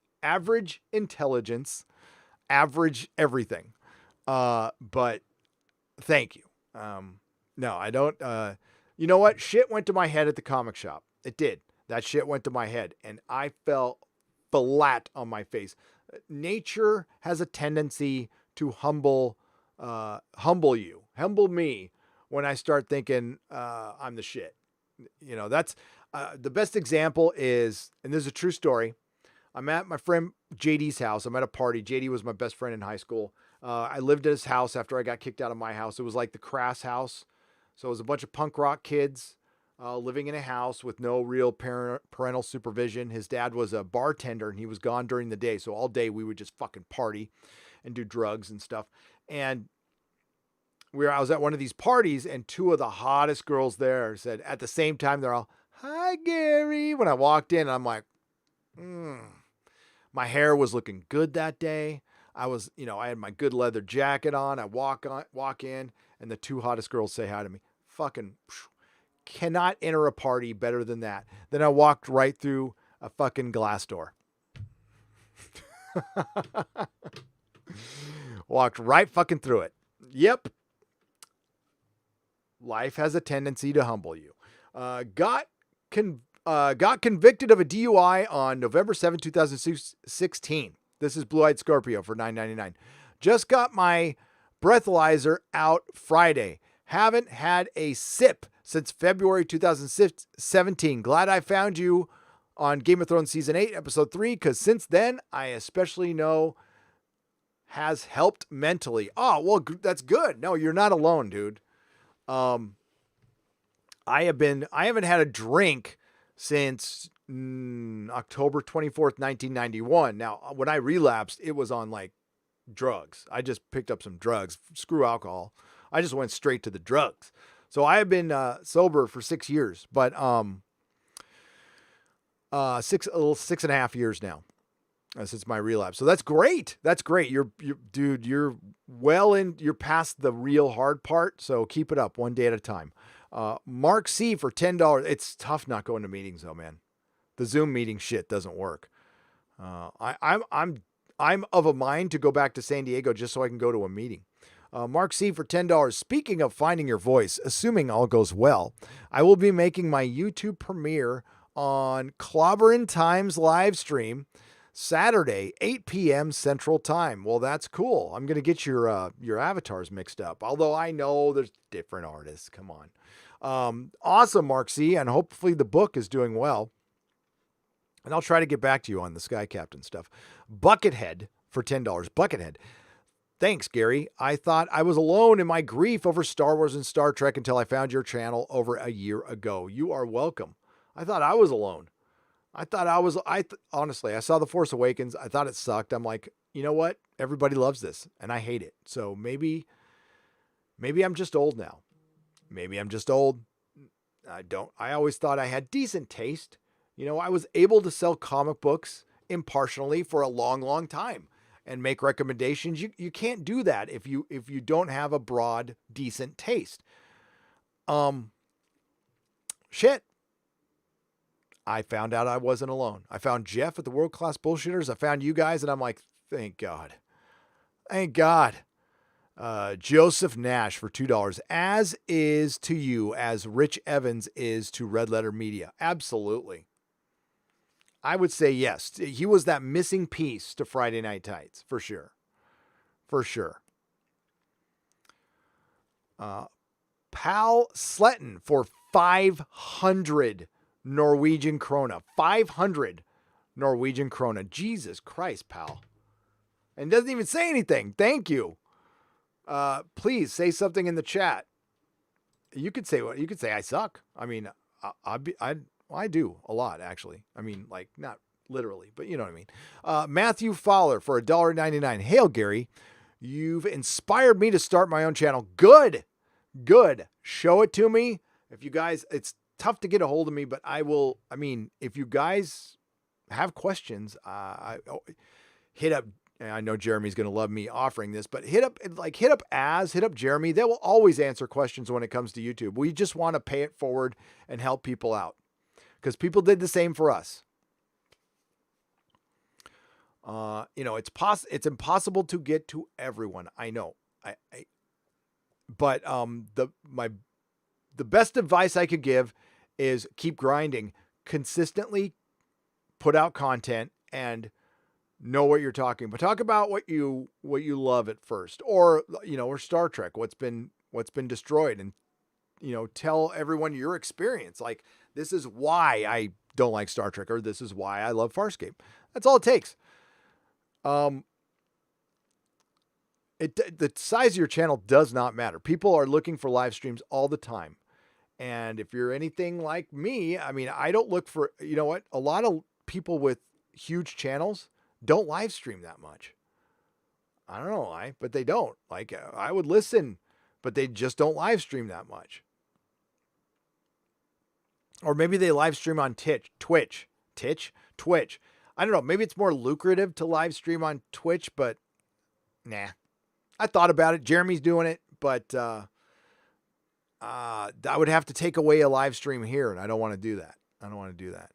[SPEAKER 1] intelligence, average everything. But thank you. No, I don't. You know what? Shit went to my head at the comic shop. It did. That shit went to my head, and I fell flat on my face. Nature has a tendency to humble me when I start thinking I'm the shit. You know, that's the best example is, and this is a true story. I'm at my friend JD's house. I'm at a party. JD was my best friend in high school. I lived at his house after I got kicked out of my house. It was like the crass house. So it was a bunch of punk rock kids living in a house with no real parental supervision. His dad was a bartender and he was gone during the day. So all day we would just fucking party and do drugs and stuff. And I was at one of these parties and two of the hottest girls there said at the same time, they're all, "Hi, Gary." When I walked in, I'm like, My hair was looking good that day. I had my good leather jacket on. I walk in and the two hottest girls say hi to me. Fucking cannot enter a party better than that. Then I walked right through a fucking glass door. Walked right fucking through it. Yep. Life has a tendency to humble you. Got convicted of a DUI on November 7, 2016. This is Blue Eyed Scorpio for $9.99. Just got my breathalyzer out Friday. Haven't had a sip since February 2017. Glad I found you on Game of Thrones Season 8, Episode 3, because since then, I especially know has helped mentally. Oh, well, that's good. No, you're not alone, dude. I haven't had a drink since October 24th, 1991. Now, when I relapsed, it was on like drugs. I just picked up some drugs. Screw alcohol. I just went straight to the drugs. So I have been sober for 6 years, but 6.5 years now since my relapse. So that's great. That's great. Dude, you're you're past the real hard part. So keep it up one day at a time. Mark C for $10. It's tough not going to meetings though, man. The Zoom meeting shit doesn't work. I'm of a mind to go back to San Diego just so I can go to a meeting. Mark C for $10. Speaking of finding your voice, assuming all goes well, I will be making my YouTube premiere on Clobberin' Times live stream Saturday, 8 p.m. Central Time. Well, that's cool. I'm going to get your avatars mixed up, although I know there's different artists. Come on. Awesome, Mark C, and hopefully the book is doing well. And I'll try to get back to you on the Sky Captain stuff. Buckethead for $10. Buckethead. Thanks, Gary. I thought I was alone in my grief over Star Wars and Star Trek until I found your channel over a year ago. You are welcome. I thought I was alone. Honestly, I saw The Force Awakens. I thought it sucked. I'm like, you know what? Everybody loves this and I hate it. So maybe I'm just old now. Maybe I'm just old. I always thought I had decent taste. You know, I was able to sell comic books impartially for a long, long time and make recommendations. You can't do that if you don't have a broad, decent taste. Shit. I found out I wasn't alone. I found Jeff at the World Class Bullshitters. I found you guys, and I'm like, thank God. Thank God. Joseph Nash for $2. As is to you, as Rich Evans is to Red Letter Media. Absolutely. I would say yes. He was that missing piece to Friday Night Tights, for sure. For sure. Pal Sletton for 500 Norwegian krona. 500 Norwegian krona. Jesus Christ, pal. And doesn't even say anything. Thank you. Please say something in the chat. You could say I suck. I mean, I do a lot, actually. I mean, like, not literally, but you know what I mean. Matthew Fowler for $1.99. Hail, Gary. You've inspired me to start my own channel. Good. Show it to me. If you guys, it's tough to get a hold of me, but I will. I mean, if you guys have questions, hit up. I know Jeremy's going to love me offering this, but hit up Jeremy. They will always answer questions when it comes to YouTube. We just want to pay it forward and help people out because people did the same for us. You know, it's impossible to get to everyone. I know. But the best advice I could give is keep grinding, consistently put out content and know what you're talking about. Talk about what you love at first, or, you know, or Star Trek, what's been destroyed, and, you know, tell everyone your experience. Like, this is why I don't like Star Trek, or this is why I love Farscape. That's all it takes. The size of your channel does not matter. People are looking for live streams all the time. And if you're anything like me, I mean, I don't look for, you know what? A lot of people with huge channels don't live stream that much. I don't know why, but they don't. Like, I would listen, but they just don't live stream that much. Or maybe they live stream on Twitch. I don't know. Maybe it's more lucrative to live stream on Twitch, but nah. I thought about it. Jeremy's doing it, but I would have to take away a live stream here, and I don't want to do that.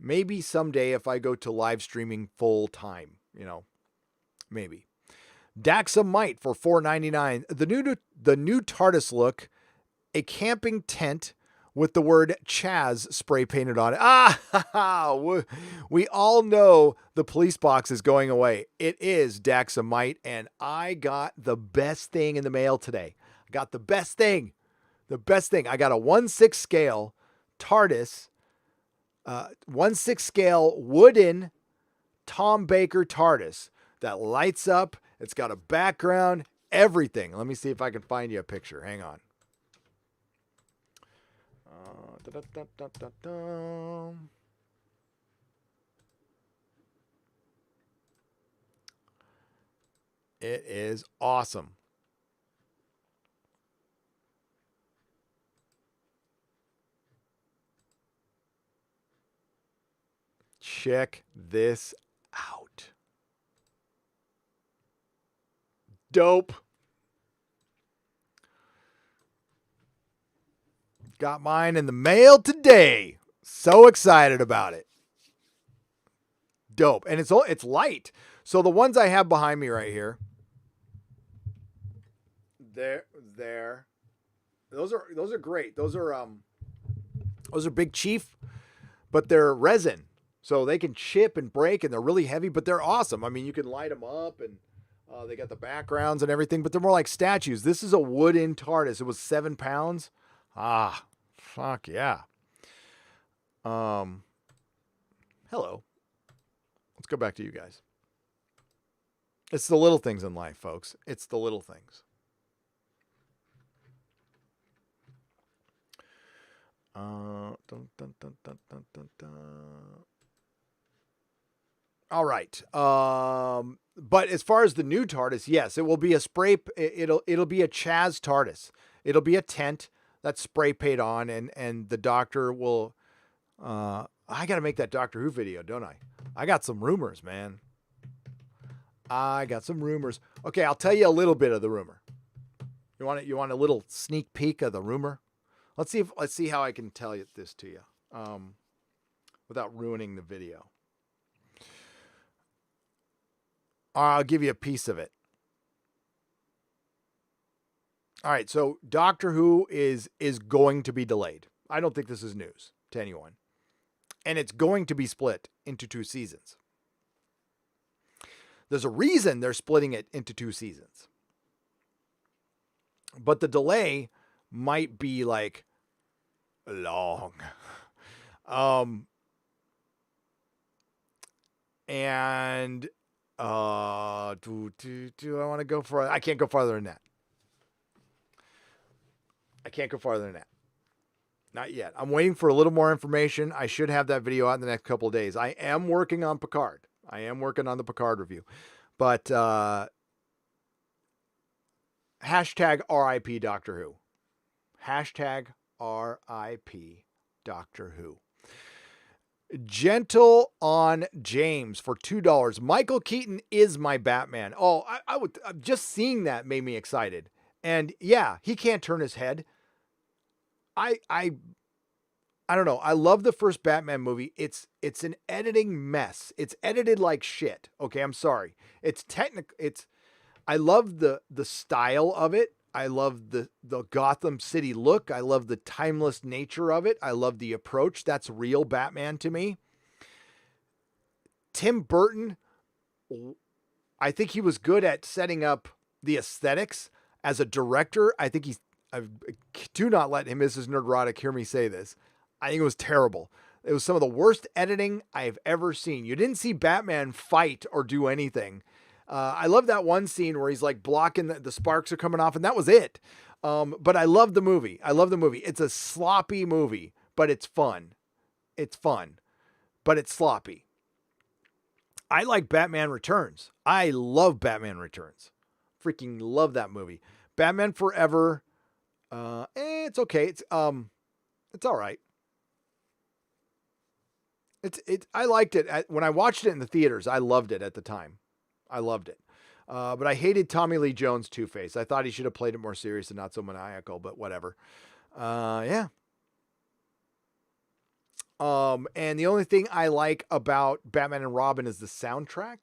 [SPEAKER 1] Maybe someday if I go to live streaming full time, you know, maybe. Daxamite for $4.99. The new TARDIS look, a camping tent with the word Chaz spray painted on it. We all know the police box is going away. It is Daxamite, and I got the best thing in the mail today. I got the best thing. I got a 1/6 scale TARDIS, 1/6 scale wooden Tom Baker TARDIS that lights up. It's got a background, everything. Let me see if I can find you a picture. Hang on. It is awesome. Check this out. Dope. Got mine in the mail today. So excited about it. Dope. And it's light. So the ones I have behind me right here. There. Those are great. Those are Big Chief, but they're resin. So they can chip and break and they're really heavy, but they're awesome. I mean, you can light them up and they got the backgrounds and everything, but they're more like statues. This is a wooden TARDIS. It was 7 pounds. Ah, fuck yeah. Hello. Let's go back to you guys. It's the little things in life, folks. It's the little things. All right. But as far as the new TARDIS, yes, it will be a spray. It'll be a Chaz TARDIS. It'll be a tent that's spray paint on, and the Doctor will. I got to make that Doctor Who video, don't I? I got some rumors, man. I got some rumors. Okay, I'll tell you a little bit of the rumor. You want a little sneak peek of the rumor? Let's see how I can tell this to you without ruining the video. I'll give you a piece of it. All right, so Doctor Who is going to be delayed. I don't think this is news to anyone. And it's going to be split into 2 seasons. There's a reason they're splitting it into 2 seasons. But the delay might be like long. And do I want to go for? I can't go farther than that. Not yet. I'm waiting for a little more information. I should have that video out in the next couple of days. I am working on Picard. I am working on the Picard review. But hashtag RIP Doctor Who. Hashtag RIP Doctor Who. Gentle on James for $2. Michael Keaton is my Batman. Oh, I would just seeing that made me excited. And yeah, he can't turn his head. I don't know. I love the first Batman movie. It's an editing mess. It's edited like shit. Okay, I'm sorry. It's technical. I love the style of it. I love the Gotham City look. I love the timeless nature of it. I love the approach. That's real Batman to me. Tim Burton, I think he was good at setting up the aesthetics as a director. I think do not let him, Mrs. Nerdrotic, hear me say this. I think it was terrible. It was some of the worst editing I've ever seen. You didn't see Batman fight or do anything. I love that one scene where he's like blocking the sparks are coming off, and that was it. But I love the movie. It's a sloppy movie, but it's fun. It's fun, but it's sloppy. I like Batman Returns. I love Batman Returns. Freaking love that movie. Batman Forever. It's okay. It's all right. I liked it when I watched it in the theaters. I loved it at the time. I loved it. But I hated Tommy Lee Jones' Two-Face. I thought he should have played it more serious and not so maniacal, but whatever. Yeah. And the only thing I like about Batman and Robin is the soundtrack.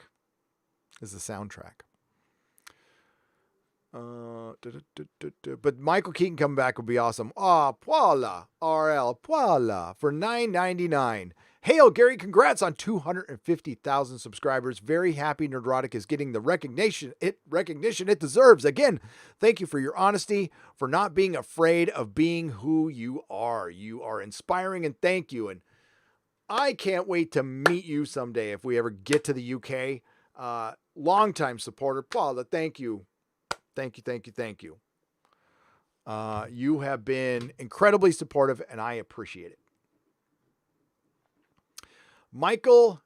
[SPEAKER 1] But Michael Keaton coming back would be awesome. Paula, RL, Paula for $9.99. Hail, Gary, congrats on 250,000 subscribers. Very happy Nerdrotic is getting the recognition it deserves. Again, thank you for your honesty, for not being afraid of being who you are. You are inspiring, and thank you. And I can't wait to meet you someday if we ever get to the UK. Longtime supporter, Paula, thank you. Thank you. You have been incredibly supportive, and I appreciate it. Michael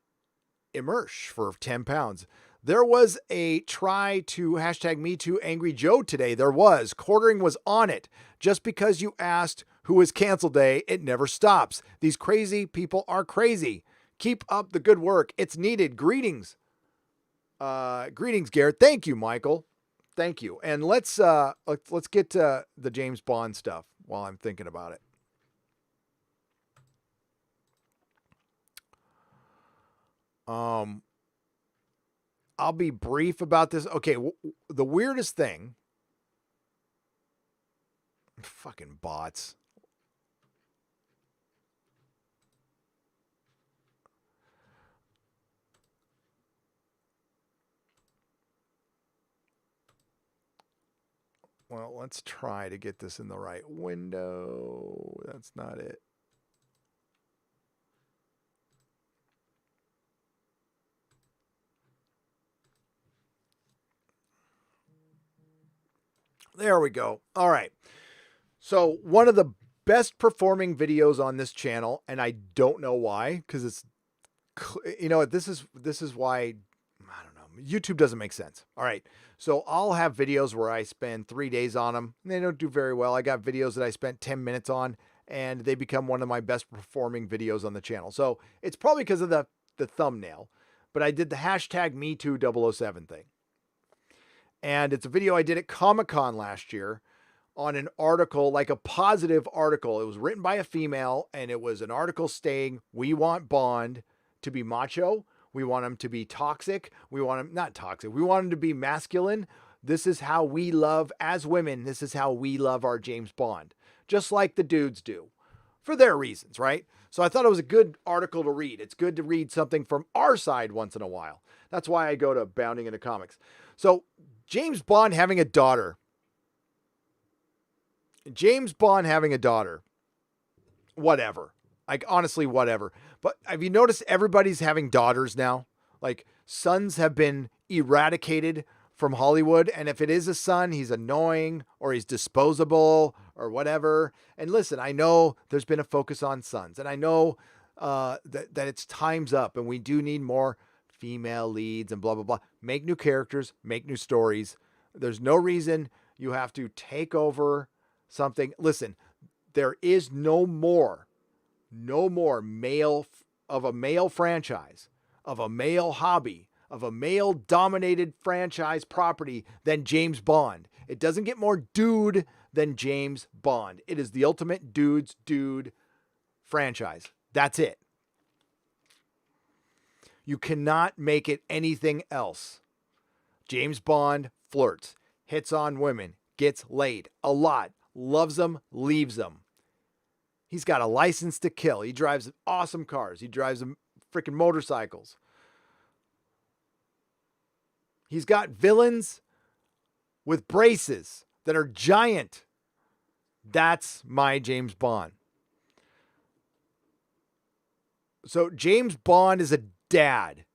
[SPEAKER 1] Immersh for £10. There was a try to hashtag Me Too Angry Joe today. There was. Quartering was on it. Just because you asked who is cancel day, it never stops. These crazy people are crazy. Keep up the good work. It's needed. Greetings. Greetings, Garrett. Thank you, Michael. Thank you. And let's get to the James Bond stuff while I'm thinking about it. I'll be brief about this. Okay, the weirdest thing. Fucking bots. Well, let's try to get this in the right window. That's not it. There we go. All right. So one of the best performing videos on this channel, and I don't know why, because it's, you know, this is why, I don't know, YouTube doesn't make sense. All right. So I'll have videos where I spend 3 days on them, and they don't do very well. I got videos that I spent 10 minutes on, and they become one of my best performing videos on the channel. So it's probably because of the thumbnail, but I did the hashtag MeToo007 thing. And it's a video I did at Comic-Con last year on an article, like a positive article. It was written by a female, and it was an article saying, we want Bond to be macho. We want him to be toxic. We want him, not toxic, we want him to be masculine. This is how we love, as women, this is how we love our James Bond. Just like the dudes do, for their reasons, right? So I thought it was a good article to read. It's good to read something from our side once in a while. That's why I go to Bounding into Comics. So James Bond having a daughter. James Bond having a daughter. Whatever. Like, honestly, whatever. But have you noticed everybody's having daughters now? Like, sons have been eradicated from Hollywood. And if it is a son, he's annoying or he's disposable or whatever. And listen, I know there's been a focus on sons. And I know that it's time's up and we do need more female leads and blah, blah, blah. Make new characters, make new stories. There's no reason you have to take over something. Listen, there is no more male of a male franchise, of a male hobby, of a male dominated franchise property than James Bond. It doesn't get more dude than James Bond. It is the ultimate dude franchise. That's it. You cannot make it anything else. James Bond flirts, hits on women, gets laid a lot, loves them, leaves them. He's got a license to kill. He drives awesome cars. He drives freaking motorcycles. He's got villains with braces that are giant. That's my James Bond. So James Bond as a dad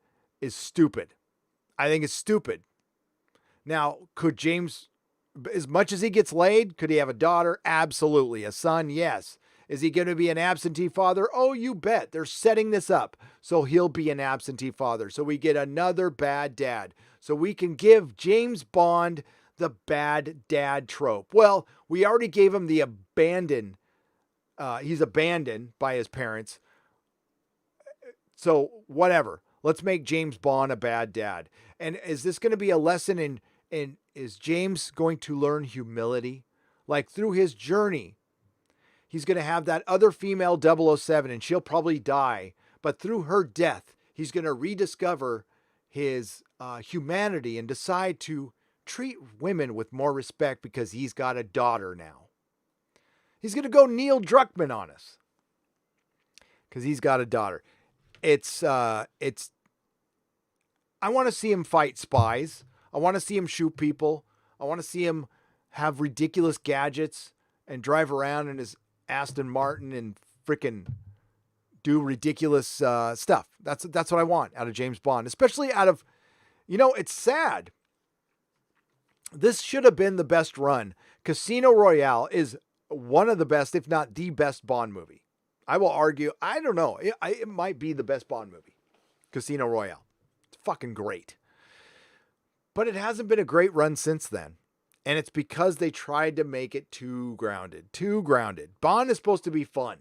[SPEAKER 1] is stupid. I think it's stupid. Now, could James, as much as he gets laid, could he have a daughter? Absolutely. A son? Yes. Is he going to be an absentee father? Oh, you bet. They're setting this up so he'll be an absentee father. So we get another bad dad. So we can give James Bond the bad dad trope. Well, we already gave him the abandon. He's abandoned by his parents. So whatever. Let's make James Bond a bad dad. And is this going to be a lesson in is James going to learn humility? Like through his journey, he's going to have that other female 007 and she'll probably die. But through her death, he's going to rediscover his humanity and decide to treat women with more respect because he's got a daughter now. He's going to go Neil Druckmann on us because he's got a daughter. I want to see him fight spies. I want to see him shoot people. I want to see him have ridiculous gadgets and drive around in his Aston Martin and freaking do ridiculous stuff. That's what I want out of James Bond, especially out of, it's sad. This should have been the best run. Casino Royale is one of the best, if not the best Bond movie. I will argue, I don't know, it might be the best Bond movie. Casino Royale. It's fucking great. But it hasn't been a great run since then. And it's because they tried to make it too grounded. Too grounded. Bond is supposed to be fun.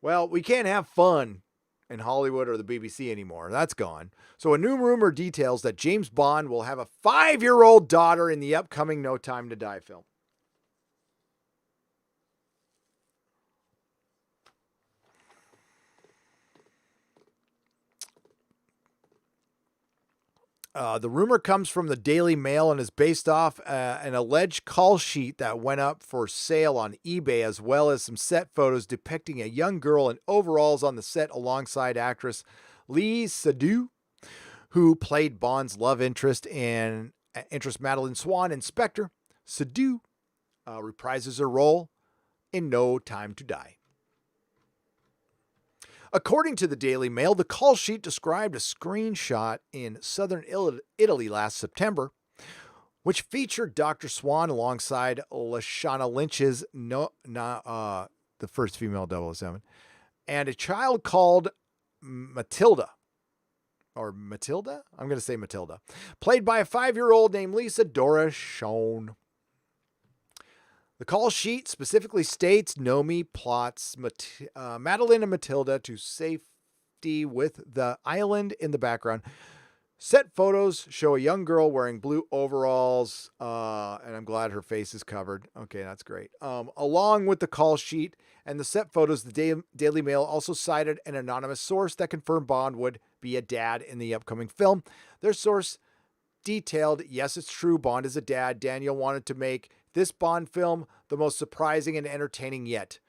[SPEAKER 1] Well, we can't have fun in Hollywood or the BBC anymore. That's gone. So a new rumor details that James Bond will have a 5-year-old daughter in the upcoming No Time to Die film. The rumor comes from the Daily Mail and is based off an alleged call sheet that went up for sale on eBay, as well as some set photos depicting a young girl in overalls on the set alongside actress Lee Seydoux, who played Bond's love interest Madeline Swan in Spectre. Seydoux reprises her role in No Time to Die. According to the Daily Mail, the call sheet described a screenshot in southern Italy last September, which featured Dr. Swan alongside Lashana Lynch's the first female 007, and a child called Matilda. Or Matilda? I'm going to say Matilda. Played by a 5-year-old named Lisa Dora Schoen. The call sheet specifically states Nomi plots Madeline and Matilda to safety with the island in the background. Set photos show a young girl wearing blue overalls, and I'm glad her face is covered. Okay, that's great. Along with the call sheet and the set photos, the Daily Mail also cited an anonymous source that confirmed Bond would be a dad in the upcoming film. Their source detailed, yes, it's true, Bond is a dad. Daniel wanted to make this Bond film the most surprising and entertaining yet.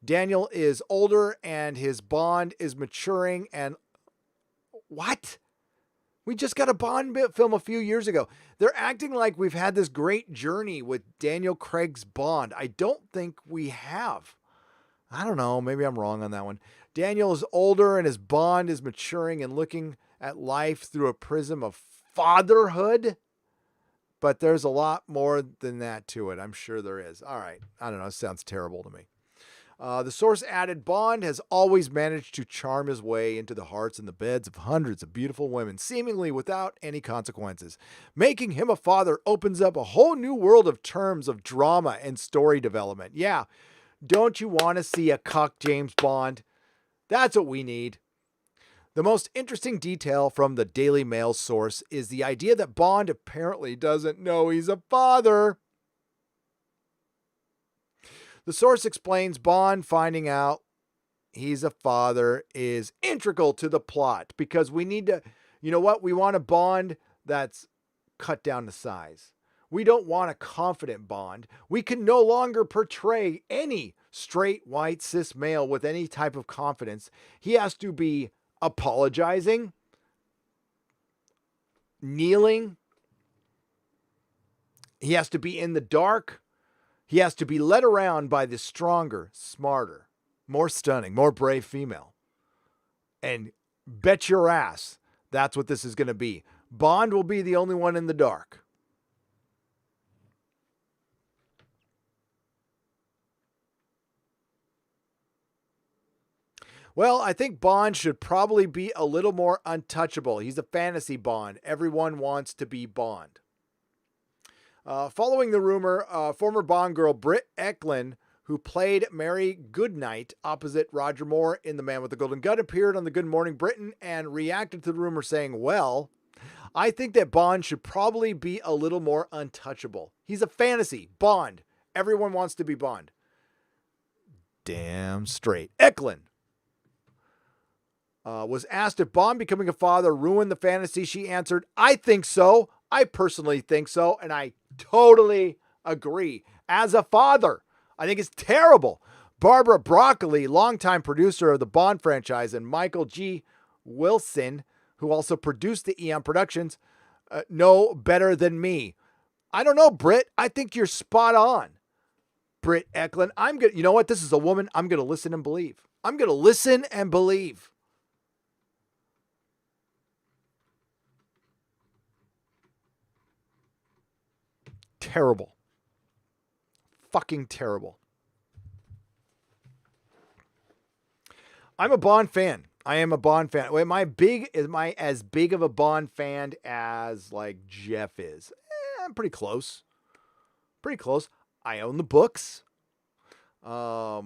[SPEAKER 1] Daniel is older and his Bond is maturing and... What? We just got a Bond film a few years ago. They're acting like we've had this great journey with Daniel Craig's Bond. I don't think we have. I don't know. Maybe I'm wrong on that one. Daniel is older and his Bond is maturing and looking at life through a prism of fatherhood. But there's a lot more than that to it. I'm sure there is. All right. I don't know. It sounds terrible to me. The source added, Bond has always managed to charm his way into the hearts and the beds of hundreds of beautiful women, seemingly without any consequences. Making him a father opens up a whole new world of terms of drama and story development. Yeah. Don't you want to see a cuck James Bond? That's what we need. The most interesting detail from the Daily Mail source is the idea that Bond apparently doesn't know he's a father. The source explains Bond finding out he's a father is integral to the plot because we need to, you know what? We want a Bond that's cut down to size. We don't want a confident Bond. We can no longer portray any straight, white, cis male with any type of confidence. He has to be apologizing, kneeling. He has to be in the dark. He has to be led around by the stronger, smarter, more stunning, more brave female. And bet your ass that's what this is going to be. Bond will be the only one in the dark. Well, I think Bond should probably be a little more untouchable. He's a fantasy Bond. Everyone wants to be Bond. Following the rumor, former Bond girl Britt Eklund, who played Mary Goodnight opposite Roger Moore in The Man with the Golden Gun, appeared on the Good Morning Britain and reacted to the rumor saying, well, I think that Bond should probably be a little more untouchable. He's a fantasy. Bond. Everyone wants to be Bond. Damn straight. Eklund was asked if Bond becoming a father ruined the fantasy. She answered, I think so. I personally think so. And I totally agree. As a father, I think it's terrible. Barbara Broccoli, longtime producer of the Bond franchise, and Michael G. Wilson, who also produced the Eon Productions, know better than me. I don't know, Britt. I think you're spot on. Britt Eklund. You know what? This is a woman. I'm going to listen and believe. I'm going to listen and believe. Terrible. Fucking terrible. I'm a Bond fan. I am a Bond fan. Wait, am I as big of a Bond fan as like Jeff is? I'm pretty close. Pretty close. I own the books. Got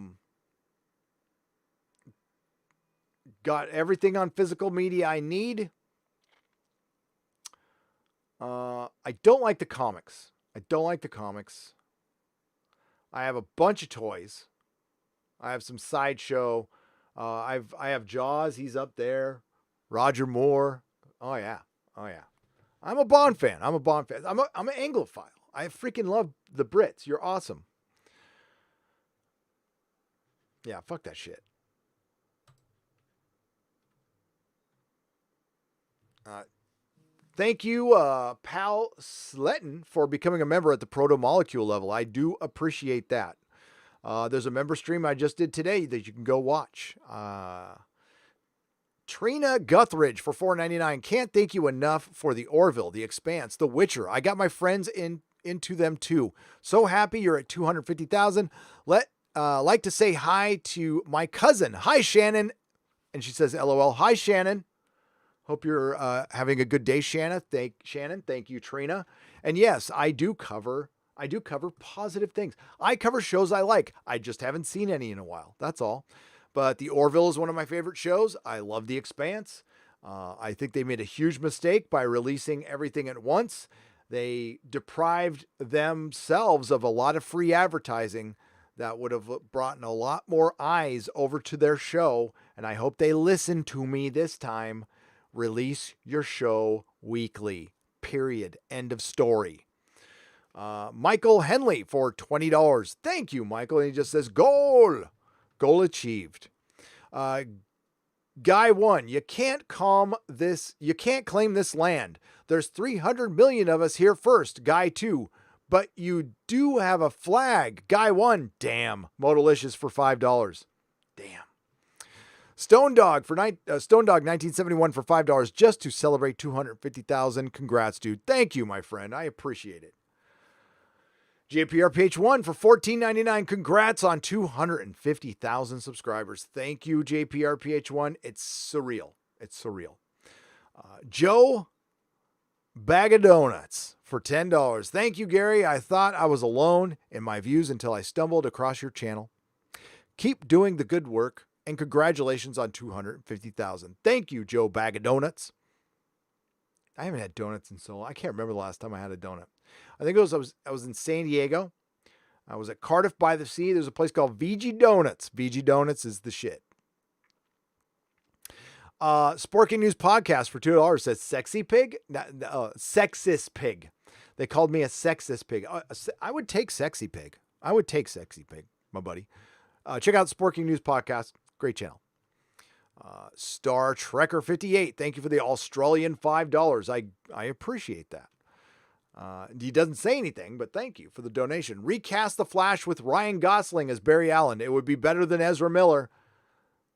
[SPEAKER 1] everything on physical media I need. I don't like the comics. I have a bunch of toys. I have some Sideshow. I have Jaws. He's up there. Roger Moore. Oh yeah. I'm a Bond fan. I'm an Anglophile. I freaking love the Brits. You're awesome. Yeah, fuck that shit. Thank you, Pal Sletton, for becoming a member at the Proto Molecule level. I do appreciate that. There's a member stream I just did today that you can go watch. Trina Guthridge for $4.99. Can't thank you enough for the Orville, the Expanse, the Witcher. I got my friends into them too. So happy you're at 250,000. Like to say hi to my cousin. Hi, Shannon. And she says, LOL. Hi, Shannon. Hope you're having a good day, Shannon. Thank you, Trina. And yes, I do cover positive things. I cover shows I like. I just haven't seen any in a while. That's all. But The Orville is one of my favorite shows. I love The Expanse. I think they made a huge mistake by releasing everything at once. They deprived themselves of a lot of free advertising that would have brought a lot more eyes over to their show. And I hope they listen to me this time. Release your show weekly. Period. End of story. Michael Henley for $20. Thank you, Michael. And he just says, goal achieved. Guy 1, you can't claim this land. There's 300 million of us here first. Guy 2, but you do have a flag. Guy 1, damn. Modalicious for $5. Damn. Stone Dog 1971 for $5 just to celebrate 250,000. Congrats, dude. Thank you, my friend. I appreciate it. JPRPH1 for $14.99. Congrats on 250,000 subscribers. Thank you, JPRPH1. It's surreal. Joe Bag of Donuts for $10. Thank you, Gary. I thought I was alone in my views until I stumbled across your channel. Keep doing the good work, and congratulations on 250,000. Thank you, Joe Bag of Donuts. I haven't had donuts in so long. I can't remember the last time I had a donut. I think I was in San Diego. I was at Cardiff by the Sea. There's a place called VG Donuts. VG Donuts is the shit. Sporking News Podcast for $2 says sexy pig. Sexist pig. They called me a sexist pig. I would take sexy pig. My buddy. Check out Sporking News Podcast. Great channel. Star Trekker 58. Thank you for the Australian $5. I appreciate that. He doesn't say anything, but thank you for the donation. Recast The Flash with Ryan Gosling as Barry Allen. It would be better than Ezra Miller,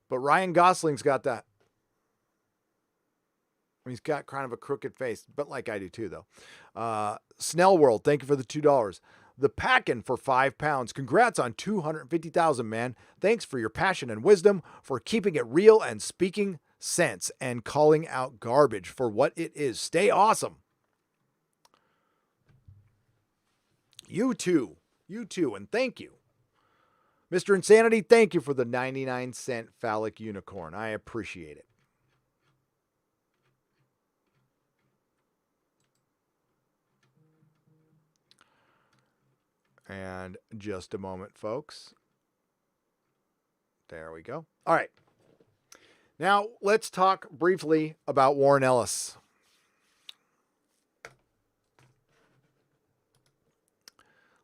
[SPEAKER 1] but Ryan Gosling's got that. He's got kind of a crooked face, but like I do too, though. Snell World, thank you for the $2. The Packin' for £5. Congrats on 250,000, man. Thanks for your passion and wisdom, for keeping it real and speaking sense and calling out garbage for what it is. Stay awesome. You too, and thank you. Mr. Insanity, thank you for the 99-cent phallic unicorn. I appreciate it. And just a moment, folks. There we go. All right. Now, let's talk briefly about Warren Ellis.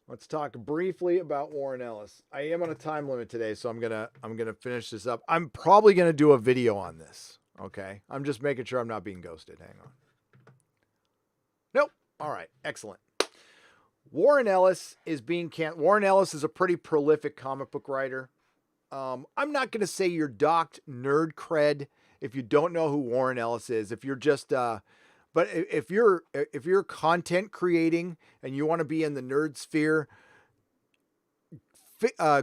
[SPEAKER 1] Let's talk briefly about Warren Ellis. I am on a time limit today, so I'm gonna finish this up. I'm probably gonna do a video on this. Okay, I'm just making sure I'm not being ghosted. Hang on. Nope. All right. Excellent. Warren Ellis is being canned. Warren Ellis is a pretty prolific comic book writer. I'm not gonna say you're docked nerd cred if you don't know who Warren Ellis is. If you're just but if you're content creating and you want to be in the nerd sphere,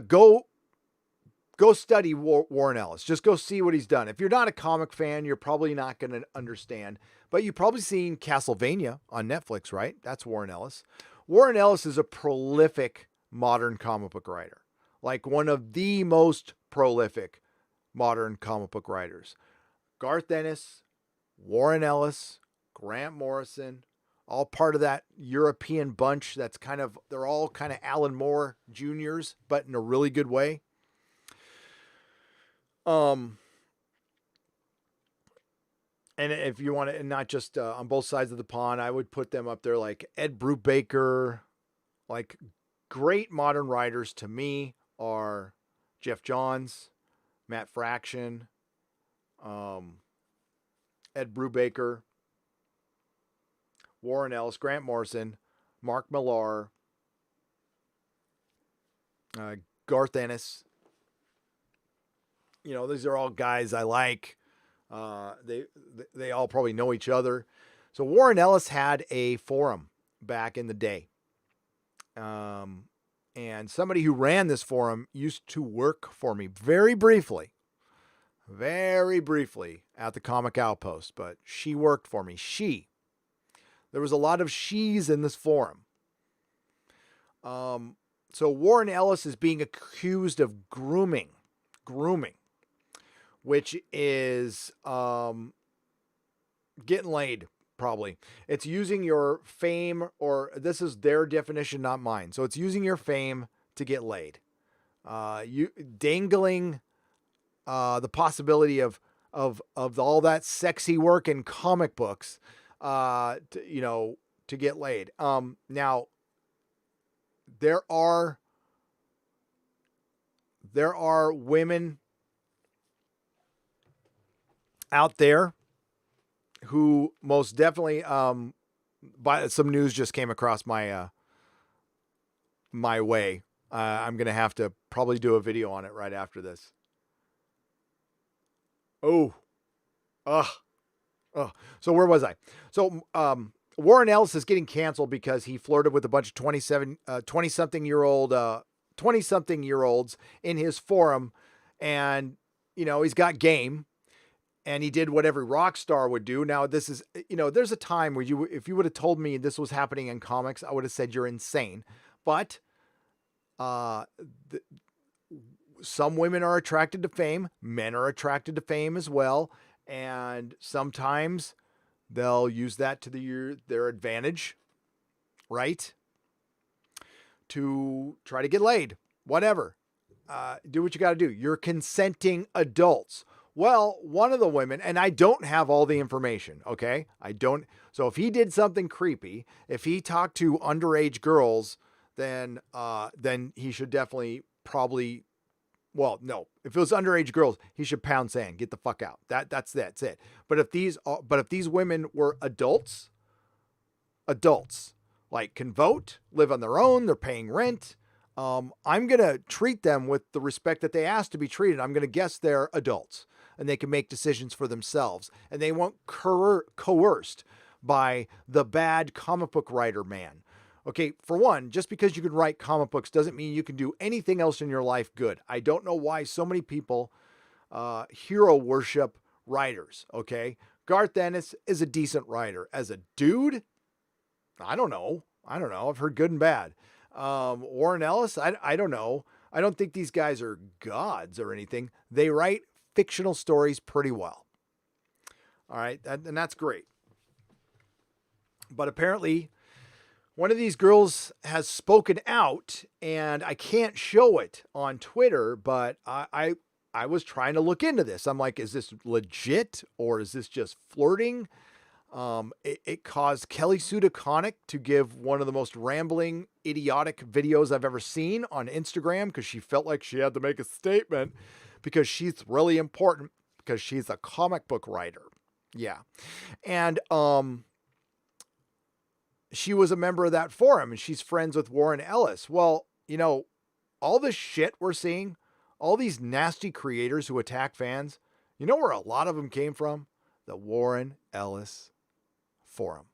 [SPEAKER 1] go go study Warren Ellis. Just go see what he's done. If you're not a comic fan, you're probably not going to understand. But you've probably seen Castlevania on Netflix, right? That's Warren Ellis. Warren Ellis is a prolific modern comic book writer, like one of the most prolific modern comic book writers. Garth Ennis, Warren Ellis, Grant Morrison, all part of that European bunch that's they're all kind of Alan Moore Juniors, but in a really good way. And if you want to, and not just on both sides of the pond, I would put them up there like Ed Brubaker. Like great modern writers to me are Jeff Johns, Matt Fraction, Ed Brubaker, Warren Ellis, Grant Morrison, Mark Millar, Garth Ennis. You know, these are all guys I like. They all probably know each other. So Warren Ellis had a forum back in the day. And somebody who ran this forum used to work for me very briefly at the Comic Outpost, but she worked for me. There was a lot of she's in this forum. So Warren Ellis is being accused of grooming, which is getting laid, probably. It's using your fame, or this is their definition, not mine. So it's using your fame to get laid. You dangling the possibility of all that sexy work in comic books, to get laid. Now, there are women out there who most definitely, by some news just came across my way. I'm going to have to probably do a video on it right after this. So where was I? So, Warren Ellis is getting canceled because he flirted with a bunch of 20-something year olds in his forum. And, he's got game. And he did what every rock star would do. Now, this is, there's a time where if you would have told me this was happening in comics, I would have said you're insane. But some women are attracted to fame. Men are attracted to fame as well. And sometimes they'll use that to their advantage, right? To try to get laid. Whatever. Do what you got to do. You're consenting adults. Well, one of the women, and I don't have all the information, okay? I don't. So if he did something creepy, if he talked to underage girls, then he should definitely probably, well, no. If it was underage girls, he should pound sand, get the fuck out. That's it. But if these women were adults, like can vote, live on their own, they're paying rent, I'm going to treat them with the respect that they asked to be treated. I'm going to guess they're adults. And they can make decisions for themselves. And they won't coerced by the bad comic book writer man. Okay, for one, just because you can write comic books doesn't mean you can do anything else in your life good. I don't know why so many people hero worship writers, okay? Garth Ennis is a decent writer. As a dude, I don't know. I've heard good and bad. Warren Ellis, I don't know. I don't think these guys are gods or anything. They write fictional stories pretty well. All right. And that's great. But apparently one of these girls has spoken out, and I can't show it on Twitter, but I was trying to look into this. I'm like, is this legit or is this just flirting? It caused Kelly Sue DeConnick to give one of the most rambling, idiotic videos I've ever seen on Instagram because she felt like she had to make a statement because she's really important because she's a comic book writer. Yeah. And she was a member of that forum and she's friends with Warren Ellis. Well, all this shit we're seeing, all these nasty creators who attack fans, you know where a lot of them came from? The Warren Ellis forum.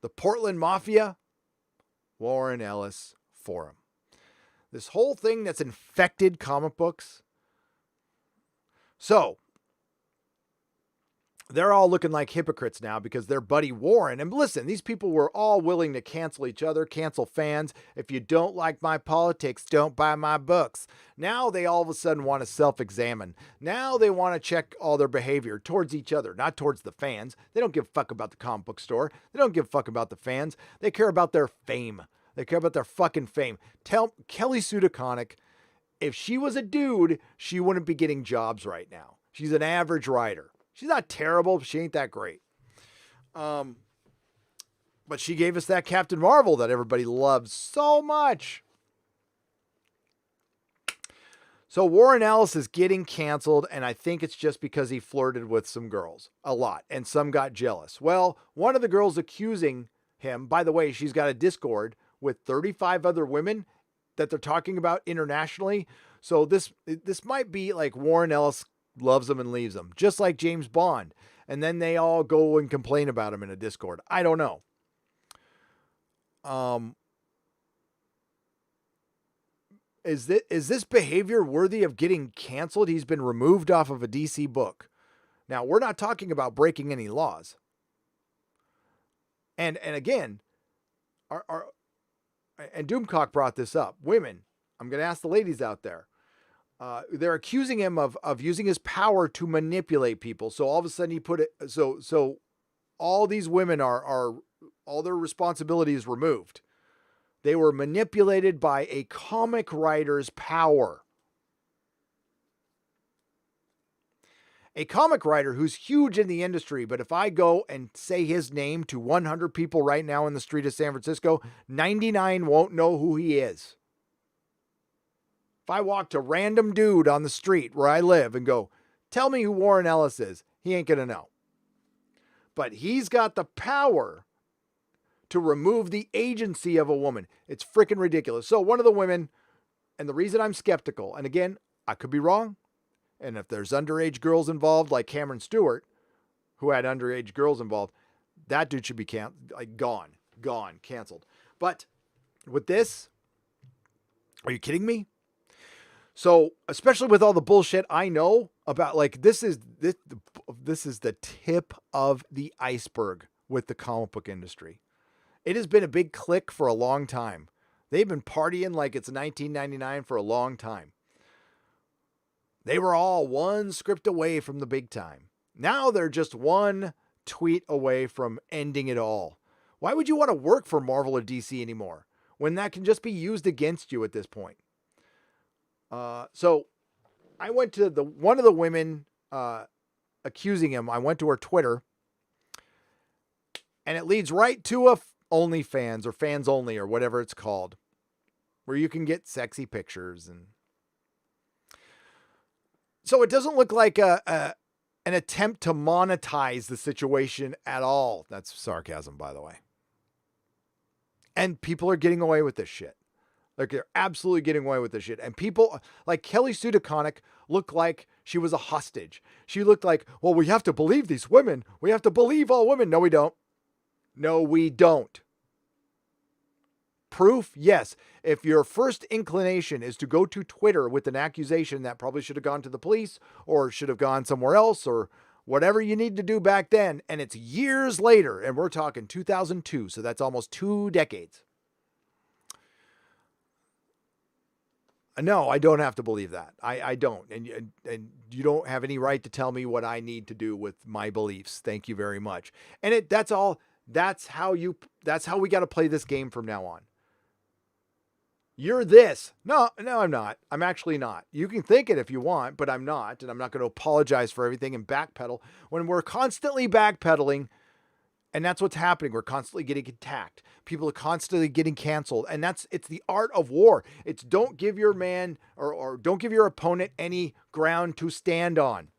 [SPEAKER 1] The Portland Mafia, Warren Ellis forum. This whole thing that's infected comic books. So, they're all looking like hypocrites now because their buddy Warren, and listen, these people were all willing to cancel each other, cancel fans. If you don't like my politics, don't buy my books. Now they all of a sudden want to self-examine. Now they want to check all their behavior towards each other, not towards the fans. They don't give a fuck about the comic book store. They don't give a fuck about the fans. They care about their fame. They care about their fucking fame. Tell Kelly Sue DeConnick, if she was a dude, she wouldn't be getting jobs right now. She's an average writer. She's not terrible, but she ain't that great. But she gave us that Captain Marvel that everybody loves so much. So Warren Ellis is getting canceled, and I think it's just because he flirted with some girls a lot, and some got jealous. Well, one of the girls accusing him, by the way, she's got a Discord with 35 other women that they're talking about internationally. So this might be like Warren Ellis loves him and leaves him, just like James Bond. And then they all go and complain about him in a Discord. I don't know. Is this behavior worthy of getting canceled? He's been removed off of a DC book. Now, we're not talking about breaking any laws. And again, and Doomcock brought this up. Women, I'm going to ask the ladies out there. They're accusing him of using his power to manipulate people. So all of a sudden he put it, so all these women are all their responsibilities removed. They were manipulated by a comic writer's power. A comic writer who's huge in the industry, but if I go and say his name to 100 people right now in the street of San Francisco, 99 won't know who he is. If I walk to random dude on the street where I live and go, tell me who Warren Ellis is, he ain't going to know. But he's got the power to remove the agency of a woman. It's freaking ridiculous. So one of the women, and the reason I'm skeptical, and again, I could be wrong, and if there's underage girls involved, like Cameron Stewart, who had underage girls involved, that dude should be gone, canceled. But with this, are you kidding me? So, especially with all the bullshit I know about, like, this is the tip of the iceberg with the comic book industry. It has been a big clique for a long time. They've been partying like it's 1999 for a long time. They were all one script away from the big time. Now they're just one tweet away from ending it all. Why would you want to work for Marvel or DC anymore when that can just be used against you at this point? So I went to one of the women accusing him. I went to her Twitter, and it leads right to a OnlyFans or Fans Only or whatever it's called, where you can get sexy pictures. And so it doesn't look like an attempt to monetize the situation at all. That's sarcasm, by the way. And people are getting away with this shit. Like, they're absolutely getting away with this shit. And people like Kelly Sue DeConnick looked like she was a hostage. She looked like, well, we have to believe these women. We have to believe all women. No, we don't. No, we don't. Proof? Yes. If your first inclination is to go to Twitter with an accusation that probably should have gone to the police or should have gone somewhere else or whatever you need to do back then, and it's years later, and we're talking 2002, so that's almost 2 decades. No, I don't have to believe that. I don't. And you don't have any right to tell me what I need to do with my beliefs. Thank you very much. And that's all. That's how we got to play this game from now on. You're this. No, I'm not. I'm actually not. You can think it if you want, but I'm not. And I'm not going to apologize for everything and backpedal when we're constantly backpedaling. And that's what's happening. We're constantly getting attacked. People are constantly getting canceled. And it's the art of war. It's don't give your man or don't give your opponent any ground to stand on.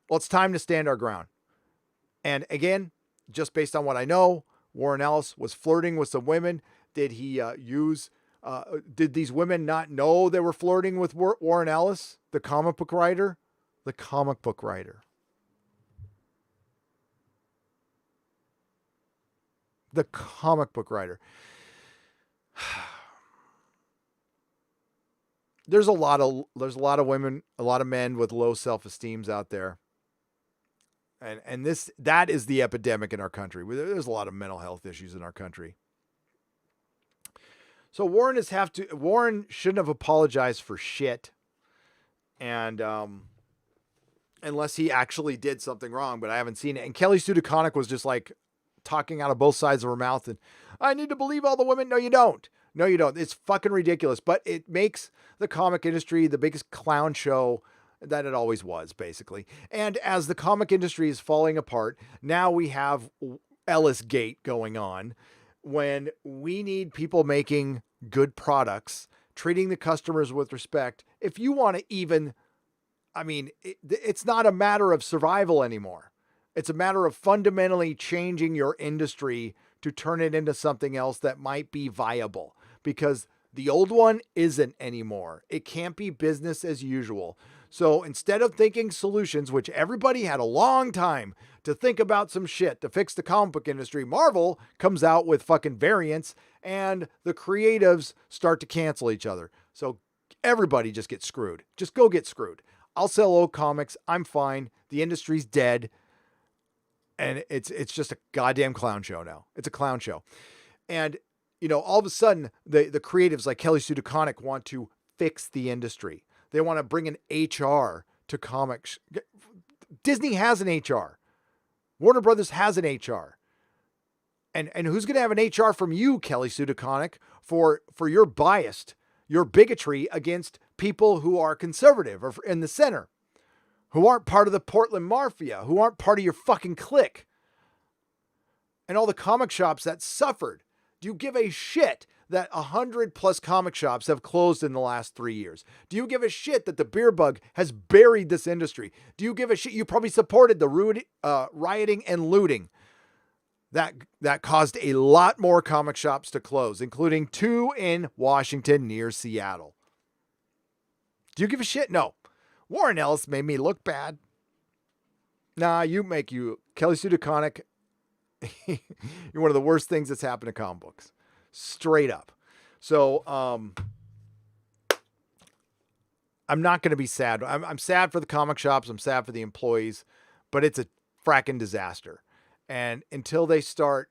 [SPEAKER 1] Well, it's time to stand our ground. And again, just based on what I know, Warren Ellis was flirting with some women. Did he did these women not know they were flirting with Warren Ellis, the comic book writer? The comic book writer. The comic book writer. there's a lot of women, a lot of men with low self-esteems out there. And that is the epidemic in our country. There's a lot of mental health issues in our country. So Warren shouldn't have apologized for shit. And unless he actually did something wrong, but I haven't seen it. And Kelly Sue DeConnick was just like talking out of both sides of her mouth and I need to believe all the women. No, you don't. No, you don't. It's fucking ridiculous, but it makes the comic industry the biggest clown show that it always was, basically. And as the comic industry is falling apart, now we have Ellis Gate going on when we need people making good products, treating the customers with respect. If you want to even, I mean, it's not a matter of survival anymore. It's a matter of fundamentally changing your industry to turn it into something else that might be viable because the old one isn't anymore. It can't be business as usual. So instead of thinking solutions, which everybody had a long time to think about some shit to fix the comic book industry, Marvel comes out with fucking variants and the creatives start to cancel each other. So everybody just gets screwed. Just go get screwed. I'll sell old comics. I'm fine. The industry's dead. And it's just a goddamn clown show now. It's a clown show. And, all of a sudden, the creatives like Kelly Sue DeConnick want to fix the industry. They want to bring an HR to comics. Disney has an HR. Warner Brothers has an HR. And who's going to have an HR from you, Kelly Sue DeConnick, for your biased, your bigotry against people who are conservative or in the center, who aren't part of the Portland Mafia, who aren't part of your fucking clique, and all the comic shops that suffered. Do you give a shit that 100+ comic shops have closed in the last 3 years? Do you give a shit that the beer bug has buried this industry? Do you give a shit? You probably supported the rioting and looting that caused a lot more comic shops to close, including 2 in Washington near Seattle. Do you give a shit? No. Warren Ellis made me look bad. Nah, Kelly Sue DeConnick, you're one of the worst things that's happened to comic books. Straight up. So, I'm not going to be sad. I'm sad for the comic shops. I'm sad for the employees, but it's a fracking disaster. And until they start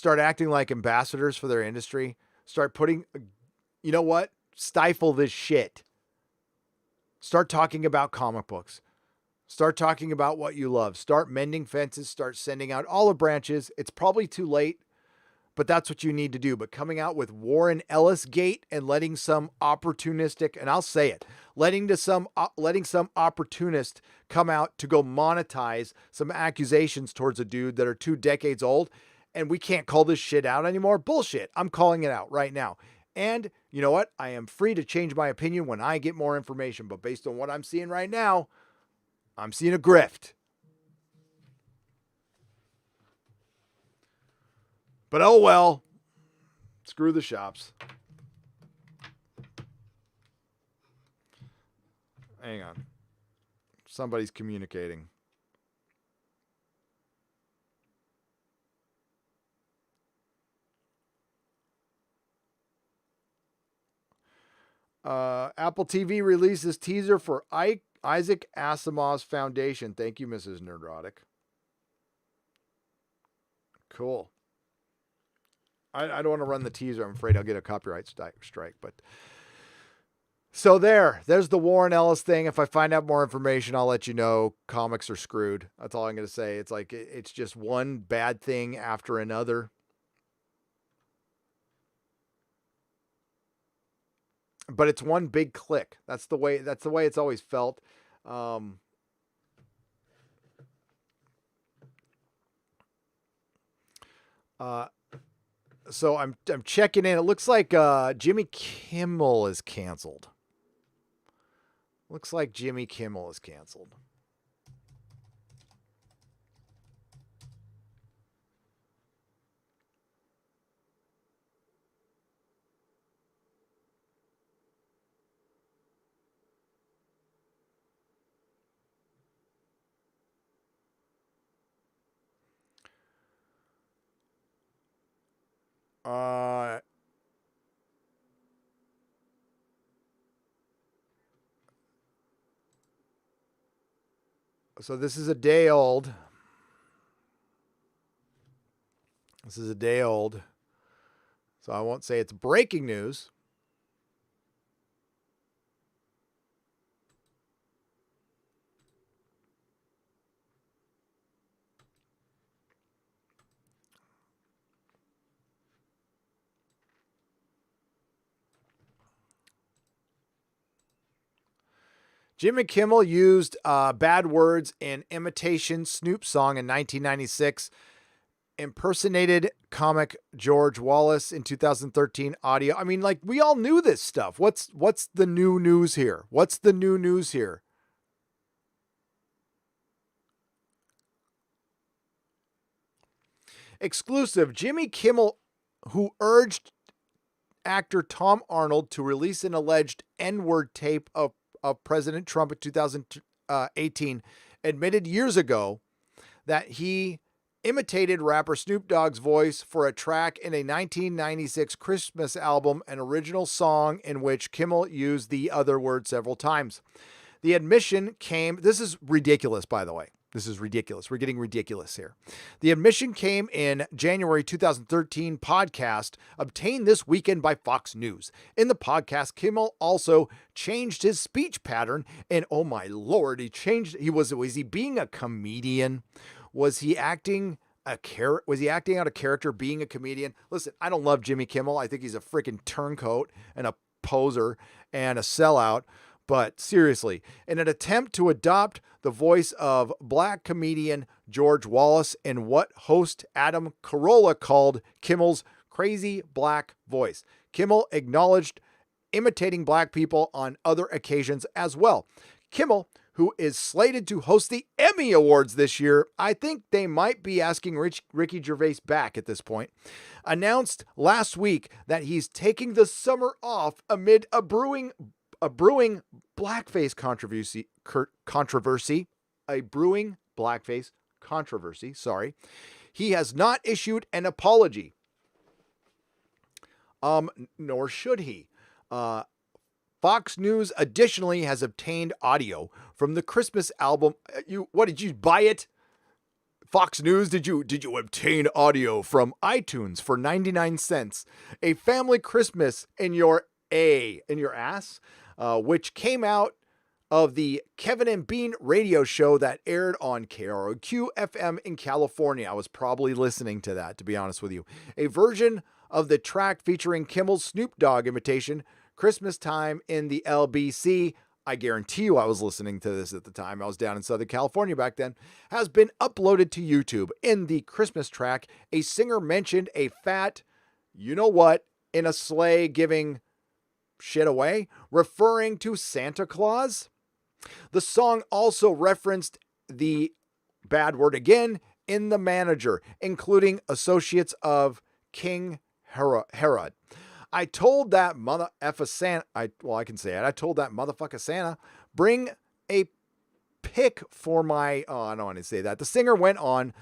[SPEAKER 1] acting like ambassadors for their industry, start putting, you know what? Stifle this shit. Start talking about comic books. Start talking about what you love. Start mending fences. Start sending out olive branches. It's probably too late, but that's what you need to do. But coming out with Warren Ellis Gate and letting some opportunistic, and I'll say it, letting some opportunist come out to go monetize some accusations towards a dude that are 2 decades old, and we can't call this shit out anymore. Bullshit. I'm calling it out right now. And you know what? I am free to change my opinion when I get more information. But based on what I'm seeing right now, I'm seeing a grift. But oh well. Screw the shops. Hang on. Somebody's communicating. Apple TV releases teaser for Isaac Asimov's Foundation. Thank you, Mrs. Nerdrotic. Cool. I don't want to run the teaser. I'm afraid I'll get a copyright strike. But so there's the Warren Ellis thing. If I find out more information, I'll let you know. Comics are screwed. That's all I'm going to say. It's like it's just one bad thing after another. But it's one big click. That's the way it's always felt. So I'm checking in. It looks like Jimmy Kimmel is canceled. Looks like Jimmy Kimmel is canceled. So this is a day old. So I won't say it's breaking news. Jimmy Kimmel used bad words in imitation Snoop song in 1996. Impersonated comic George Wallace in 2013 audio. I mean, like, we all knew this stuff. What's the new news here? Exclusive. Jimmy Kimmel, who urged actor Tom Arnold to release an alleged N-word tape of President Trump in 2018, admitted years ago that he imitated rapper Snoop Dogg's voice for a track in a 1996 Christmas album, an original song in which Kimmel used the other word several times. The admission came, this is ridiculous, by the way. This is ridiculous. We're getting ridiculous here. The admission came in January 2013 podcast obtained this weekend by Fox News. In the podcast, Kimmel also changed his speech pattern, and oh my Lord, was he being a comedian? Was he acting out a character being a comedian? Listen, I don't love Jimmy Kimmel. I think he's a freaking turncoat and a poser and a sellout. But seriously, in an attempt to adopt the voice of black comedian George Wallace in what host Adam Carolla called Kimmel's crazy black voice, Kimmel acknowledged imitating black people on other occasions as well. Kimmel, who is slated to host the Emmy Awards this year, I think they might be asking Ricky Gervais back at this point, announced last week that he's taking the summer off amid a brewing blackface controversy. Sorry. He has not issued an apology. Nor should he. Fox News additionally has obtained audio from the Christmas album. Did you buy it? Fox News, did you obtain audio from iTunes for 99 cents? A family Christmas in your ass, which came out of the Kevin and Bean radio show that aired on KROQ FM in California. I was probably listening to that, to be honest with you. A version of the track featuring Kimmel's Snoop Dogg imitation, Christmas Time in the LBC. I guarantee you I was listening to this at the time. I was down in Southern California back then. Has been uploaded to YouTube. In the Christmas track, a singer mentioned a fat, you know what, in a sleigh giving shit away, referring to Santa Claus. The song also referenced the bad word again in The Manager, including associates of King Herod. I told that motherfucker Santa, I told that motherfucker Santa, bring a pick for my, I don't want to say that. The singer went on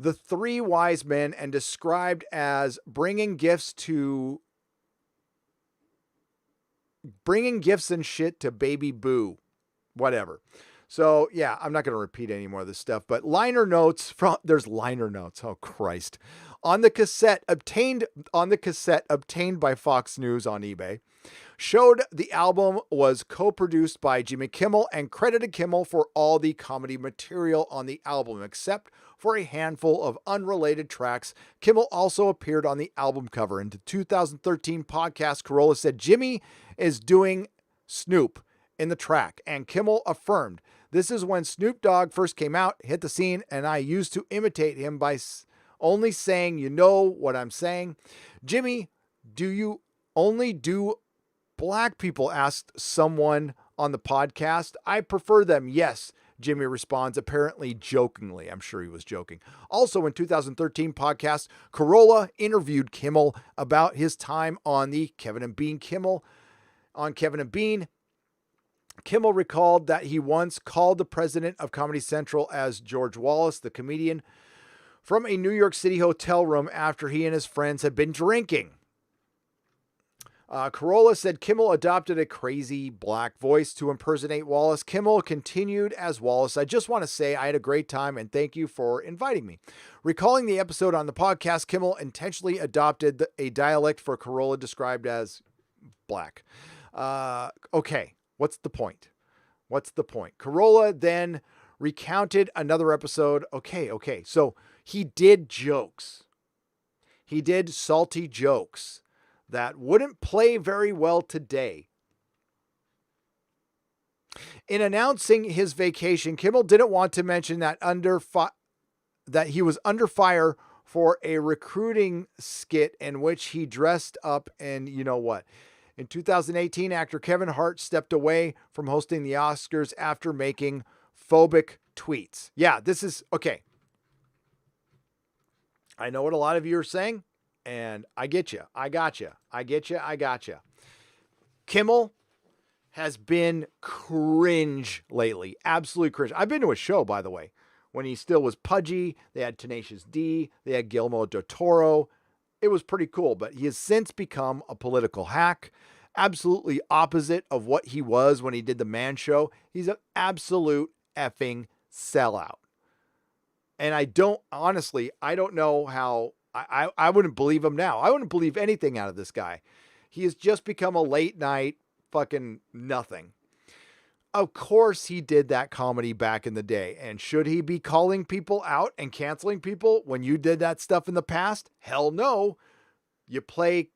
[SPEAKER 1] The Three Wise Men and described as bringing gifts and shit to baby Boo. Whatever. So yeah, I'm not going to repeat any more of this stuff, but there's liner notes. Oh Christ. On the cassette obtained by Fox News on eBay, showed the album was co-produced by Jimmy Kimmel and credited Kimmel for all the comedy material on the album, except for a handful of unrelated tracks. Kimmel also appeared on the album cover. In the 2013 podcast, Carolla said Jimmy is doing Snoop in the track, and Kimmel affirmed, "This is when Snoop Dogg first came out, hit the scene, and I used to imitate him by only saying, you know what I'm saying. Jimmy, do you only do black people?" asked someone on the podcast. "I prefer them, yes," Jimmy responds, apparently jokingly. I'm sure he was joking. Also in 2013 podcast, Carolla interviewed Kimmel about his time on the Kevin and Bean Kimmel recalled that he once called the president of Comedy Central as George Wallace, the comedian, from a New York City hotel room after he and his friends had been drinking. Corolla said Kimmel adopted a crazy black voice to impersonate Wallace. Kimmel continued as Wallace. I just want to say I had a great time and thank you for inviting me. Recalling the episode on the podcast, Kimmel intentionally adopted a dialect for Corolla described as black. Okay, what's the point? What's the point? Corolla then recounted another episode. Okay. So he did jokes. He did salty jokes that wouldn't play very well today. In announcing his vacation, Kimmel didn't want to mention that that he was under fire for a recruiting skit in which he dressed up and you know what. In 2018, actor Kevin Hart stepped away from hosting the Oscars after making phobic tweets. Yeah, this is okay. I know what a lot of you are saying. And I get you. I got you. I get you. I got you. Kimmel has been cringe lately. Absolutely cringe. I've been to a show, by the way, when he still was pudgy. They had Tenacious D. They had Guillermo del Toro. It was pretty cool, but he has since become a political hack. Absolutely opposite of what he was when he did the Man Show. He's an absolute effing sellout. And I don't know how. I wouldn't believe him now. I wouldn't believe anything out of this guy. He has just become a late night fucking nothing. Of course he did that comedy back in the day. And should he be calling people out and canceling people when you did that stuff in the past? Hell no. You play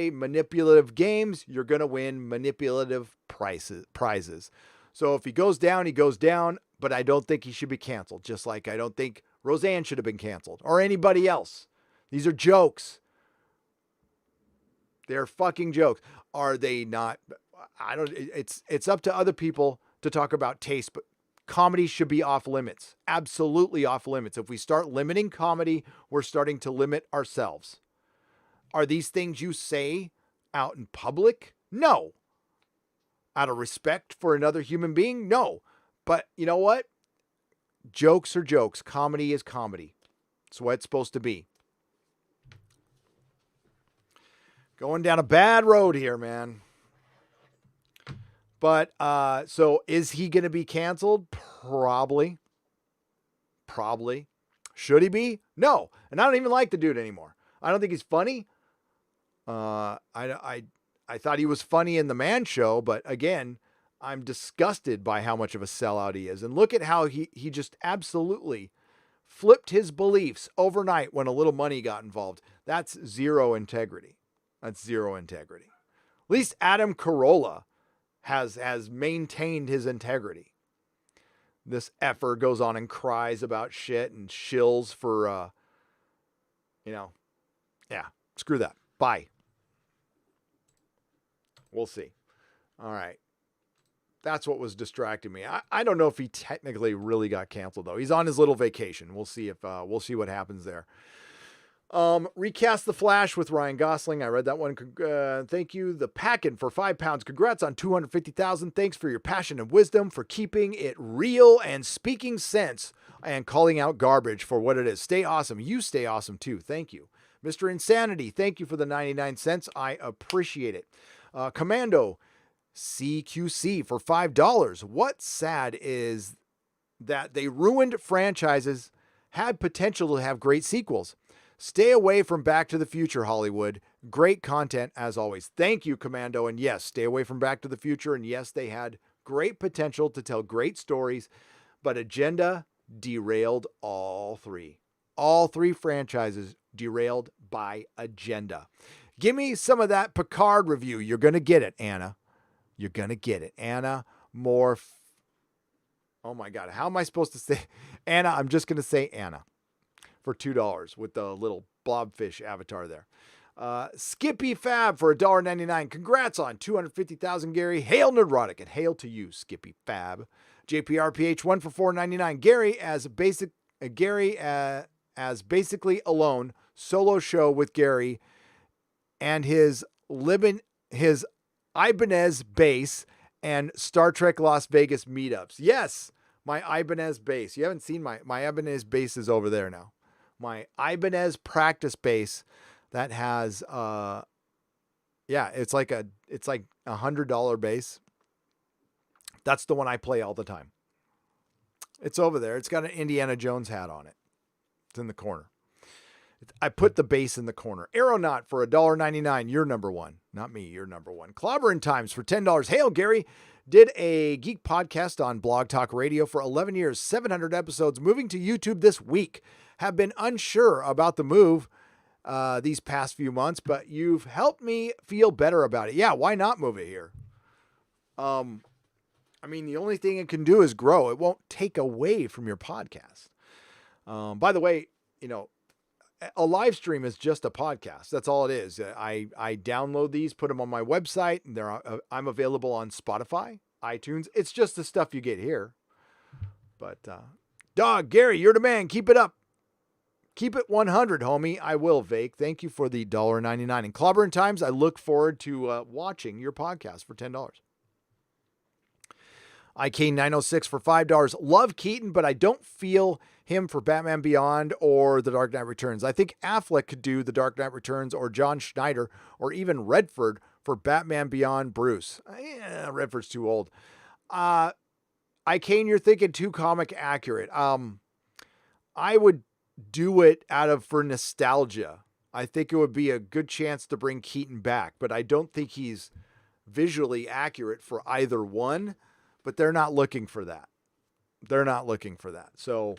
[SPEAKER 1] manipulative games, you're going to win manipulative prizes. So if he goes down, he goes down, but I don't think he should be canceled. Just like I don't think Roseanne should have been canceled or anybody else. These are jokes. They're fucking jokes. Are they not? It's up to other people to talk about taste, but comedy should be off limits. Absolutely off limits. If we start limiting comedy, we're starting to limit ourselves. Are these things you say out in public? No. Out of respect for another human being? No. But you know what? Jokes are jokes. Comedy is comedy. It's what it's supposed to be. Going down a bad road here, man. But, so is he going to be canceled? Probably. Should he be? No. And I don't even like the dude anymore. I don't think he's funny. I thought he was funny in the Man Show, but again, I'm disgusted by how much of a sellout he is. And look at how he just absolutely flipped his beliefs overnight when a little money got involved. That's zero integrity. At least Adam Carolla has maintained his integrity. This effer goes on and cries about shit and shills for, screw that. Bye. We'll see. All right. That's what was distracting me. I don't know if he technically really got canceled though. He's on his little vacation. We'll see we'll see what happens there. Recast The Flash with Ryan Gosling. I read that one. Thank you. The Packin' for £5. Congrats on 250,000. Thanks for your passion and wisdom, for keeping it real and speaking sense and calling out garbage for what it is. Stay awesome. You stay awesome too. Thank you. Mr. Insanity, thank you for the 99 cents. I appreciate it. Commando CQC for $5. What's sad is that they ruined franchises, had potential to have great sequels. Stay away from Back to the Future, Hollywood. Great content as always. Thank you, Commando. And yes, stay away from Back to the Future. And yes, they had great potential to tell great stories, but agenda derailed all three. All three franchises derailed by agenda. Give me some of that Picard review. You're going to get it, Anna. You're going to get it. Anna Moore. Oh my God. How am I supposed to say Anna? I'm just going to say Anna for $2 with the little blobfish avatar there. Skippy Fab for $1.99. Congrats on 250,000, Gary. Hail Nerdrotic and hail to you, Skippy Fab. JPRPH1 for $4.99. Gary as basically alone solo show with Gary and his Ibanez base and Star Trek Las Vegas meetups. Yes, my Ibanez base. You haven't seen my Ibanez base is over there now. My Ibanez practice base that has, Yeah, it's like $100 base. That's the one I play all the time. It's over there. It's got an Indiana Jones hat on it. It's in the corner. I put the base in the corner. Aeronaut for $1.99. You're number one. Not me. You're number one. Clobbering Times for $10. Hail, Gary. Did a geek podcast on Blog Talk Radio for 11 years, 700 episodes, moving to YouTube this week. Have been unsure about the move these past few months, but you've helped me feel better about it. Yeah, why not move it here? I mean, the only thing it can do is grow. It won't take away from your podcast. By the way, you know, a live stream is just a podcast. That's all it is. I download these, put them on my website, and I'm available on Spotify, iTunes. It's just the stuff you get here. But, Dog, Gary, you're the man. Keep it up. Keep it 100, homie. I will, Vake. Thank you for the $1.99. And Clobbering Times, I look forward to watching your podcast for $10. IK906 for $5. Love Keaton, but I don't feel him for Batman Beyond or The Dark Knight Returns. I think Affleck could do The Dark Knight Returns, or John Schneider, or even Redford for Batman Beyond Bruce. Redford's too old. Kane, you're thinking too comic accurate. I would do it for nostalgia. I think it would be a good chance to bring Keaton back, but I don't think he's visually accurate for either one, but they're not looking for that. So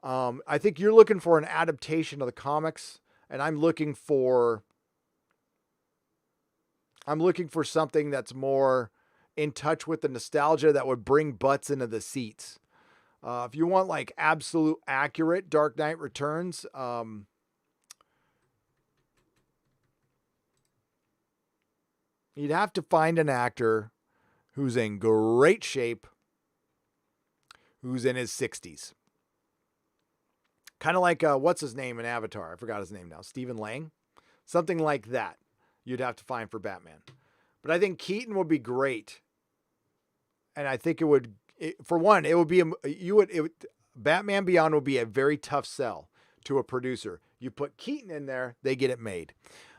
[SPEAKER 1] I think you're looking for an adaptation of the comics, and I'm looking for something that's more in touch with the nostalgia that would bring butts into the seats. If you want like absolute accurate Dark Knight Returns, you'd have to find an actor who's in great shape, who's in his 60s. Kind of like, what's his name in Avatar? I forgot his name now. Stephen Lang? Something like that you'd have to find for Batman. But I think Keaton would be great. And I think Batman Beyond would be a very tough sell to a producer. You put Keaton in there, they get it made.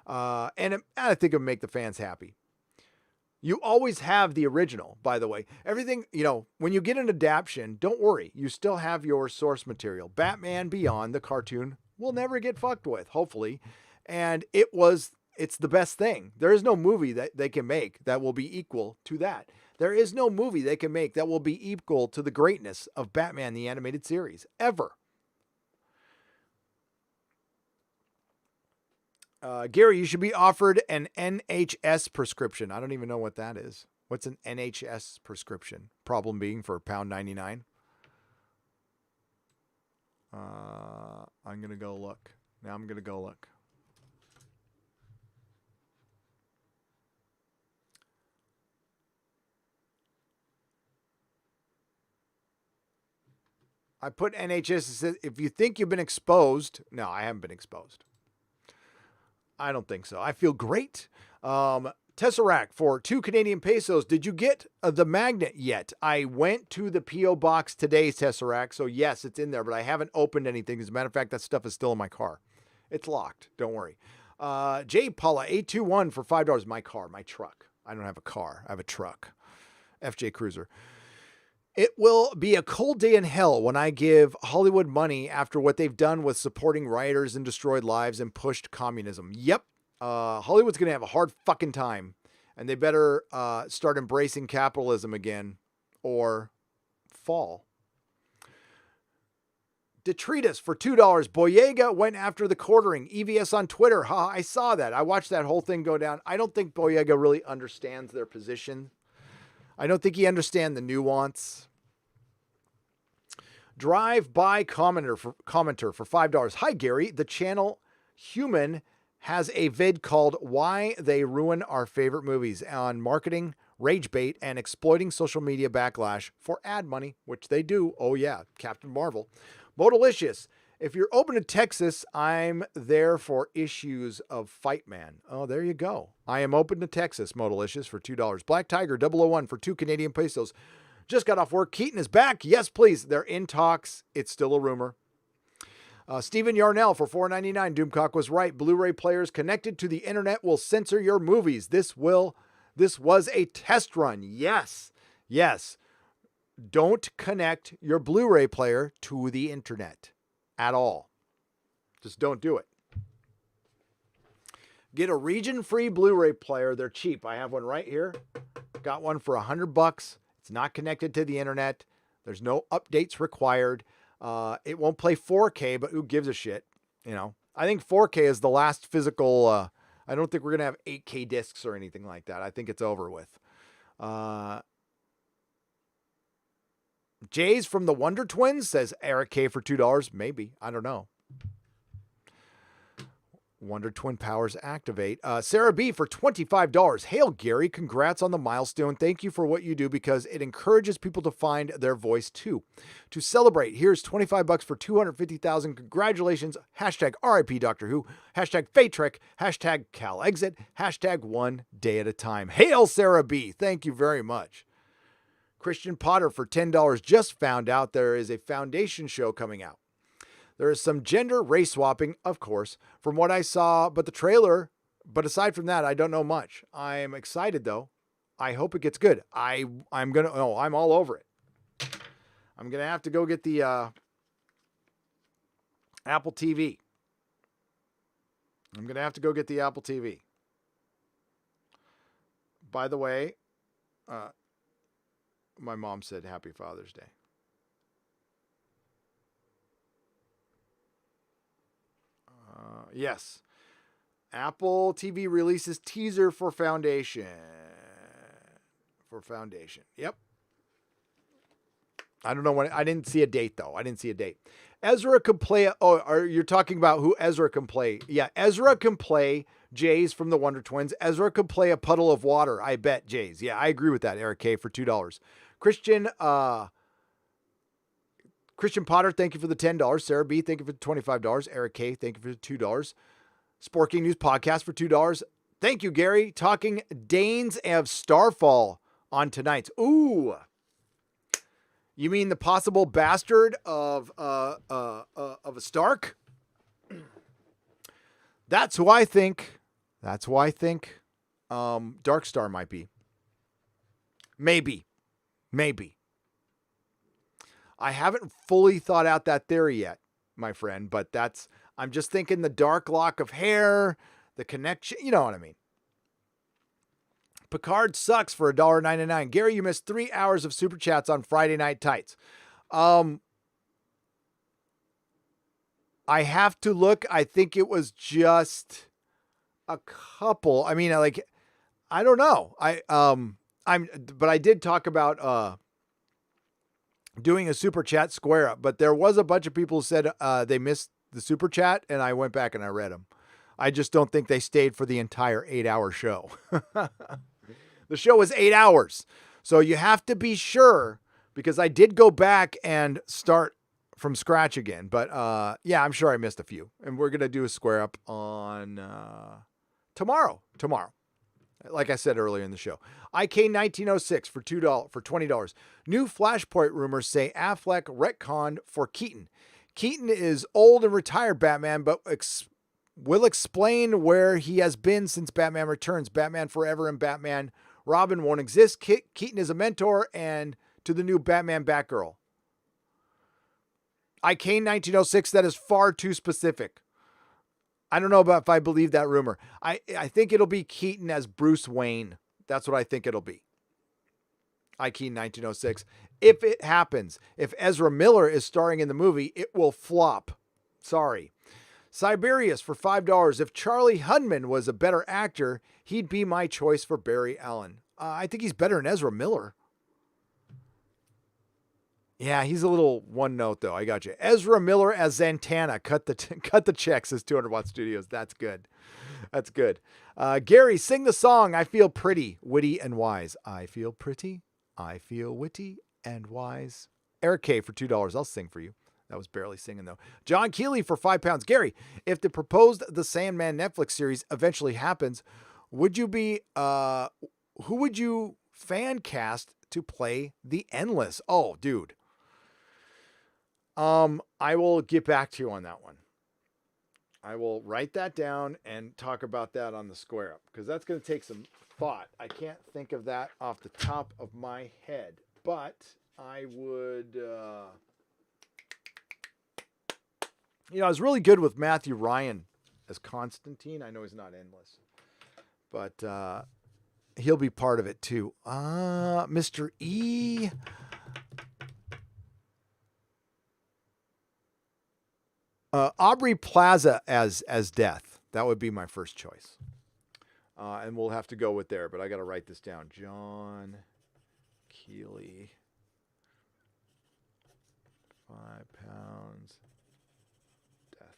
[SPEAKER 1] I think it would make the fans happy. You always have the original, by the way. Everything, when you get an adaptation, don't worry. You still have your source material. Batman Beyond, the cartoon, will never get fucked with, hopefully. And it's the best thing. There is no movie that they can make that will be equal to that. There is no movie they can make that will be equal to the greatness of Batman, the animated series, ever. Gary, you should be offered an NHS prescription. I don't even know what that is. What's an NHS prescription? Problem being for £1.99. I'm going to go look. I put NHS. It says, if you think you've been exposed. No, I haven't been exposed. I don't think so. I feel great. Tesseract for 2 Canadian pesos. Did you get the magnet yet? I went to the P.O. box today, Tesseract. So yes, it's in there, but I haven't opened anything. As a matter of fact, that stuff is still in my car. It's locked. Don't worry. J. Paula 821 for $5. My truck. I don't have a car. I have a truck. FJ Cruiser. It will be a cold day in hell when I give Hollywood money after what they've done with supporting rioters and destroyed lives and pushed communism. Yep. Hollywood's going to have a hard fucking time, and they better start embracing capitalism again or fall. Detritus for $2. Boyega went after the quartering. EVS on Twitter. I saw that. I watched that whole thing go down. I don't think Boyega really understands their position. I don't think he understands the nuance. Drive-by commenter for $5. Hi, Gary. The channel Human has a vid called Why They Ruin Our Favorite Movies on marketing, rage bait, and exploiting social media backlash for ad money, which they do. Oh, yeah. Captain Marvel. Modalicious. If you're open to Texas, I'm there for issues of Fight Man. Oh, there you go. I am open to Texas, Modalicious, for $2. Black Tiger 001 for 2 Canadian pesos. Just got off work. Keaton is back. Yes, please. They're in talks. It's still a rumor. Steven Yarnell for $4.99. Doomcock was right. Blu-ray players connected to the internet will censor your movies. This was a test run. Yes. Don't connect your Blu-ray player to the internet at all. Just don't do it. Get a region-free Blu-ray player. They're cheap. I have one right here. Got one for $100. It's not connected to the internet. There's no updates required. It won't play 4K, but who gives a shit? I think 4K is the last physical. I don't think we're going to have 8K discs or anything like that. I think it's over with. Jays from the Wonder Twins says Eric K for $2. Maybe. I don't know. Wonder Twin powers activate. Sarah B for $25. Hail, Gary. Congrats on the milestone. Thank you for what you do because it encourages people to find their voice too. To celebrate, here's $25 for 250,000. Congratulations. Hashtag RIP Doctor Who. Hashtag Fatrek. Hashtag CalExit. Hashtag one day at a time. Hail, Sarah B. Thank you very much. Christian Potter for $10 just found out there is a Foundation show coming out. There is some gender race swapping, of course, from what I saw, but aside from that, I don't know much. I'm excited though. I hope it gets good. I'm all over it. I'm going to have to go get the Apple TV. By the way, my mom said Happy Father's Day. Yes. Apple TV releases teaser for Foundation. Yep. I don't know when. I didn't see a date, though. Ezra can play. You're talking about who Ezra can play. Yeah, Ezra can play Jays from the Wonder Twins. Ezra can play a puddle of water. I bet Jays. Yeah, I agree with that, Eric K. for $2. Christian Potter, thank you for the $10. Sarah B, thank you for the $25. Eric K, thank you for the $2. Sporking News Podcast for $2. Thank you, Gary. Talking Danes of Starfall on tonight's. Ooh. You mean the possible bastard of a Stark? That's who I think. Dark Star might be. Maybe. I haven't fully thought out that theory yet, my friend, but I'm just thinking the dark lock of hair, the connection, you know what I mean. Picard sucks for $1.99. Gary, you missed 3 hours of super chats on Friday Night Tights. I have to look. I think it was just a couple. I mean, I don't know. But I did talk about, doing a super chat square up, but there was a bunch of people who said they missed the super chat, and I went back and I read them. I just don't think they stayed for the entire 8-hour show. The show was 8 hours, so you have to be sure, because I did go back and start from scratch again. But yeah, I'm sure I missed a few, and we're gonna do a square up on tomorrow. Like I said earlier in the show. IK 1906 for $20. New Flashpoint rumors say Affleck retconned for Keaton. Keaton is old and retired Batman, but will explain where he has been since Batman Returns. Batman Forever and Batman Robin won't exist. Keaton is a mentor and to the new Batman Batgirl. IK 1906, that is far too specific. I don't know about if I believe that rumor. I think it'll be Keaton as Bruce Wayne. That's what I think it'll be. IK 1906. If it happens, if Ezra Miller is starring in the movie, it will flop. Sorry. Siberius for $5. If Charlie Hunnam was a better actor, he'd be my choice for Barry Allen. I think he's better than Ezra Miller. Yeah, he's a little one note though. I got you. Ezra Miller as Zatanna. Cut the check, says 200 Watt Studios. That's good. Gary, sing the song. I feel pretty, witty, and wise. I feel pretty. I feel witty and wise. Eric K for $2. I'll sing for you. That was barely singing though. John Keeley for £5. Gary, if the proposed The Sandman Netflix series eventually happens, would you be who would you fan cast to play the Endless? Oh, dude. I will get back to you on that one. I will write that down and talk about that on the square up because that's going to take some thought. I can't think of that off the top of my head, but I would, I was really good with Matthew Ryan as Constantine. I know he's not endless, but he'll be part of it too. Mr. E. Aubrey Plaza as Death. That would be my first choice. And we'll have to go with there, but I got to write this down. John Keeley. 5 pounds. Death.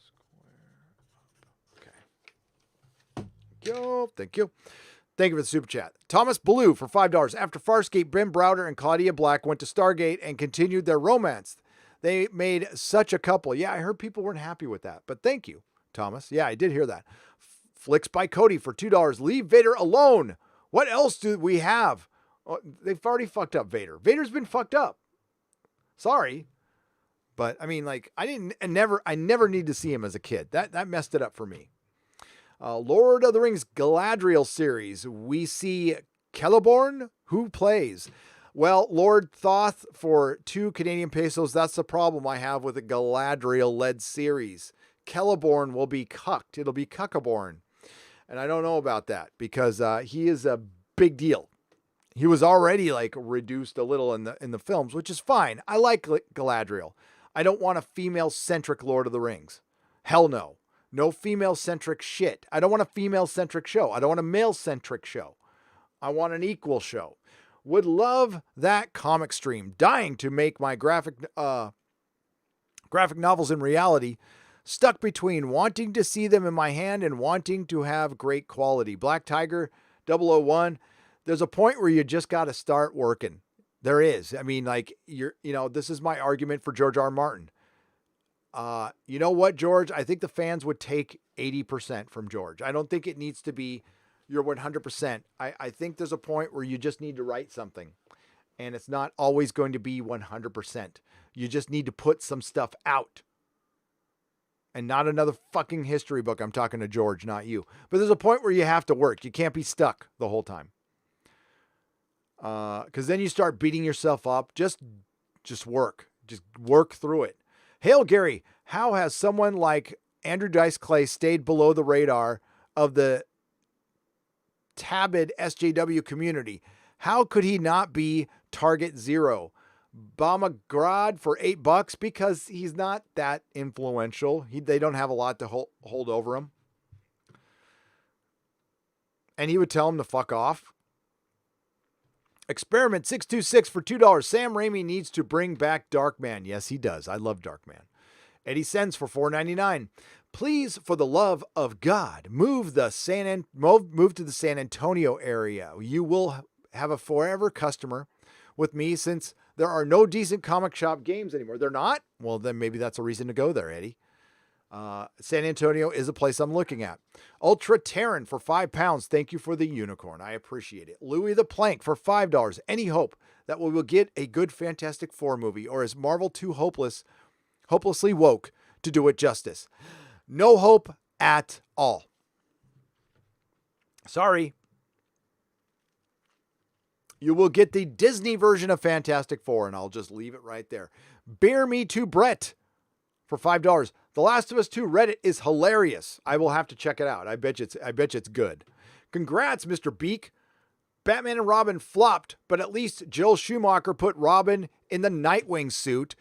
[SPEAKER 1] Square up. Okay. Thank you. Thank you for the super chat. Thomas Blue for $5. After Farscape, Bryn Browder and Claudia Black went to Stargate and continued their romance. They made such a couple. Yeah, I heard people weren't happy with that, but thank you, Thomas. Yeah, I did hear that. Flicks by Cody for $2. Leave Vader alone. What else do we have? Oh, they've already fucked up Vader. Vader's been fucked up. Sorry. But I mean, like, I never need to see him as a kid. That messed it up for me. Lord of the Rings Galadriel series. We see Celeborn, who plays. Well, Lord Thoth for 2 Canadian pesos. That's the problem I have with a Galadriel-led series. Celeborn will be cucked. It'll be Cuckaborn. And I don't know about that because he is a big deal. He was already like reduced a little in the films, which is fine. I like Galadriel. I don't want a female-centric Lord of the Rings. Hell no. No female-centric shit. I don't want a female-centric show. I don't want a male-centric show. I want an equal show. Would love that comic stream. Dying to make my graphic novels in reality. Stuck between wanting to see them in my hand and wanting to have great quality. Black Tiger 001. There's a point where you just got to start working. There is. I mean, like, this is my argument for George R. R. Martin. You know what, George? I think the fans would take 80% from George. I don't think it needs to be your 100%. I think there's a point where you just need to write something and it's not always going to be 100%. You just need to put some stuff out and not another fucking history book. I'm talking to George, not you. But there's a point where you have to work. You can't be stuck the whole time. Because then you start beating yourself up. Just work. Just work through it. Hail, Gary. How has someone like Andrew Dice Clay stayed below the radar of the tabid SJW community? How could he not be target zero? Bamagrad for $8 because he's not that influential. They don't have a lot to hold over him. And he would tell him to fuck off. Experiment 626 for $2. Sam Raimi needs to bring back Darkman. Yes, he does. I love Darkman. Eddie Sends for $4.99. Please, for the love of God, move to the San Antonio area. You will have a forever customer with me since there are no decent comic shop games anymore. They're not? Well, then maybe that's a reason to go there, Eddie. San Antonio is a place I'm looking at. Ultra Terran for £5. Thank you for the unicorn. I appreciate it. Louie the Plank for $5. Any hope that we will get a good Fantastic Four movie, or is Marvel too hopelessly woke to do it justice? No hope at all. Sorry. You will get the Disney version of Fantastic Four, and I'll just leave it right there. Bear Me to Brett for $5. The Last of Us 2 Reddit is hilarious. I will have to check it out. I bet you it's good. Congrats, Mr. Beak. Batman and Robin flopped, but at least Joel Schumacher put Robin in the Nightwing suit.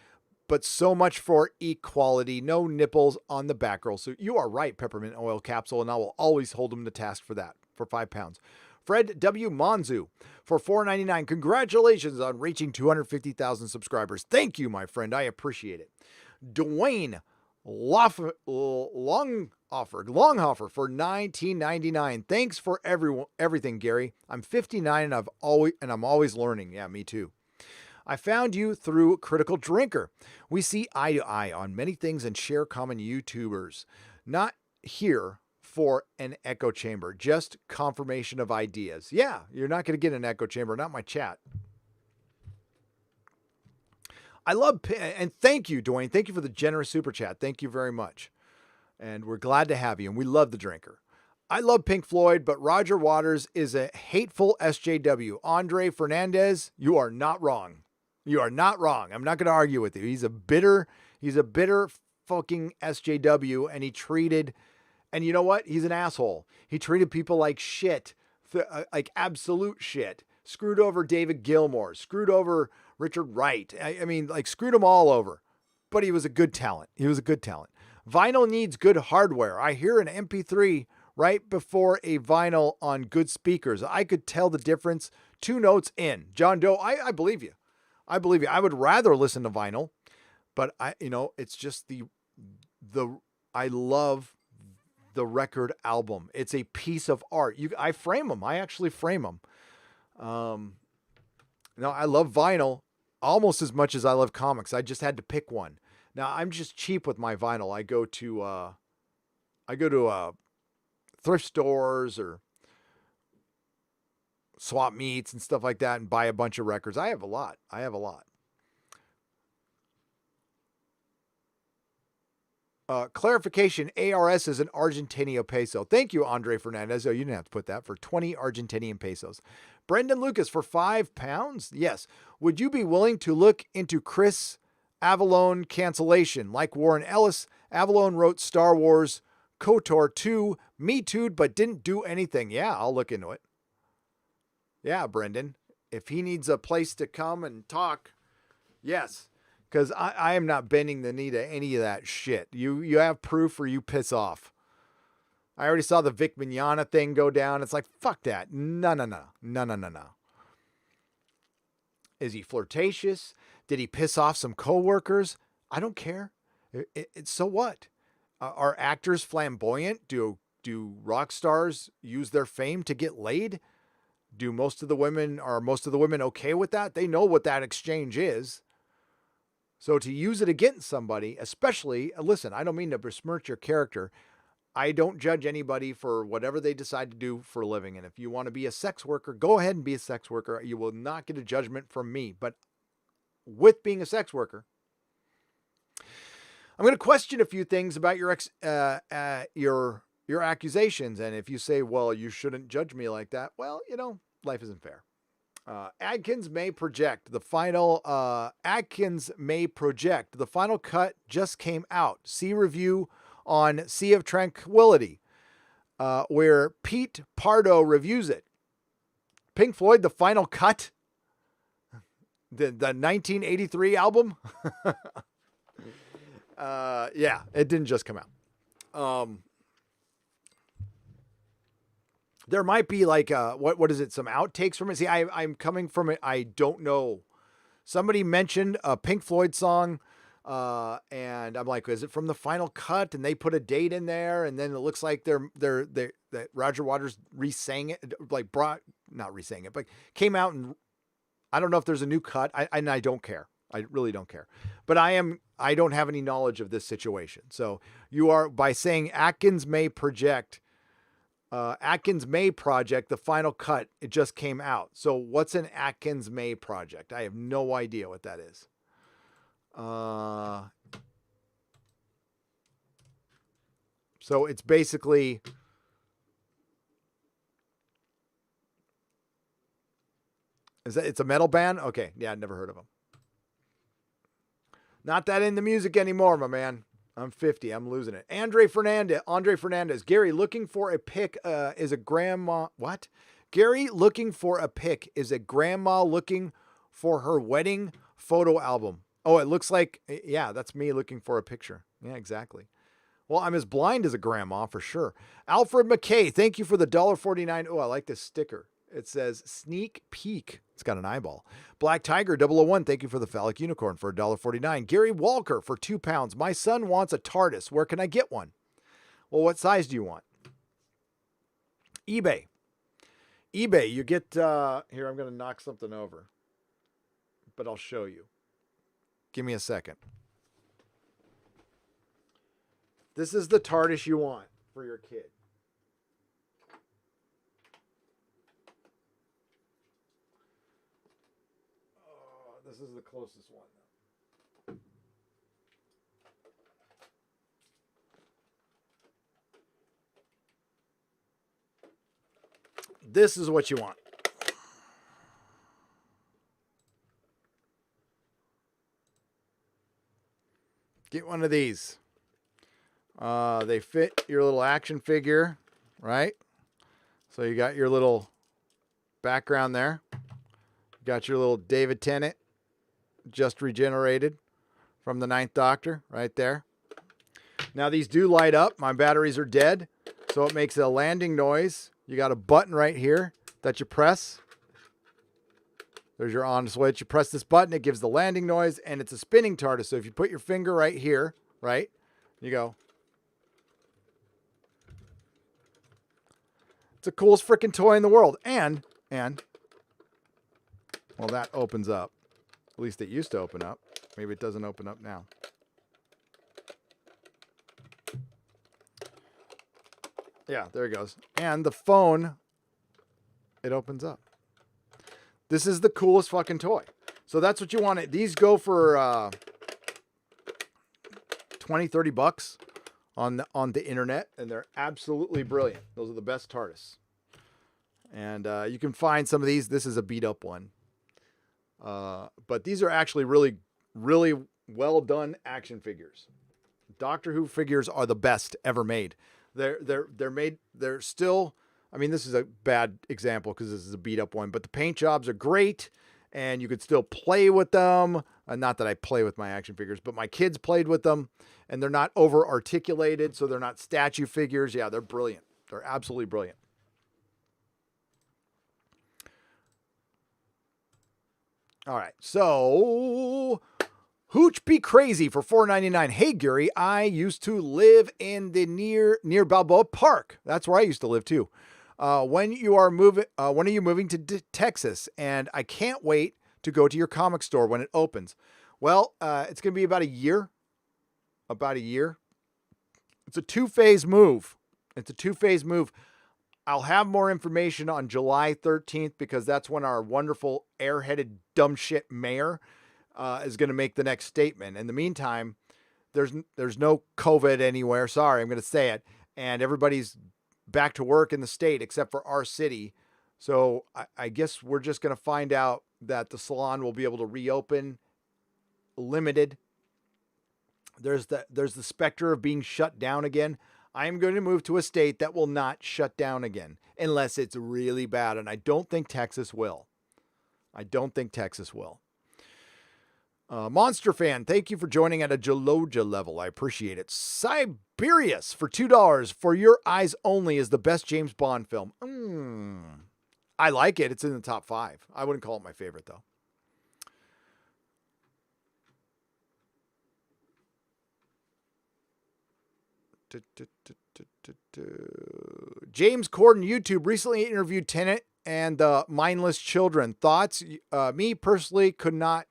[SPEAKER 1] But so much for equality. No nipples on the Batgirl suit. You are right, Peppermint Oil Capsule, and I will always hold him to task for that, for £5. Fred W. Monzu for $4.99. Congratulations on reaching 250,000 subscribers. Thank you, my friend. I appreciate it. Dwayne Longhofer for $19.99. Thanks for everything, Gary. I'm 59 and I'm always learning. Yeah, me too. I found you through Critical Drinker. We see eye to eye on many things and share common YouTubers. Not here for an echo chamber, just confirmation of ideas. Yeah, you're not going to get an echo chamber, not my chat. I love, and thank you, Dwayne. Thank you for the generous super chat. Thank you very much. And we're glad to have you. And we love the drinker. I love Pink Floyd, but Roger Waters is a hateful SJW. Andre Fernandez, you are not wrong. You are not wrong. I'm not going to argue with you. He's a bitter fucking SJW, and you know what? He's an asshole. He treated people like shit, like absolute shit. Screwed over David Gilmour, screwed over Richard Wright. I mean, like screwed them all over. But he was a good talent. Vinyl needs good hardware. I hear an MP3 right before a vinyl on good speakers. I could tell the difference 2 notes in. John Doe, I believe you. I would rather listen to vinyl, but it's just I love the record album. It's a piece of art. I frame them. I actually frame them. I love vinyl almost as much as I love comics. I just had to pick one. Now I'm just cheap with my vinyl. I go to thrift stores or swap meets and stuff like that and buy a bunch of records. I have a lot. Clarification, ARS is an Argentinian peso. Thank you, Andre Fernandez. Oh, you didn't have to put that. For 20 Argentinian pesos. Brendan Lucas for £5. Yes. Would you be willing to look into Chris Avallone cancellation? Like Warren Ellis, Avallone wrote Star Wars KOTOR 2, Me Too'd, but didn't do anything. Yeah, I'll look into it. Yeah, Brendan. If he needs a place to come and talk, yes. Because I am not bending the knee to any of that shit. You have proof or you piss off. I already saw the Vic Mignogna thing go down. It's like, fuck that. No. Is he flirtatious? Did he piss off some coworkers? I don't care. So what? Are actors flamboyant? Do rock stars use their fame to get laid? Are most of the women okay with that? They know what that exchange is. So to use it against somebody, especially, listen, I don't mean to besmirch your character. I don't judge anybody for whatever they decide to do for a living. And if you want to be a sex worker, go ahead and be a sex worker. You will not get a judgment from me. But with being a sex worker, I'm going to question a few things about your accusations. And if you say, well, you shouldn't judge me like that, well, life isn't fair. Adkins may project the final cut just came out. See review on Sea of Tranquility, where Pete Pardo reviews it. Pink Floyd, the final cut, the 1983 album. Yeah, it didn't just come out. There might be like what is it? Some outtakes from it. See, I'm coming from it. I don't know. Somebody mentioned a Pink Floyd song, and I'm like, is it from the final cut? And they put a date in there, and then it looks like that Roger Waters re-sang it, not re-sang it, but came out, and I don't know if there's a new cut. I don't care. I really don't care. But I don't have any knowledge of this situation. So you are, by saying Atkins may project, the final cut, it just came out. So what's an Atkins May project? I have no idea what that is. So it's basically, it's a metal band? Okay. Yeah, I've never heard of them. Not that into music anymore, my man. I'm 50. I'm losing it. Andre Fernandez. Gary, looking for a pic is a grandma. What? Gary, looking for a pic is a grandma looking for her wedding photo album. Oh, it looks like, yeah, that's me looking for a picture. Yeah, exactly. Well, I'm as blind as a grandma for sure. Alfred McKay, thank you for the $1.49. Oh, I like this sticker. It says sneak peek. It's got an eyeball. Black Tiger 001, thank you for the phallic unicorn for $1.49. Gary Walker for £2. My son wants a TARDIS. Where can I get one? Well, what size do you want? eBay. You get, here, I'm going to knock something over, but I'll show you. Give me a second. This is the TARDIS you want for your kid. This is the closest one. this is what you want. Get one of these. They fit your little action figure, right? So you got your little background there. You got your little David Tennant, just regenerated from the Ninth Doctor, right there. Now these do light up. My batteries are dead, so it makes a landing noise. You got a button right here that you press. There's your on switch. You press this button, it gives the landing noise, and it's a spinning TARDIS. So if you put your finger right here, right, you go. It's the coolest freaking toy in the world. And, well, that opens up. At least it used to open up. Maybe it doesn't open up now. Yeah, there it goes. And the phone, it opens up. This is the coolest fucking toy. So that's what you want. These go for 20, 30 bucks on the internet, and they're absolutely brilliant. Those are the best TARDIS. And you can find some of these. This is a beat up one. But these are actually really, really well done action figures. Doctor Who figures are the best ever made. They're still, I mean, this is a bad example because this is a beat up one, but the paint jobs are great and you could still play with them. Not that I play with my action figures, but my kids played with them and they're not over articulated. So they're not statue figures. Yeah, they're brilliant. They're absolutely brilliant. All right. So Hooch Be Crazy for $4.99. Hey, Gary, I used to live in the near Balboa Park. That's where I used to live too. When are you moving to Texas? And I can't wait to go to your comic store when it opens. Well, it's going to be about a year. It's a two-phase move. I'll have more information on July 13th because that's when our wonderful airheaded dumb shit mayor is going to make the next statement. In the meantime, there's no COVID anywhere. Sorry, I'm going to say it. And everybody's back to work in the state except for our city. So I guess we're just going to find out that the salon will be able to reopen limited. There's the specter of being shut down again. I am going to move to a state that will not shut down again unless it's really bad. And I don't think Texas will. Monster Fan, thank you for joining at a Geloja level. I appreciate it. Siberius for $2 for Your Eyes Only is the best James Bond film. I like it. It's in the top 5. I wouldn't call it my favorite though. James Corden YouTube recently interviewed Tennant and the Mindless Children. Thoughts? Me personally could not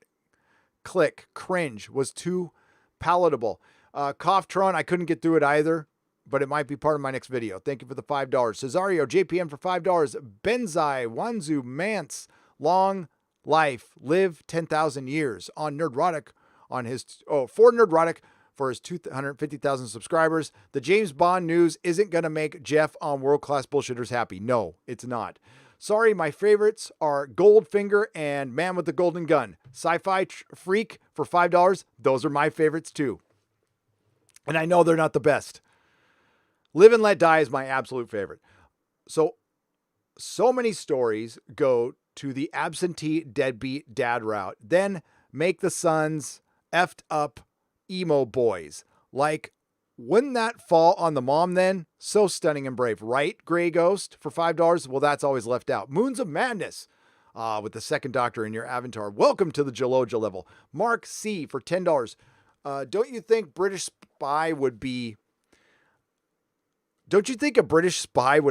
[SPEAKER 1] click. Cringe was too palatable. Coughtron, I couldn't get through it either, but it might be part of my next video. Thank you for the $5. Cesario JPM for $5. Benzai Wanzu Mance, long life, live 10,000 years on Nerdrotic for Nerdrotic for his 250,000 subscribers. The James Bond news isn't going to make Jeff on World Class Bullshitters happy. No, it's not. Sorry, my favorites are Goldfinger and Man with the Golden Gun. Sci-Fi Freak for $5. Those are my favorites too. And I know they're not the best. Live and Let Die is my absolute favorite. So many stories go to the absentee deadbeat dad route. Then make the sons effed up emo boys. Like, wouldn't that fall on the mom then? So stunning and brave, right? Gray Ghost for $5. Well, that's always left out. Moons of Madness with the second Doctor in your avatar. Welcome to the Geloja level. Mark C for $10. Don't you think a British spy would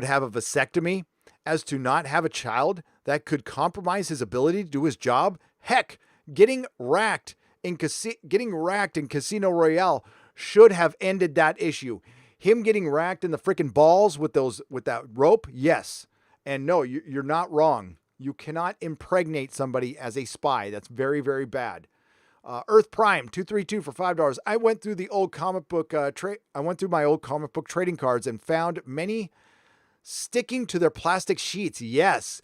[SPEAKER 1] have a vasectomy as to not have a child that could compromise his ability to do his job? Heck, getting racked in Casino Royale should have ended that issue. Him getting racked in the freaking balls with that rope, yes. And no, you're not wrong. You cannot impregnate somebody as a spy. That's very, very bad. Earth Prime 232 for $5. I went through the old comic book my old comic book trading cards and found many Sticking to their plastic sheets. Yes.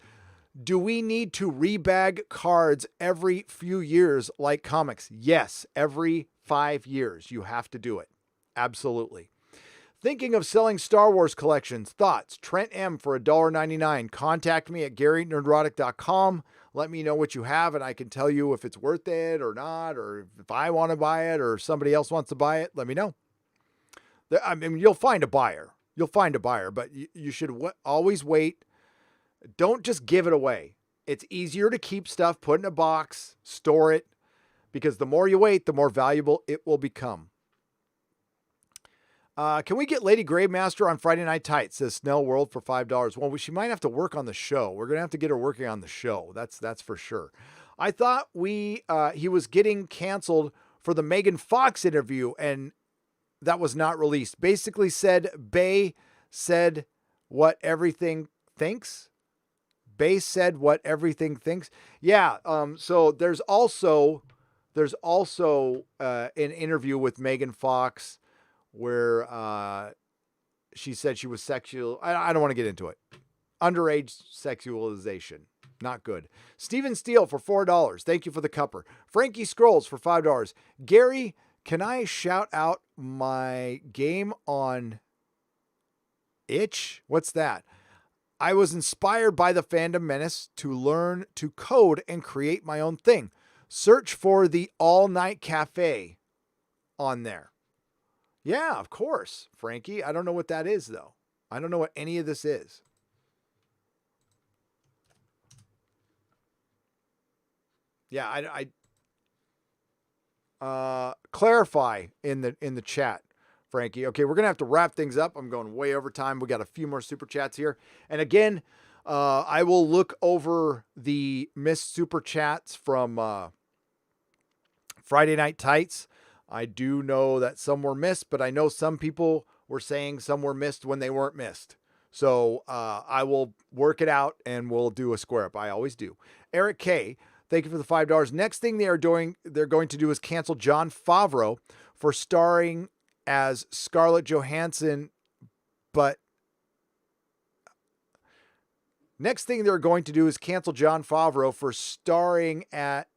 [SPEAKER 1] Do we need to rebag cards every few years like comics? Yes. Every 5 years, you have to do it. Absolutely. Thinking of selling Star Wars collections? Thoughts? Trent M for $1.99. Contact me at GaryNerdrotic.com. Let me know what you have, and I can tell you if it's worth it or not, or if I want to buy it or somebody else wants to buy it. Let me know. I mean, you'll find a buyer. You'll find a buyer, but you should always wait. Don't just give it away. It's easier to keep stuff, put in a box, store it, because the more you wait, the more valuable it will become. Can we get Lady Gravemaster on Friday Night Tights, says Snell World, for $5? Well, she might have to work on the show. We're going to have to get her working on the show. That's for sure. I thought he was getting canceled for the Megan Fox interview, and that was not released. Basically said Bay said what everything thinks. Bay said what everything thinks. Yeah. So there's also an interview with Megan Fox where she said she was sexual. I don't want to get into it. Underage sexualization. Not good. Steven Steele for $4. Thank you for the cupper. Frankie Scrolls for $5. Gary, can I shout out my game on Itch? What's that? I was inspired by the Phantom Menace to learn to code and create my own thing. Search for the All Night Cafe on there. Yeah, of course, Frankie. I don't know what that is, though. I don't know what any of this is. Yeah, I clarify in the chat, Frankie. Okay, we're gonna have to wrap things up. I'm going way over time. We got a few more super chats here, and again, I will look over the missed super chats from Friday Night Tights. I do know that some were missed, but I know some people were saying some were missed when they weren't missed. So I will work it out and we'll do a square up. I always do. Eric K, thank you for the $5. Next thing they're going to do is cancel Jon Favreau for starring as Scarlett Johansson, but next thing they're going to do is cancel Jon Favreau for staring at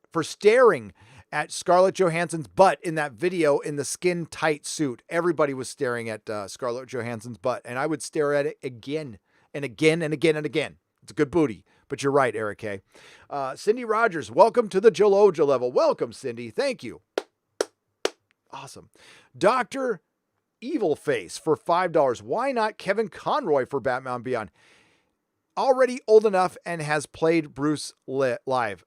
[SPEAKER 1] Scarlett Johansson's butt in that video in the skin tight suit. Everybody was staring at Scarlett Johansson's butt, and I would stare at it again and again and again and again. It's a good booty, but you're right, Eric K. Cindy Rogers, welcome to the Joloja level. Welcome, Cindy. Thank you. Awesome. Dr. Evil Face for $5. Why not Kevin Conroy for Batman Beyond? Already old enough and has played Bruce live.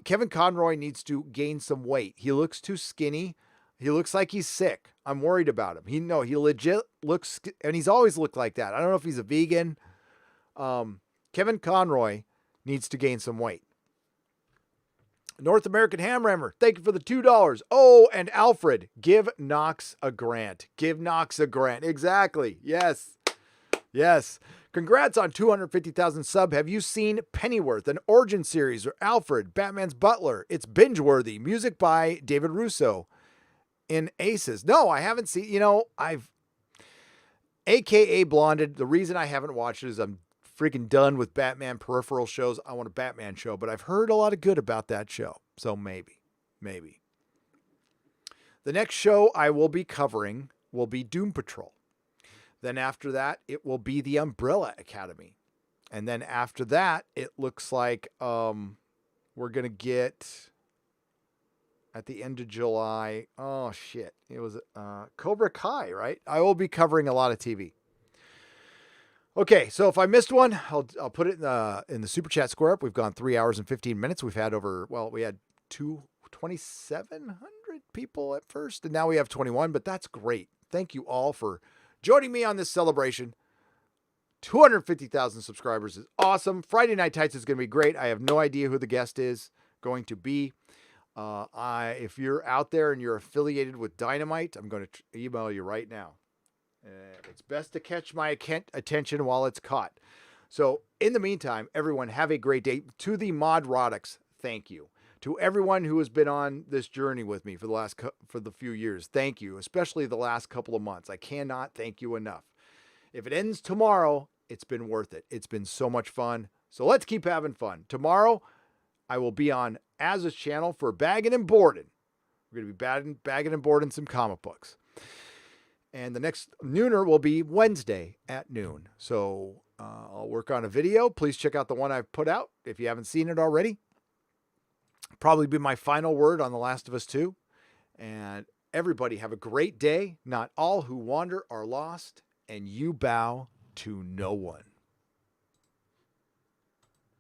[SPEAKER 1] Kevin Conroy needs to gain some weight. He looks too skinny. He looks like he's sick. I'm worried about him. He legit looks, and he's always looked like that. I don't know if he's a vegan. Kevin Conroy needs to gain some weight. North American Hamrammer, thank you for the $2. Oh, and Alfred, give Knox a grant. Give Knox a grant. Exactly. Yes. Yes. Congrats on 250,000 sub. Have you seen Pennyworth, an origin series, or Alfred, Batman's butler? It's binge-worthy. Music by David Russo in Aces. No, I haven't seen, I've AKA Blonded. The reason I haven't watched it is I'm freaking done with Batman peripheral shows. I want a Batman show, but I've heard a lot of good about that show. So maybe. The next show I will be covering will be Doom Patrol. Then after that, it will be the Umbrella Academy. And then after that, it looks like we're going to get at the end of July. Oh, shit. It was Cobra Kai, right? I will be covering a lot of TV. Okay, so if I missed one, I'll put it in the Super Chat Square Up. We've gone 3 hours and 15 minutes. We've had we had 2,700 people at first, and now we have 21, but that's great. Thank you all for joining me on this celebration. 250,000 subscribers is awesome. Friday Night Tights is going to be great. I have no idea who the guest is going to be. If you're out there and you're affiliated with Dynamite, I'm going to email you right now. It's best to catch my attention while it's caught. So in the meantime, everyone have a great day. To the Modrotics, thank you. To everyone who has been on this journey with me for the few years, thank you, especially the last couple of months. I cannot thank you enough. If it ends tomorrow, it's been worth it. It's been so much fun. So let's keep having fun. Tomorrow, I will be on Az's channel for Bagging and Boarding. We're going to be bagging and boarding some comic books. And the next nooner will be Wednesday at noon. So I'll work on a video. Please check out the one I've put out if you haven't seen it already. Probably be my final word on The Last of Us 2. And everybody have a great day. Not all who wander are lost, and you bow to no one.